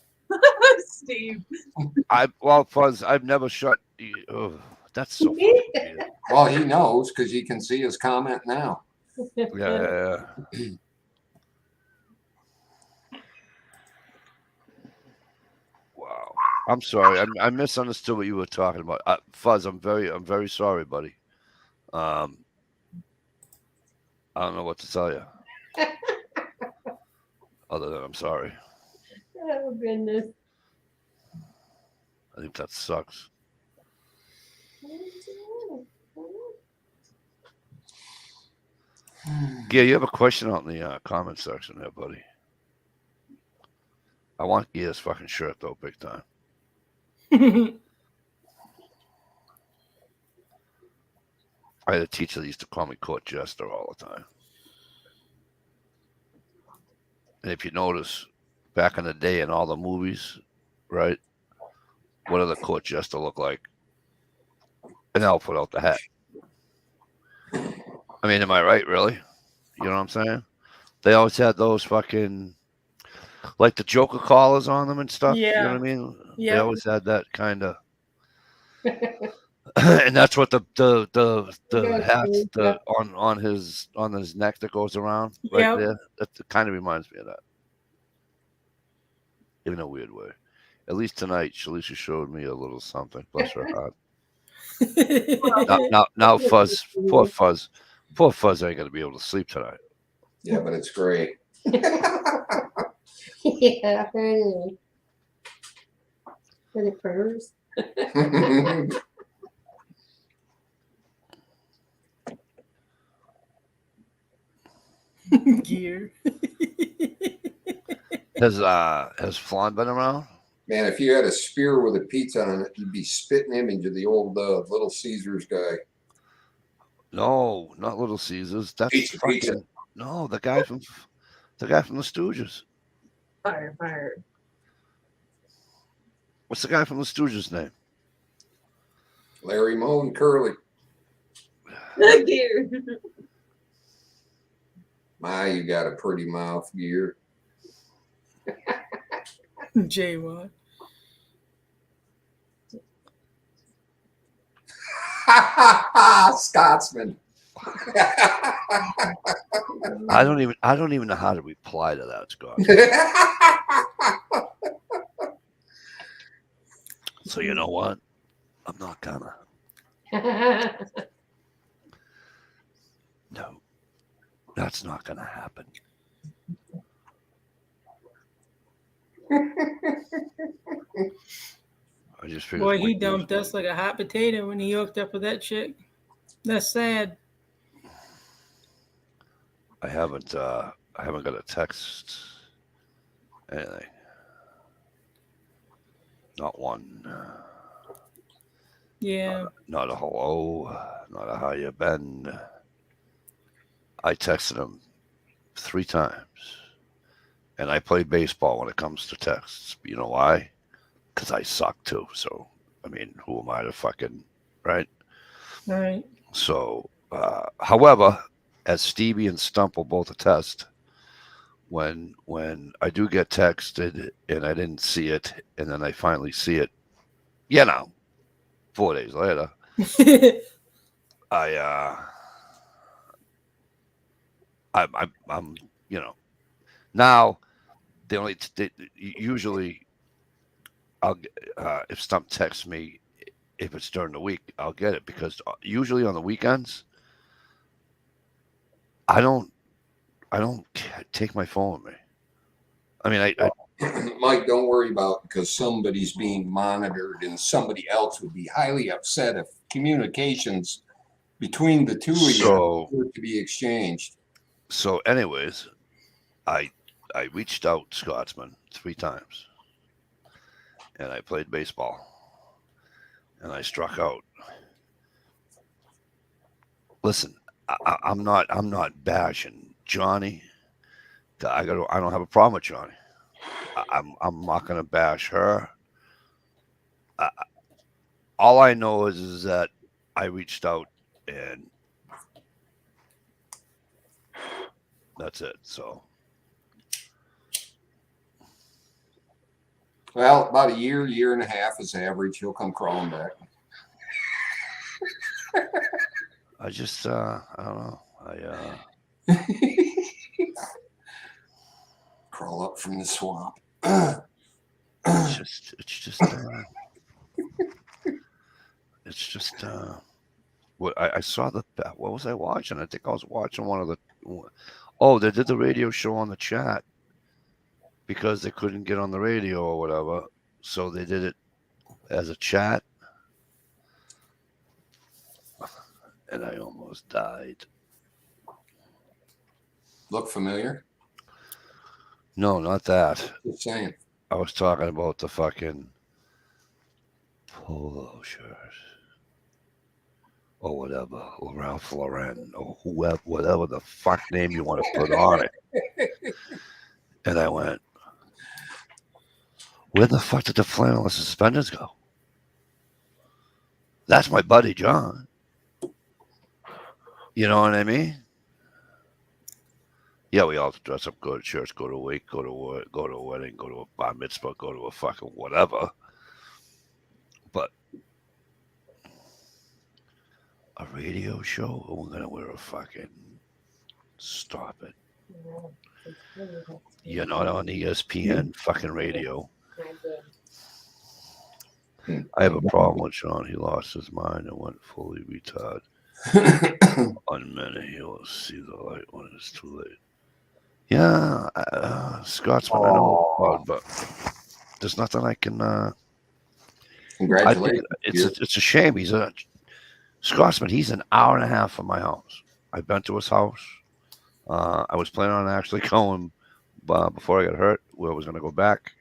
Steve. Fuzz, I've never shut. Oh, that's so fucking weird. Well, he knows because you can see his comment now. Yeah. Wow. I'm sorry. I misunderstood what you were talking about. Fuzz, I'm very sorry, buddy. I don't know what to tell you. Other than I'm sorry. Oh goodness. I think that sucks. Yeah, you have a question out in the comment section there, buddy. I want Gear's fucking shirt though, big time. I had a teacher that used to call me Court Jester all the time. And if you notice, back in the day in all the movies, right? What did the Court Jester look like? An elf without the hat. I mean, am I right, really? You know what I'm saying? They always had those fucking like the Joker collars on them and stuff. You know Yeah. what I mean? They Yep. always had that kind of. And that's what the That's hats true. Yep. on his neck that goes around right Yep. there. That kind of reminds me of that, in a weird way. At least tonight, Shalisha showed me a little something. Bless her heart. Now, Fuzz, poor Fuzz ain't gonna be able to sleep tonight. Yeah, but it's great. Yeah, apparently. For the purrs. Gear. Has Flan been around? Man, if you had a spear with a pizza on it, you'd be spitting image of the old Little Caesars guy. No, not Little Caesars. That's Pizza. no, the guy from the Stooges. Fire. What's the guy from the Stooges' name? Larry Moe and Curly. Gear. My, you got a pretty mouth, Gear. J1. Scotsman. I don't even know how to reply to that, Scott. So you know what? I'm not gonna. No, that's not gonna happen. I just figured. Boy, he dumped us like a hot potato when he hooked up with that chick. That's sad. I haven't got a text. Anything. Not one. Yeah. Not a hello. Not a how you been. I texted him 3 times. And I play baseball when it comes to texts. You know why? Because I suck too. So, I mean, who am I to fucking, right? Right. So, however, as Stevie and Stump will both attest, when I do get texted and I didn't see it, and then I finally see it, 4 days later, I'm now the only usually I'll if Stump texts me, if it's during the week, I'll get it, because usually on the weekends I don't take my phone with me. I mean, I Mike, don't worry about it, because somebody's being monitored, and somebody else would be highly upset if communications between the two of you were to be exchanged. So, anyways, I reached out Scotsman 3 times, and I played baseball, and I struck out. Listen, I'm not bashing Johnny. I don't have a problem with Johnny. I'm not gonna bash her. All I know is that I reached out, and that's it. So, well, about a year and a half is average. He'll come crawling back. I just I don't know. Crawl up from the swamp. It's just what I saw what was I watching? I think I was watching one of the. Oh, they did the radio show on the chat because they couldn't get on the radio or whatever, so they did it as a chat, and I almost died. Look familiar? No, not that. Just saying. I was talking about the fucking polo shirts or whatever, or Ralph Lauren, or whoever, whatever the fuck name you want to put on it. And I went, where the fuck did the flannel suspenders go? That's my buddy John. You know what I mean? Yeah, we all dress up, go to church, go to a wake, go to work, go to a wedding, go to a bar mitzvah, go to a fucking whatever. But a radio show, we're gonna wear a fucking stop it. You're not on ESPN fucking radio. I have a problem with Sean. He lost his mind and went fully retarded. On many, he'll see the light when it's too late. Yeah, Scotsman, I know about, but there's nothing I can. I think Congratulations. it's a shame. He's a Scotsman. He's an hour and a half from my house. I've been to his house. I was planning on actually going before I got hurt, where I was going to go back.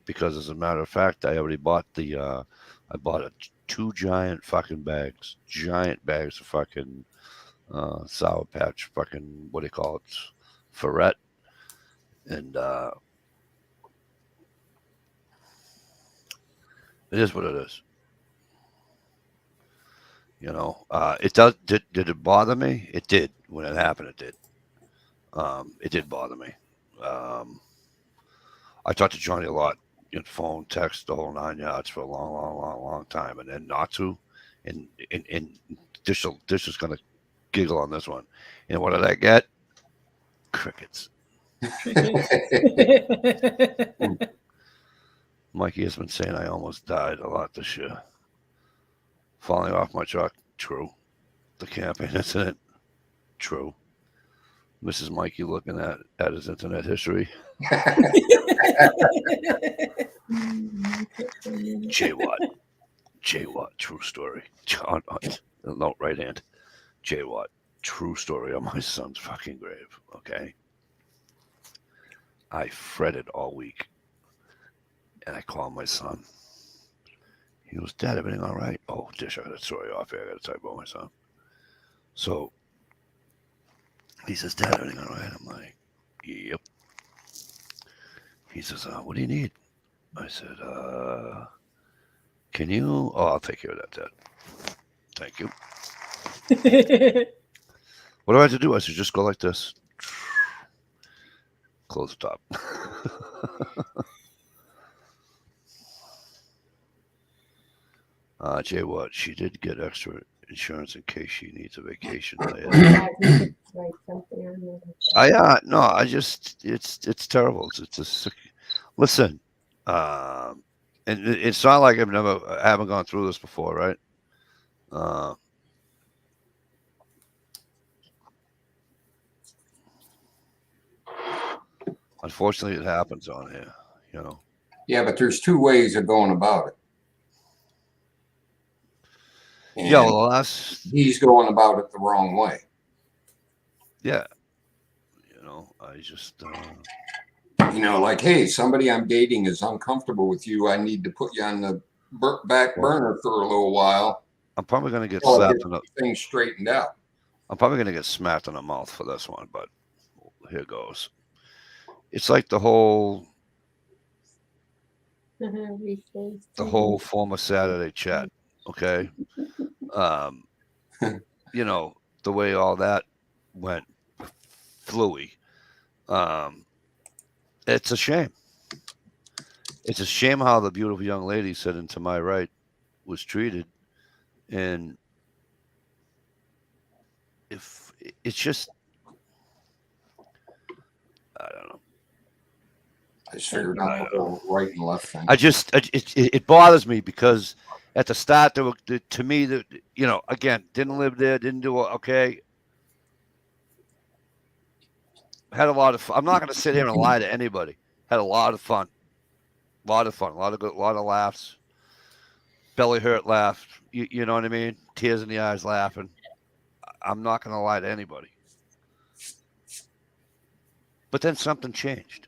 Because as a matter of fact, I already bought I bought two giant bags of fucking Sour Patch, fucking what do you call it, Ferret, and it is what it is. You know, it does. Did it bother me? It did when it happened. It did. It did bother me. I talked to Johnny a lot, phone, text, the whole 9 yards for a long time, and then not to, and Dish is gonna giggle on this one. And what did I get? Crickets. Mikey has been saying I almost died a lot this year. Falling off my truck, true. The camping incident, true. Mrs. Mikey looking at his internet history. J Watt, true story. Note right hand. J Watt, true story on my son's fucking grave. Okay. I fretted all week, and I called my son. He goes, Dad, everything all right? Oh, Dish, I got to throw you off here. I got to talk about my son. So he says, Dad, everything all right? I'm like, yep. He says, what do you need? I said, can you? Oh, I'll take care of that, Dad. Thank you. What do I have to do? I said, just go like this. Close the top. Jay, what? She did get extra insurance in case she needs a vacation. No, I just it's terrible. It's a sick. Listen, and it's not like I haven't gone through this before, right? Unfortunately, it happens on here, Yeah, but there's two ways of going about it. And yeah, well, he's going about it the wrong way. Yeah, I just. Like, hey, somebody I'm dating is uncomfortable with you. I need to put you on the back burner for a little while. I'm probably going to get slapped on things straightened out. I'm probably going to get smacked in the mouth for this one, but here goes. It's like the whole former Saturday chat, okay? The way all that went fluey. It's a shame. It's a shame how the beautiful young lady sitting to my right was treated. And if it's just, I don't know. I just figured out the whole right and left thing. It bothers me because at the start, to me, again, didn't live there, didn't do it. Okay. Had a lot of fun. I'm not going to sit here and lie to anybody. Had a lot of fun. A lot of laughs. Belly hurt laughed. You know what I mean? Tears in the eyes laughing. I'm not going to lie to anybody. But then something changed.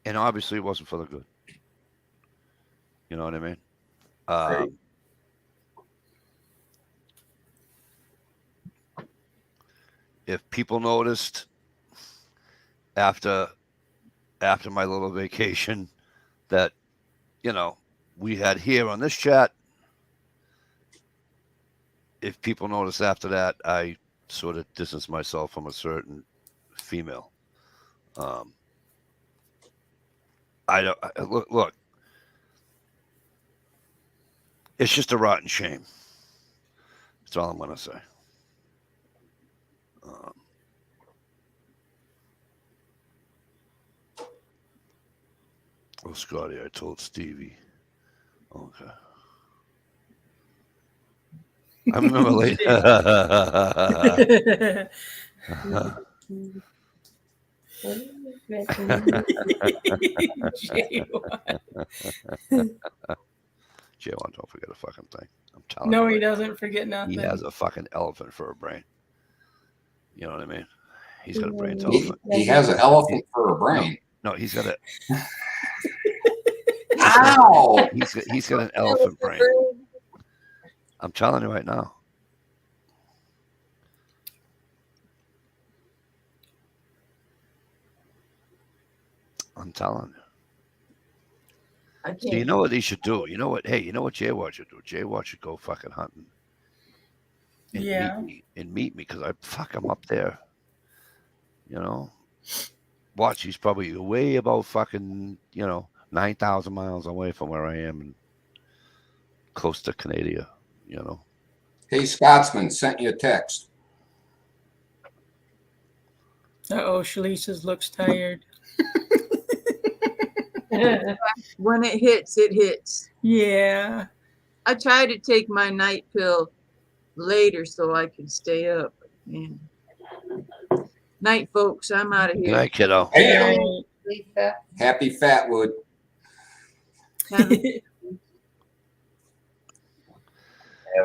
And obviously it wasn't for the good. You know what I mean? Right. If people noticed after my little vacation that, we had here on this chat, if people noticed after that, I sort of distance myself from a certain female. I don't look. It's just a rotten shame. That's all I'm gonna say. Oh, Scotty, I told Stevie. Okay. I remember later. J1, don't forget a fucking thing. I'm telling you. No, right he now. doesn't forget nothing. He has a fucking elephant for a brain. You know what I mean? He's got a brain He- elephant. He has an elephant for a brain. No, he's got a. Ow! He's got an elephant brain. I'm telling you right now. I'm telling you. I can't. So you know what he should do? You know what? Hey, you know what Jay should do? Jay should go fucking hunting. And Yeah. meet me because I'm up there. You know? Watch, he's probably way about fucking, 9,000 miles away from where I am and close to Canada, Hey, Scotsman, sent you a text. Uh-oh, Shalisa's looks tired. When it hits, it hits. Yeah. I try to take my night pill later so I can stay up. Man. Night, folks. I'm out of Good here. night, kiddo. Hey, Lisa. happy Fatwood. You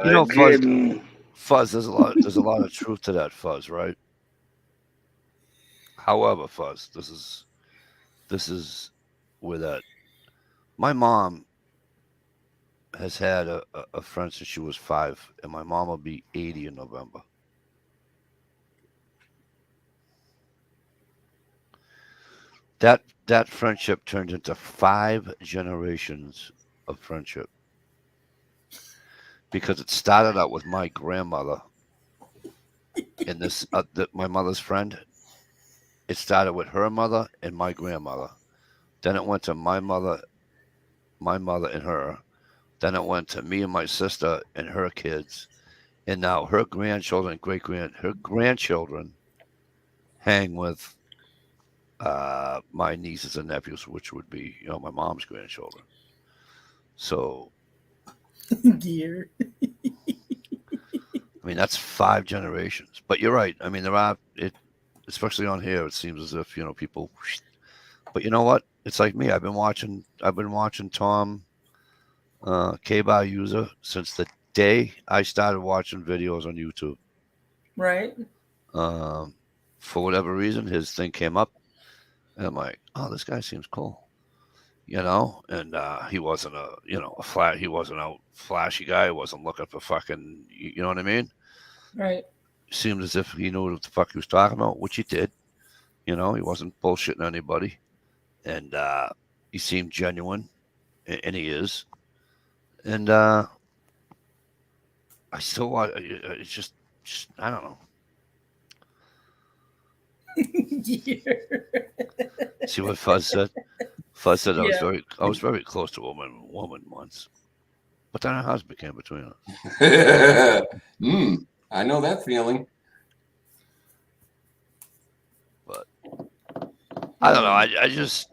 know, Getting Fuzz, there's a lot of truth to that, Fuzz, right? However, Fuzz, this is where that my mom has had a friend since she was 5, and my mom will be 80 in November. That friendship turned into 5 generations of friendship because it started out with my grandmother and this my mother's friend. It started with her mother and my grandmother. Then it went to my mother and her. Then it went to me and my sister and her kids. And now her grandchildren, her grandchildren hang with my nieces and nephews, which would be, my mom's grandchildren. So, Dear. I mean, that's 5 generations. But you're right. I mean, especially on here, it seems as if, people. But you know what? It's like me. I've been watching Tom K-Bar User since the day I started watching videos on YouTube. Right. For whatever reason, his thing came up, and I'm like, oh, this guy seems cool, And he wasn't he wasn't a flashy guy. He wasn't looking for fucking, you know what I mean? Right. Seemed as if he knew what the fuck he was talking about, which he did. He wasn't bullshitting anybody, and he seemed genuine, and he is. And I still watch. It's just I don't know. Dear. See what Fuzz said? Fuzz said Yeah. I was very close to a woman once, but then her husband came between us. I know that feeling. But I don't know. I just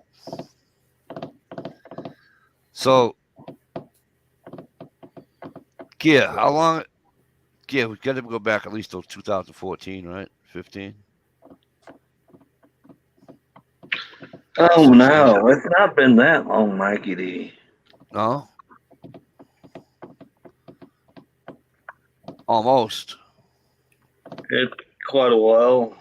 so how long? We got to go back at least till 2014, right? 15. Oh no, it's not been that long, Mikey D. No. Almost. It's quite a while.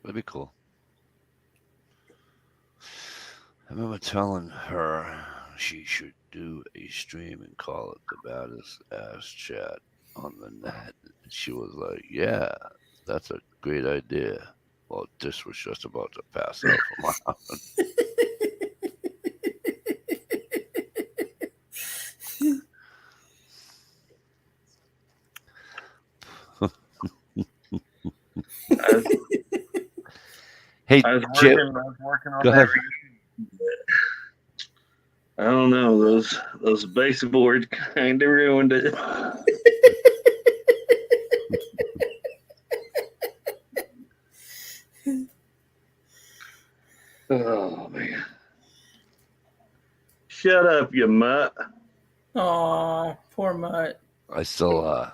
That'd be cool. I remember telling her she should do a stream and call it the baddest ass chat on the net. And she was like, yeah, that's a great idea. Well, this was just about to pass out for my Hey, I was Jim, working on go ahead. I don't know, those baseboards kind of ruined it. Oh man! Shut up, you mutt! Aw, poor Mutt. I still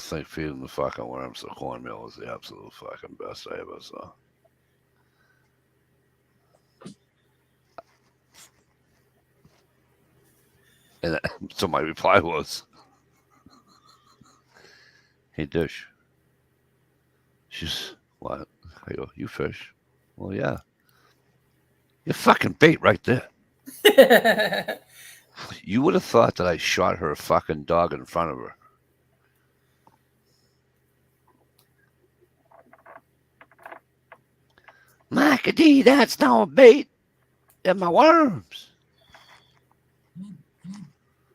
think feeding the fucking worms the cornmeal is the absolute fucking best I ever saw. And so my reply was, "Hey, Dish." She's, "What?" I go, "You fish?" "Well, yeah." "You're fucking bait right there." You would have thought that I shot her fucking dog in front of her. "Mackadee, that's not a bait. They're my worms."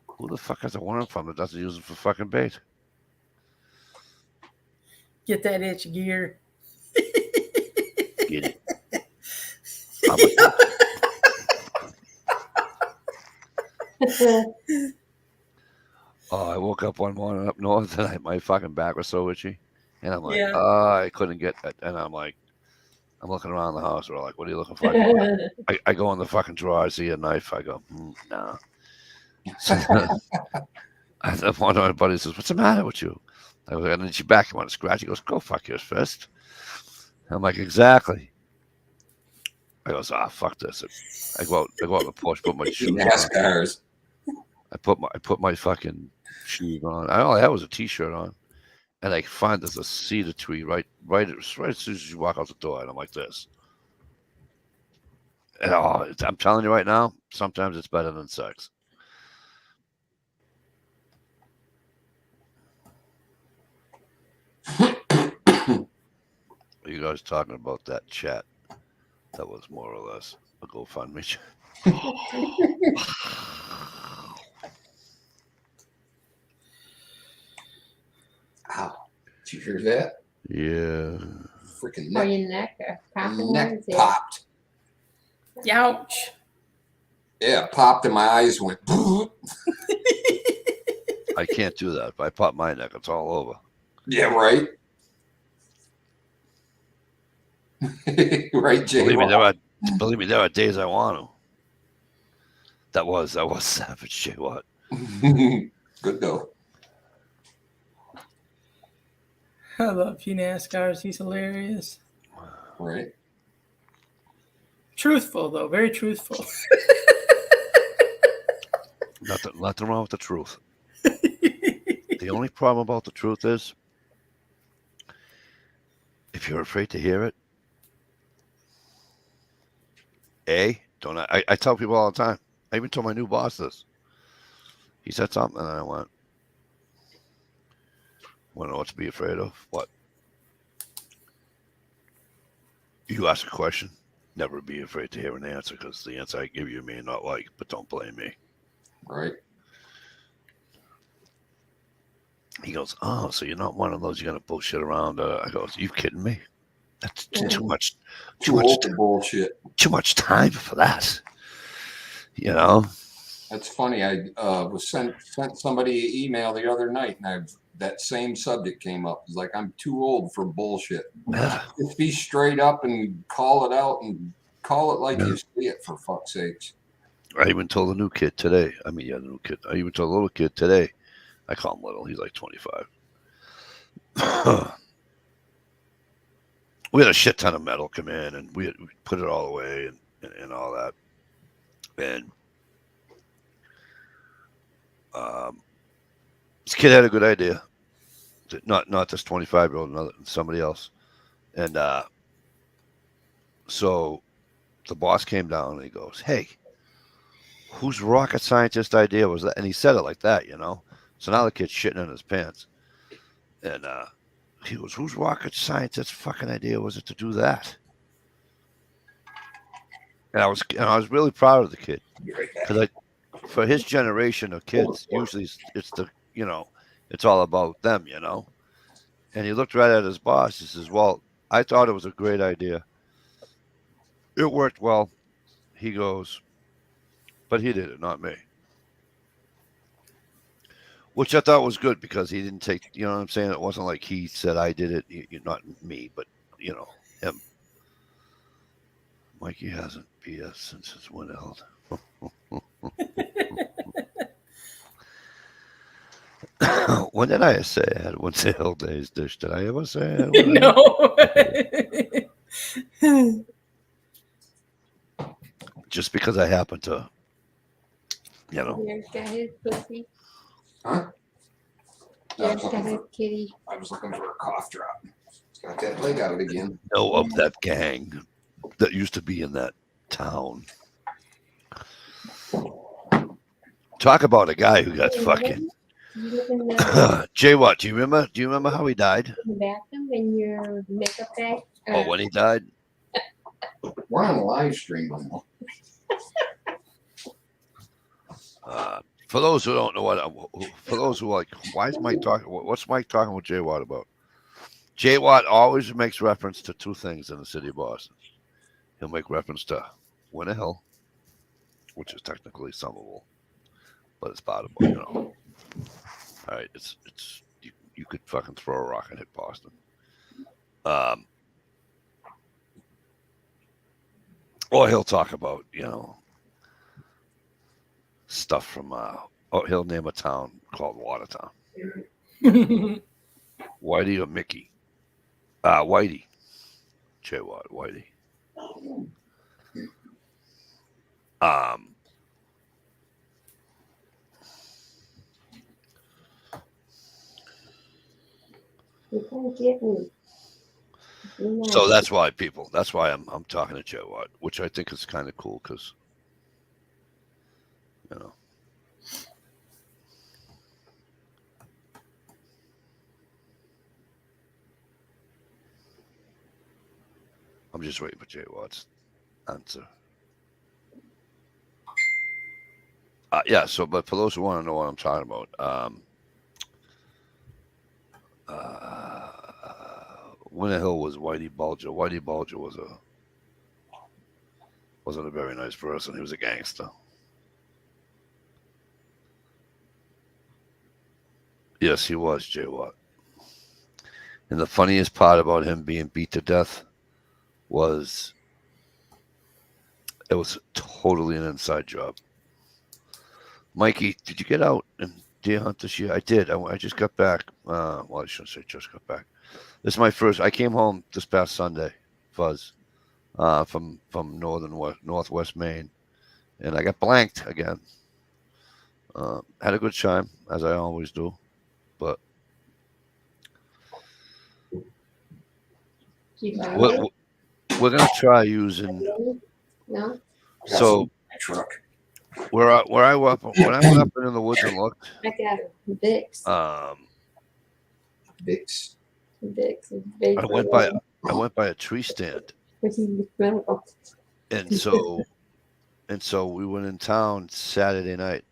Who the fuck has a worm from that doesn't use it for fucking bait? Get that itch gear. Get it. I'm a, I woke up one morning up north and my fucking back was so itchy. And I'm like, Yeah. I couldn't get it. And I'm like, I'm looking around the house. We're like, what are you looking for? I go in the fucking drawer. I see a knife. I go, nah. So one of my buddies says, "What's the matter with you?" I go, "And then she back. You want to scratch?" He goes, "Go fuck yours first." I'm like, "Exactly." I goes, fuck this. I go out on the porch, put my shoes on. NASCARs. I put my fucking shoes on. All I had was a t-shirt on. And I find there's a cedar tree right as soon as you walk out the door, and I'm like this. And I'm telling you right now, sometimes it's better than sex. Are you guys talking about that chat? That was more or less a GoFundMe chat. Ow. Did you hear that? Yeah. Freaking Or neck, your neck popping neck there, is it? popped. Ouch. Yeah, popped and my eyes went. I can't do that. If I pop my neck, it's all over. Yeah, right. Right, Jay. Believe me, there are days I want to. That was savage, Jay. What? Good though. I love P NASCARs. He's hilarious. Right. Truthful though, very truthful. Nothing wrong with the truth. The only problem about the truth is, if you're afraid to hear it, don't I tell people all the time. I even told my new boss this. He said something, and I went, "Want to know what to be afraid of? What? You ask a question, never be afraid to hear an answer, because the answer I give you may not like, but don't blame me." Right. He goes, "Oh, so you're not one of those you're gonna bullshit around?" I go, "Are you kidding me? That's too much bullshit. Too much time for that." You know. That's funny. I was sent somebody an email the other night, and that same subject came up. It's like, I'm too old for bullshit. Just be straight up and call it out and call it like you see it, for fuck's sakes. I even told the new kid today. I mean, yeah, the new kid. I even told the little kid today. I call him little. He's like 25. We had a shit ton of metal come in, and we put it all away and all that. And this kid had a good idea. Not this 25-year-old, somebody else. And so the boss came down and he goes, "Hey, whose rocket scientist idea was that?" And he said it like that, you know. So now the kid's shitting in his pants. And he goes, whose rocket scientist fucking idea was it to do that? And I was really proud of the kid because for his generation of kids, usually it's the it's all about them, And he looked right at his boss. He says, "Well, I thought it was a great idea. It worked well." He goes, "But he did it, not me." Which I thought was good because he didn't take, you know what I'm saying? It wasn't like he said, I did it, not me, but, him. Mikey hasn't BS since his win held. When did I say I had one sale days dish? Did I ever say I had one? No. Just because I happen to, There's got his pussy. Huh? There's got his kitty. I was looking for a cough drop. Got that leg out again. know of that gang that used to be in that town. Talk about a guy who got fucking. You live in the, Jay, what? Do you remember how he died? in the bathroom in your makeup bag. Oh, when he died? We're on a live stream now. For those who don't know for those who are like, why is Mike talking? What's Mike talking with Jay Watt about? Jay Watt always makes reference to two things in the city of Boston. He'll make reference to Winter Hill, which is technically Somerville, but it's part of, All right, it's you could fucking throw a rock and hit Boston. Or he'll talk about, stuff from he'll name a town called Watertown. Whitey or Mickey? Whitey. Jay Watt, Whitey. You can't get me. So that's why I'm talking to Jay Watt, which I think is kind of cool because, I'm just waiting for Jay Watt's answer. Yeah, so, but for those who want to know what I'm talking about, Winter Hill was Whitey Bulger. Whitey Bulger wasn't a very nice person. He was a gangster. Yes, he was, Jay Watt. And the funniest part about him being beat to death was it was totally an inside job. Mikey, did you get out and deer hunt this year? I did. I just got back. Well, I shouldn't say just got back. This is my first. I came home this past Sunday, Fuzz, from northwest Maine, and I got blanked again. Had a good time, as I always do, but we're gonna try using. No. So Truck. when I went up in the woods and looked, I got Vicks. Vicks. Vicks. I went by a tree stand, and so we went in town Saturday night,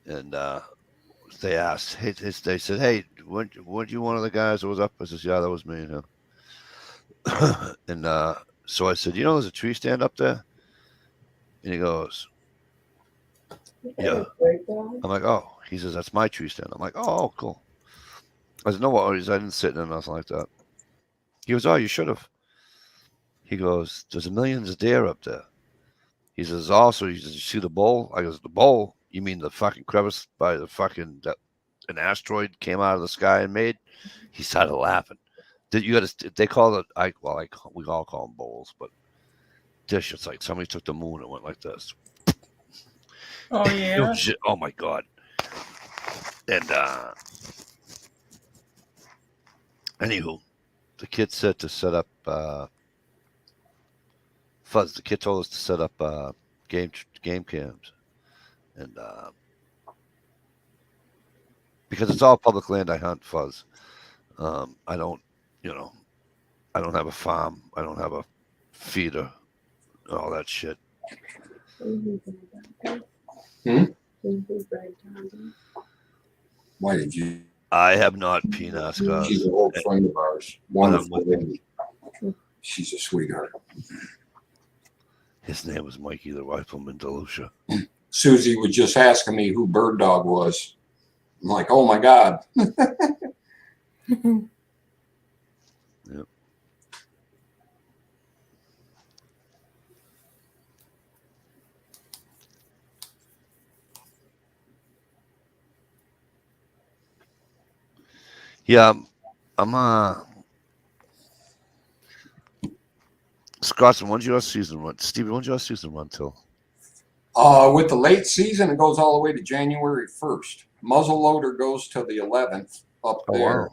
and they asked, hey, they said, hey, weren't you one of the guys that was up? I says, yeah, that was me. And so I said, there's a tree stand up there, and he goes, yeah. I'm like, oh. He says, that's my tree stand. I'm like, oh, cool. I said, no worries. I didn't sit in it, nothing like that. He goes, oh, you should have. He goes, there's millions of deer up there. He says, also, you see the bowl? I goes, the bowl? You mean the fucking crevice by the fucking, that an asteroid came out of the sky and made? He started laughing. They call it, we all call them bowls, but dish, it's like somebody took the moon and went like this. Oh, yeah. Oh, my God. And, anywho, the kid said to set up, Fuzz, the kid told us to set up game cams. And because it's all public land, I hunt, Fuzz. I don't, I don't have a farm. I don't have a feeder, all that shit. Why did you? I have not peanuts, guys. She's an old friend of ours. When I'm Wonderful lady. She's a sweetheart. His name was Mikey the Rifleman DeLucia. Susie was just asking me who Bird Dog was. I'm like, oh my God. Yep. Yeah, I'm Scotsman, when's your season run? Stevie, when's your season run till? With the late season, it goes all the way to January 1st. Muzzleloader goes to the 11th up there. Wow.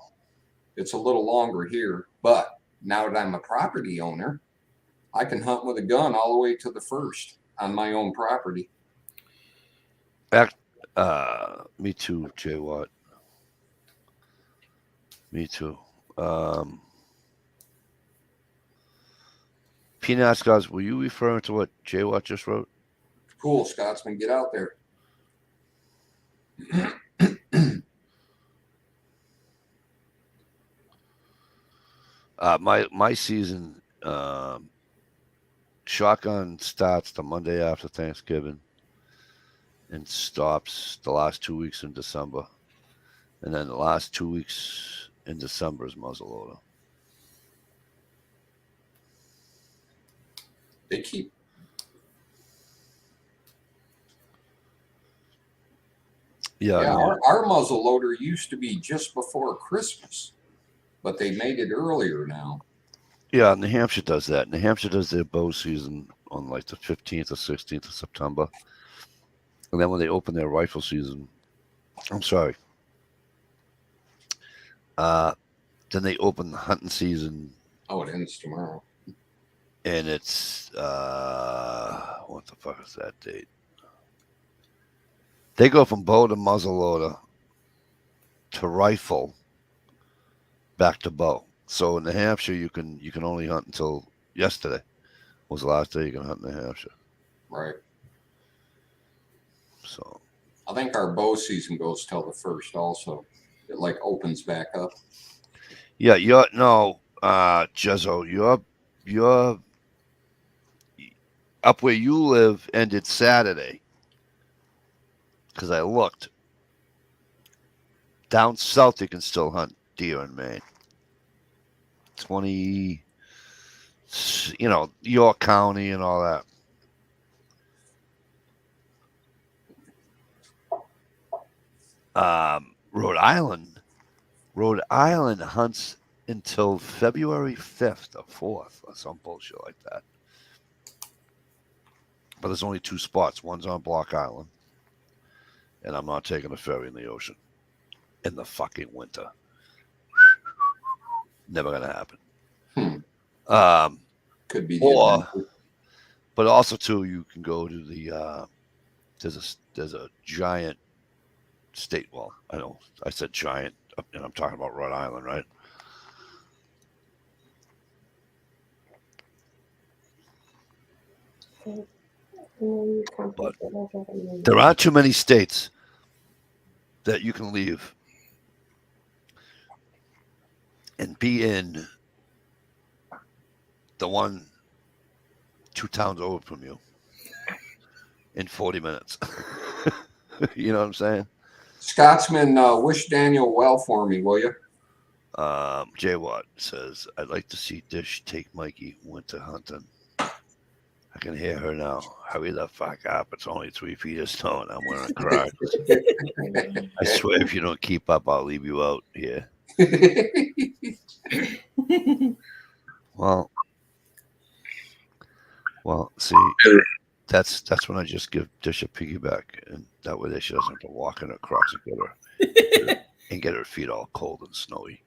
It's a little longer here, but now that I'm a property owner, I can hunt with a gun all the way to the 1st on my own property. Me too, Jay Watt. Me too. Peanuts, guys, were you referring to what Jay Watt just wrote? Cool, Scotsman, get out there. My season shotgun starts the Monday after Thanksgiving and stops the last 2 weeks in December. And then the last 2 weeks in December is muzzleloader. They keep. Yeah, our muzzleloader used to be just before Christmas, but they made it earlier now. Yeah, New Hampshire does that. New Hampshire does their bow season on like the 15th or 16th of September. And then when they open their rifle season, I'm sorry. Then they open the hunting season. Oh, it ends tomorrow. And it's what the fuck is that date? They go from bow to muzzleloader to rifle back to bow. So in New Hampshire, you can only hunt until yesterday was the last day you can hunt in New Hampshire. Right. So I think our bow season goes till the 1st also. It like opens back up. Yeah, Jezzo, your up where you live ended Saturday. Because I looked. Down south you can still hunt deer in Maine. 20 York County and all that. Rhode Island hunts until February 5th or 4th or some bullshit like that. But there's only 2 spots. One's on Block Island. And I'm not taking a ferry in the ocean in the fucking winter. Never gonna happen. Could be but also too, you can go to the there's a giant state. Well, I know I said giant, and I'm talking about Rhode Island, right? But there aren't too many states that you can leave and be in the 2 towns over from you in 40 minutes. You know what I'm saying? Scotsman, wish Daniel well for me, will you? Jay Watt says, I'd like to see Dish take Mikey winter hunting. I can hear her now. Hurry the fuck up. It's only 3 feet of snow and I'm wearing Crocs. I swear if you don't keep up, I'll leave you out here. Well, see, that's when I just give Dish a piggyback, and that way she doesn't have to walk in her Crocs and get her feet all cold and snowy.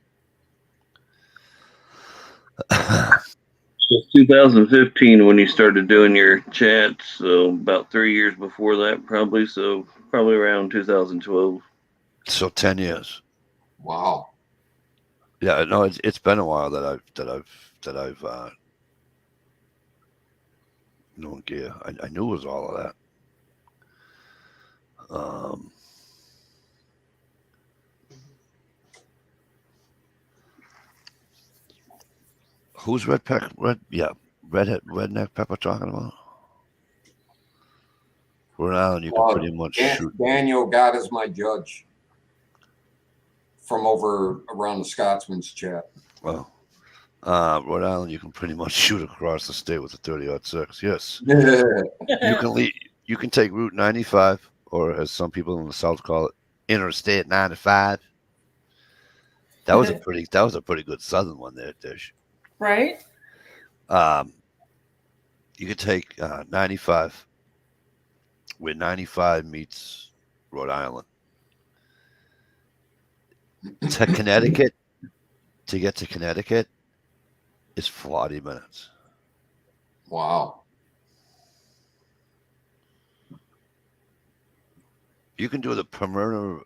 So 2015 when you started doing your chats, so about 3 years before that, probably. So probably around 2012. So 10 years. Wow. Yeah, no, it's been a while that I've known gear. I knew it was all of that. Who's redneck pepper talking about? Rhode Island, you can pretty much shoot. Daniel God is my judge from over around the Scotsman's chat. Well, Rhode Island, you can pretty much shoot across the state with a 30-06. Yes, you can leave. You can take Route 95, or as some people in the South call it, Interstate 95. That was a pretty good Southern one there, Dish. Right? You could take 95, where 95 meets Rhode Island, to Connecticut. To get to Connecticut is 40 minutes. Wow. You can do the perimeter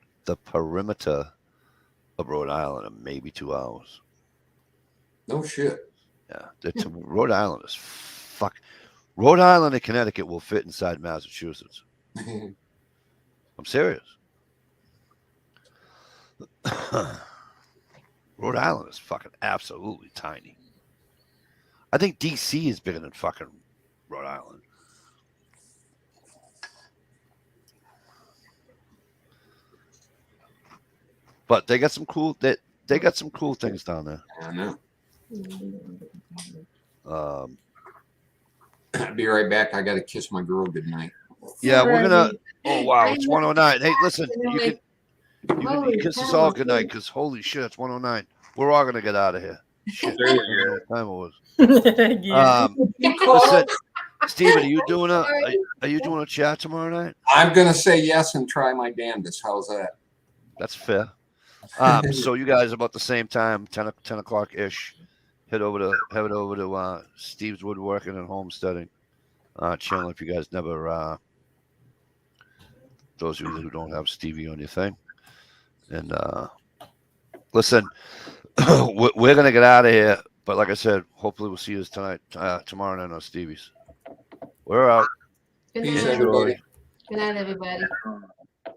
of Rhode Island in maybe 2 hours. No shit. Yeah, Rhode Island is Rhode Island and Connecticut will fit inside Massachusetts. I'm serious. Rhode Island is fucking absolutely tiny. I think DC is bigger than fucking Rhode Island. But they got some cool they got some cool things down there. I know. I'll be right back. I got to kiss my girl goodnight. Yeah, we're gonna. Oh wow, it's 109. Hey, listen, you can kiss us all goodnight because holy shit, it's 109. We're all gonna get out of here. Shit, I don't know what time it was. Listen, Steven, are you doing a chat tomorrow night? I'm gonna say yes and try my damnedest. How's that? That's fair. So you guys about the same time, 10 o'clock ish. Head over to Steve's Woodworking and Homesteading channel if you guys never. Those of you who don't have Stevie on your thing, and listen, we're gonna get out of here. But like I said, hopefully we'll see you tonight, tomorrow night on Stevie's. We're out. Good Peace, night. everybody. Good night, everybody.